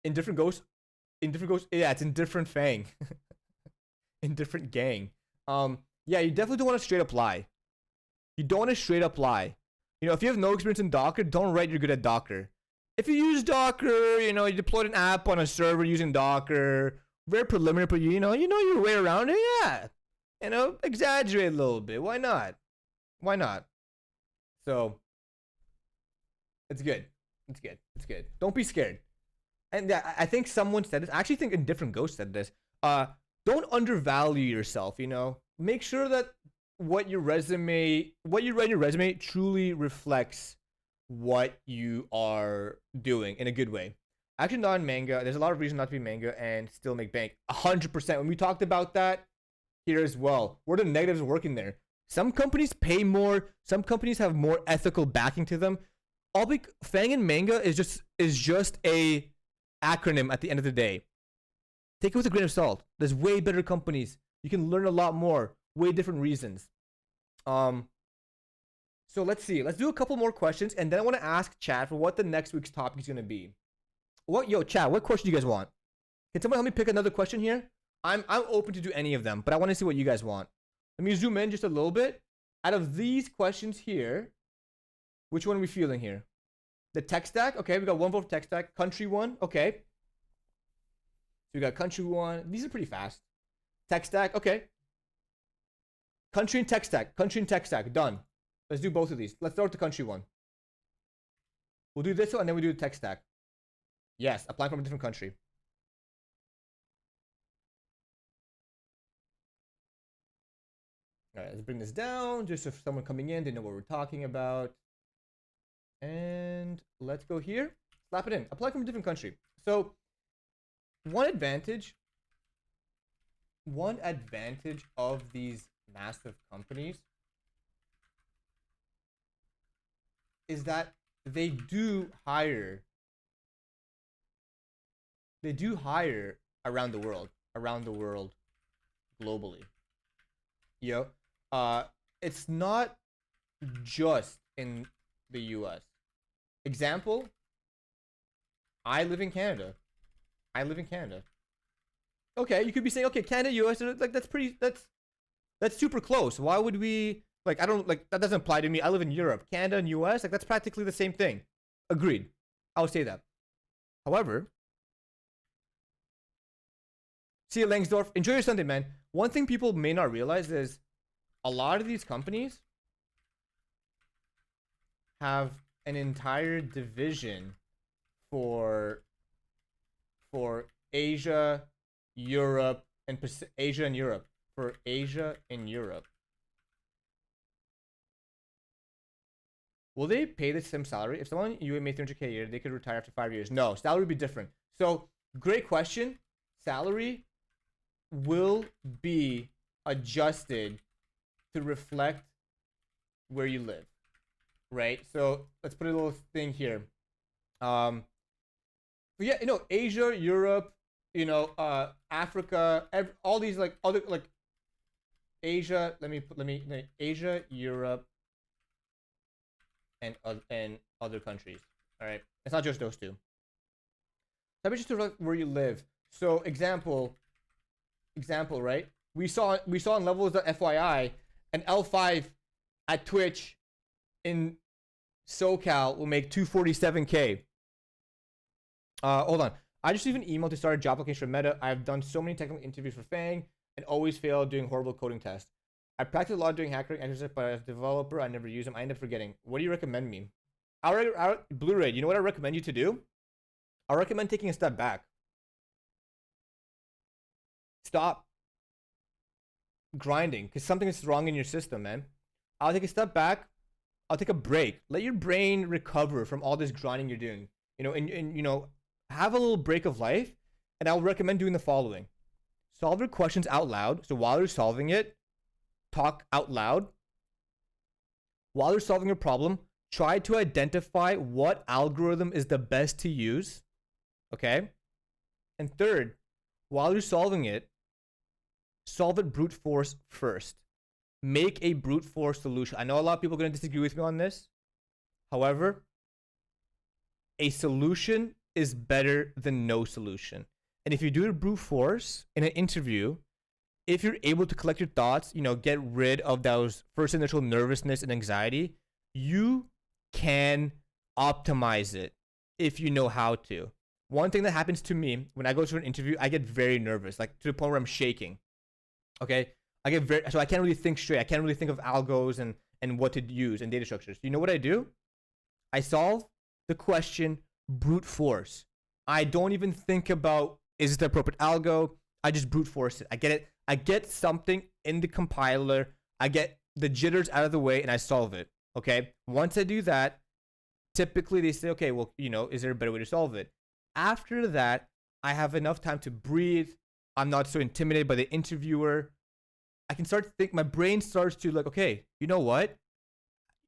Indifferent Ghost, yeah, it's Indifferent Fang. Indifferent Gang. Yeah, you definitely don't want to straight up lie. You don't want to straight up lie. You know, if you have no experience in Docker, don't write you're good at Docker. If you use Docker, you know, you deployed an app on a server using Docker, very preliminary, but you know your way around it, yeah. You know, exaggerate a little bit. Why not? Why not? So, it's good. It's good. It's good. Don't be scared. And I think someone said this. I actually think Indifferent Ghost said this. don't undervalue yourself, you know? Make sure that what you write in your resume truly reflects what you are doing in a good way. Actually, not in manga. There's a lot of reason not to be manga and still make bank. 100%. When we talked about that here as well, what are the negatives working there? Some companies pay more. Some companies have more ethical backing to them. Fang and manga is just a acronym at the end of the day. Take it with a grain of salt. There's way better companies. You can learn a lot more. Way different reasons. So let's see. Let's do a couple more questions, and then I want to ask chat for what the next week's topic is going to be. Chat, what question do you guys want? Can someone help me pick another question here? I'm open to do any of them, but I want to see what you guys want. Let me zoom in just a little bit. Out of these questions here, which one are we feeling here? The tech stack. Okay, we got one vote for tech stack. Country one. Okay. So we got country one. These are pretty fast. Tech stack. Okay. Country and tech stack. Country and tech stack. Done. Let's do both of these. Let's start with the country one. We'll do this one and then we do the tech stack. Yes, applying from a different country. All right, let's bring this down just so if someone coming in, they know what we're talking about. And let's go here. Slap it in. Apply from a different country. So one advantage of these massive companies is that they do hire around the world globally. It's not just in the US. Example, I live in Canada. Okay, you could be saying, okay, Canada, US, like that's super close. Why would we, like, I don't, like, that doesn't apply to me. I live in Europe. Canada and US, like, that's practically the same thing. Agreed. I would say that. However, see you, Langsdorff. Enjoy your Sunday, man. One thing people may not realize is a lot of these companies have an entire division for Asia, Europe, and Asia and Europe. For Asia and Europe. Will they pay the same salary? If someone you made 300K a year, they could retire after 5 years. No, salary would be different. So, great question. Salary will be adjusted to reflect where you live, right? So let's put a little thing here. But yeah, Asia, Europe, Africa, all these like other like Asia. Let me Asia, Europe, and other countries. All right, it's not just those two. Let me just reflect where you live. So example, right? We saw on levels of FYI, an L5 at Twitch in SoCal will make 247K. Hold on. I just received an email to start a job application for Meta. I've done so many technical interviews for Fang and always fail doing horrible coding tests. I practice a lot doing hackering exercise, but as a developer, I never use them. I end up forgetting. What do you recommend me? Blu-ray, you know what I recommend you to do? I recommend taking a step back. Stop grinding because something is wrong in your system, man. I'll take a step back. I'll take a break. Let your brain recover from all this grinding you're doing. And have a little break of life. And I'll recommend doing the following. Solve your questions out loud. So while you're solving it, talk out loud. While you're solving your problem, try to identify what algorithm is the best to use. Okay? And third, while you're solving it, solve it brute force first. Make a brute force solution. I know a lot of people are going to disagree with me on this. However, a solution is better than no solution. And if you do it brute force in an interview, if you're able to collect your thoughts, get rid of those first initial nervousness and anxiety, you can optimize it if you know how to. One thing that happens to me when I go to an interview, I get very nervous, like to the point where I'm shaking. Okay, so I can't really think straight. I can't really think of algos and what to use and data structures. You know what I do? I solve the question brute force. I don't even think about, is it the appropriate algo? I just brute force it. I get it. I get something in the compiler. I get the jitters out of the way and I solve it. Okay. Once I do that, typically they say, okay, well, you know, is there a better way to solve it? After that, I have enough time to breathe. I'm not so intimidated by the interviewer. I can start to think, my brain starts to like, okay, you know what?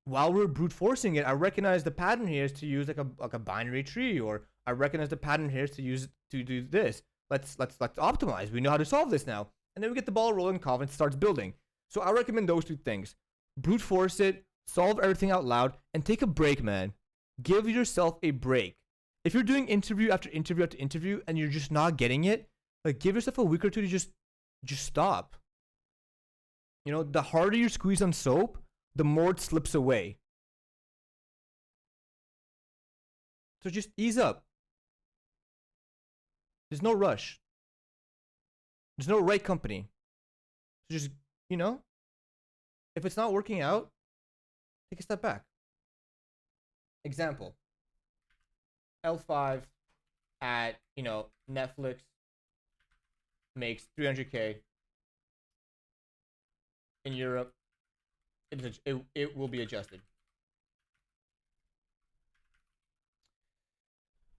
While we're brute forcing it, I recognize the pattern here is to use like a binary tree, or I recognize the pattern here is to use to do this. Let's optimize. We know how to solve this now. And then we get the ball rolling, confidence starts building. So I recommend those two things. Brute force it, solve everything out loud, and take a break, man. Give yourself a break. If you're doing interview after interview after interview and you're just not getting it, like give yourself a week or two to just stop. You know, the harder you squeeze on soap, the more it slips away. So just ease up. There's no rush. There's no right company. So just, you know, if it's not working out, take a step back. Example. L5 at, you know, Netflix makes 300K. In Europe, it will be adjusted.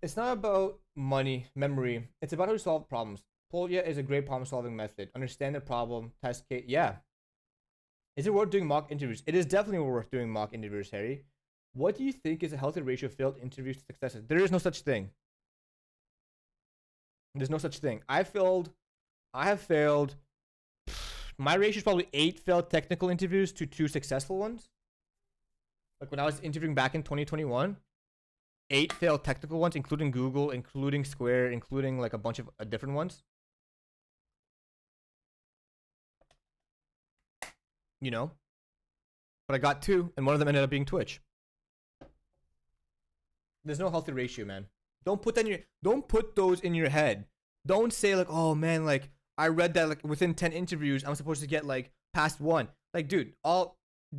It's not about money, memory. It's about how to solve problems. Polya is a great problem-solving method. Understand the problem, test case. Yeah. Is it worth doing mock interviews? It is definitely worth doing mock interviews, Harry. What do you think is a healthy ratio of failed interviews to successes? There is no such thing. There's no such thing. I have failed. My ratio is probably 8 failed technical interviews to 2 successful ones. Like when I was interviewing back in 2021, 8 failed technical ones, including Google, including Square, including like a bunch of different ones. You know? But I got 2, and one of them ended up being Twitch. There's no healthy ratio, man. Don't put those in your head. Don't say like, oh man, like I read that like within 10 interviews, I'm supposed to get like past 1. Like, dude,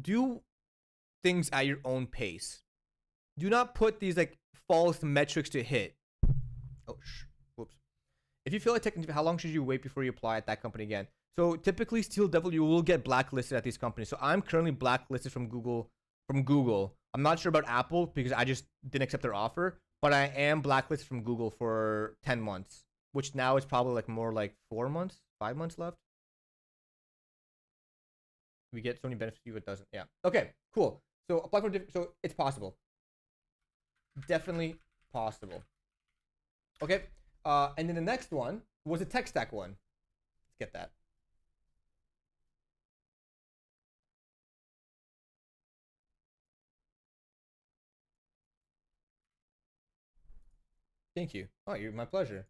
do things at your own pace. Do not put these like false metrics to hit. Oh, whoops. If you feel like technically, how long should you wait before you apply at that company again? So typically, Steel Devil, you will get blacklisted at these companies. So I'm currently blacklisted from Google. I'm not sure about Apple because I just didn't accept their offer, but I am blacklisted from Google for 10 months, which now is probably like more like 4 months, 5 months left. We get so many benefits, you it doesn't. Yeah. Okay, cool. So apply for so it's possible. Definitely possible. Okay. And then the next one was a tech stack one. Let's get that. Thank you. Oh, you're my pleasure.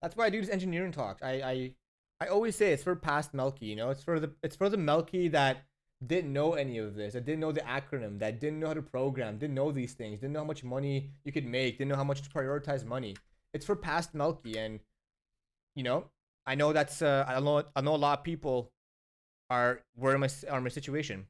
That's why I do these engineering talks. I always say it's for past Melkey, you know, it's for the Melkey that didn't know any of this, that didn't know the acronym, that didn't know how to program, didn't know these things, didn't know how much money you could make, didn't know how much to prioritize money. It's for past Melkey, and you know, I know that's I know a lot of people were in my situation.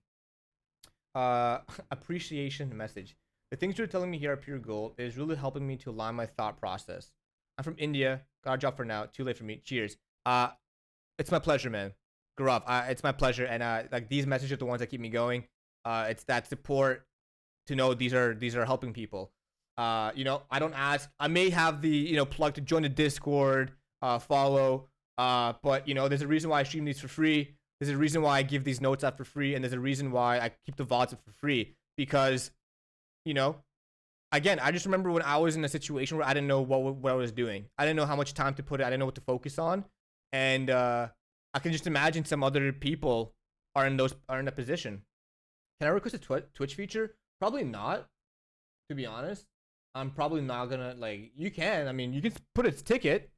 Appreciation message. The things you're telling me here are pure gold. It is really helping me to align my thought process. I'm from India. Got a job for now. Too late for me. Cheers. It's my pleasure, man. Gaurav, it's my pleasure. And like these messages are the ones that keep me going. It's that support to know these are helping people. You know, I don't ask. I may have the plug to join the Discord, follow. But you know, there's a reason why I stream these for free. There's a reason why I give these notes out for free, and there's a reason why I keep the VODs up for free because, you know, again, I just remember when I was in a situation where I didn't know what I was doing. I didn't know how much time to put it. I didn't know what to focus on, and I can just imagine some other people are in that position. Can I request a Twitch feature? Probably not, to be honest. I'm probably not gonna like. You can. I mean, you can put a ticket.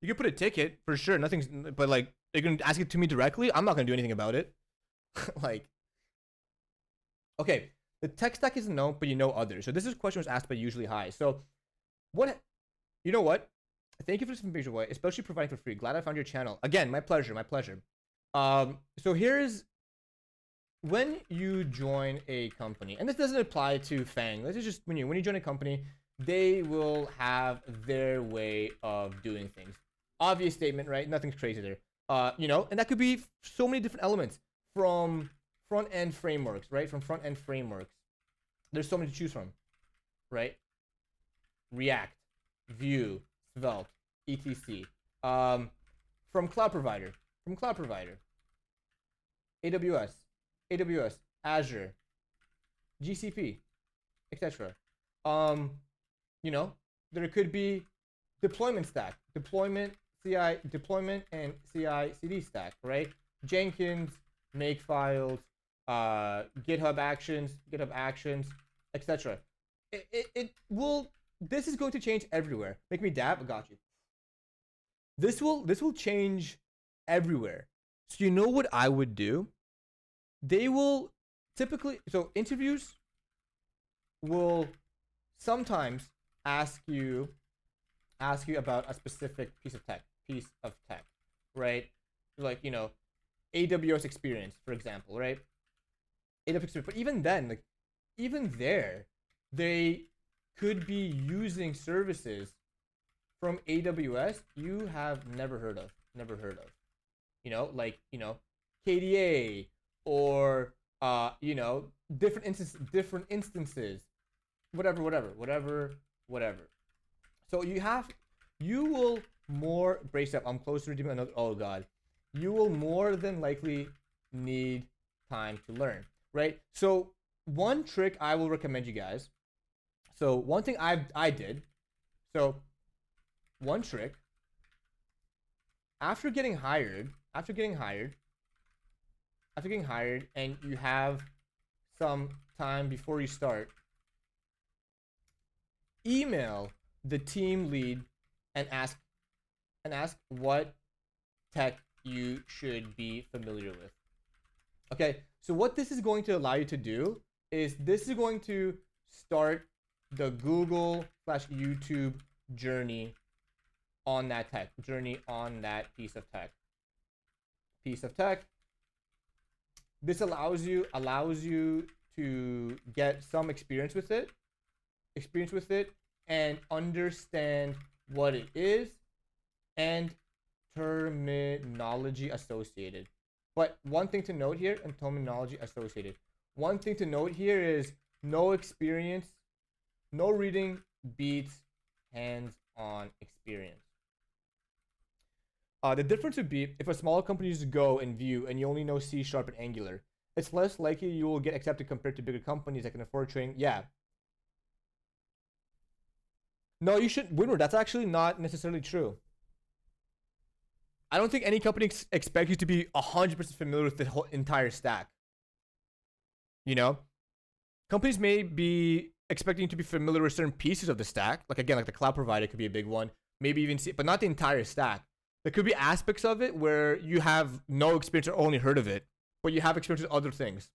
You can put a ticket for sure. Nothing's. But like, they're gonna ask it to me directly. I'm not gonna do anything about it. Like, okay. The tech stack isn't known, but you know others. So this is question was asked by Usually High. So, you know what? Thank you for this information, especially providing for free. Glad I found your channel. Again, my pleasure, my pleasure. So here's when you join a company, and this doesn't apply to FAANG. This is just when you join a company, they will have their way of doing things. Obvious statement, right? Nothing's crazy there. You know, and that could be so many different elements from front-end frameworks, right? From front-end frameworks. There's so many to choose from, right? React, Vue, Svelte, etc. From cloud provider, AWS, Azure, GCP, etc. You know, there could be deployment stack, deployment and CI/CD stack, right? Jenkins, Makefiles, GitHub Actions, etc. It will. This is going to change everywhere. Make me dab. I got you. This will change everywhere. So you know what I would do? They will typically, so interviews will sometimes ask you about a specific piece of tech, right? Like, you know, AWS experience, for example, right? AWS experience. But even then, like, even there, they could be using services from AWS you have never heard of. You know, like, you know, KDA or you know, different instances, whatever. So you will more brace up. I'm close to redeeming another. Oh God, you will more than likely need time to learn, right? So one trick I will recommend you guys. So one thing I did. So one trick. After getting hired, and you have some time before you start, email the team lead and ask what tech you should be familiar with. Okay, so what this is going to allow you to do is this is going to start the Google/YouTube journey on that tech, piece of tech. This allows you to get some experience with it and understand what it is and terminology associated. But one thing to note here, and terminology associated. One thing to note here is no experience, no reading beats hands-on experience. The difference would be if a smaller company uses Go and Vue and you only know C# and Angular, it's less likely you will get accepted compared to bigger companies that can afford training. Yeah. No, you should, Winward, that's actually not necessarily true. I don't think any company expects you to be 100% familiar with the whole entire stack. You know? Companies may be expecting you to be familiar with certain pieces of the stack. Like, again, like the cloud provider could be a big one. Maybe even C, but not the entire stack. There could be aspects of it where you have no experience or only heard of it, but you have experience with other things,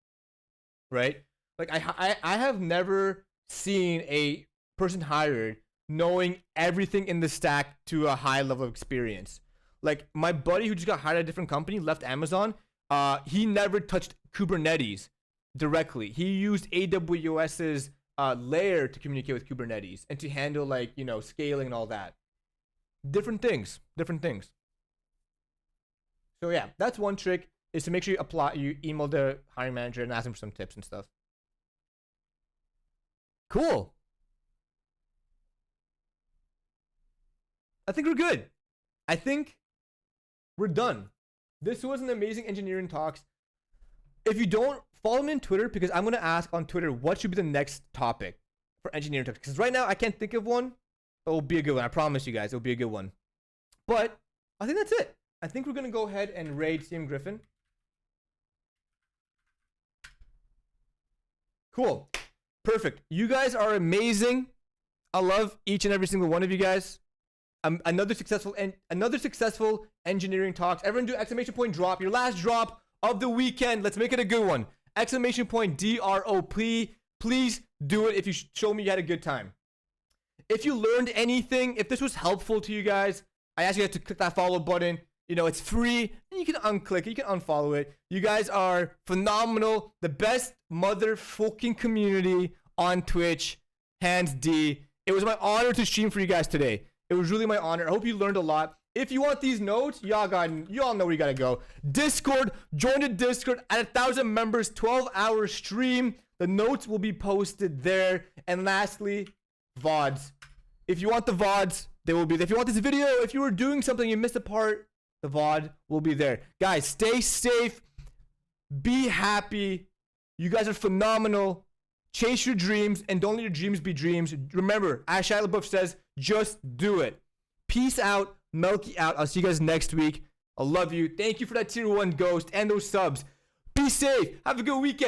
right? Like I have never seen a person hired knowing everything in the stack to a high level of experience. Like my buddy who just got hired at a different company, left Amazon, he never touched Kubernetes directly. He used AWS's layer to communicate with Kubernetes and to handle, like, you know, scaling and all that. Different things. So yeah, that's one trick, is to make sure you email the hiring manager and ask him for some tips and stuff. Cool. I think we're good. I think we're done. This was an amazing engineering talks. If you don't, follow me on Twitter, because I'm going to ask on Twitter what should be the next topic for engineering talks. Because right now I can't think of one. It'll be a good one. I promise you guys, it'll be a good one. But I think that's it. I think we're going to go ahead and raid CM Griffin. Cool. Perfect. You guys are amazing. I love each and every single one of you guys. Another successful engineering talks. Everyone do exclamation point drop. Your last drop of the weekend. Let's make it a good one. Exclamation point DROP. Please do it if you show me you had a good time. If you learned anything, if this was helpful to you guys, I ask you guys to click that follow button. You know, it's free. You can unclick it. You can unfollow it. You guys are phenomenal. The best motherfucking community on Twitch. Hands D. It was my honor to stream for you guys today. It was really my honor. I hope you learned a lot. If you want these notes, y'all know where you gotta go. Discord, join the Discord at 1,000 members, 12-hour stream. The notes will be posted there. And lastly, VODs. If you want the VODs, they will be there. If you want this video, if you were doing something, you missed a part, the VOD will be there. Guys, stay safe. Be happy. You guys are phenomenal. Chase your dreams and don't let your dreams be dreams. Remember, as Shia LaBeouf says, just do it. Peace out. Melkey out. I'll see you guys next week. I love you. Thank you for that tier 1 ghost and those subs. Be safe. Have a good weekend.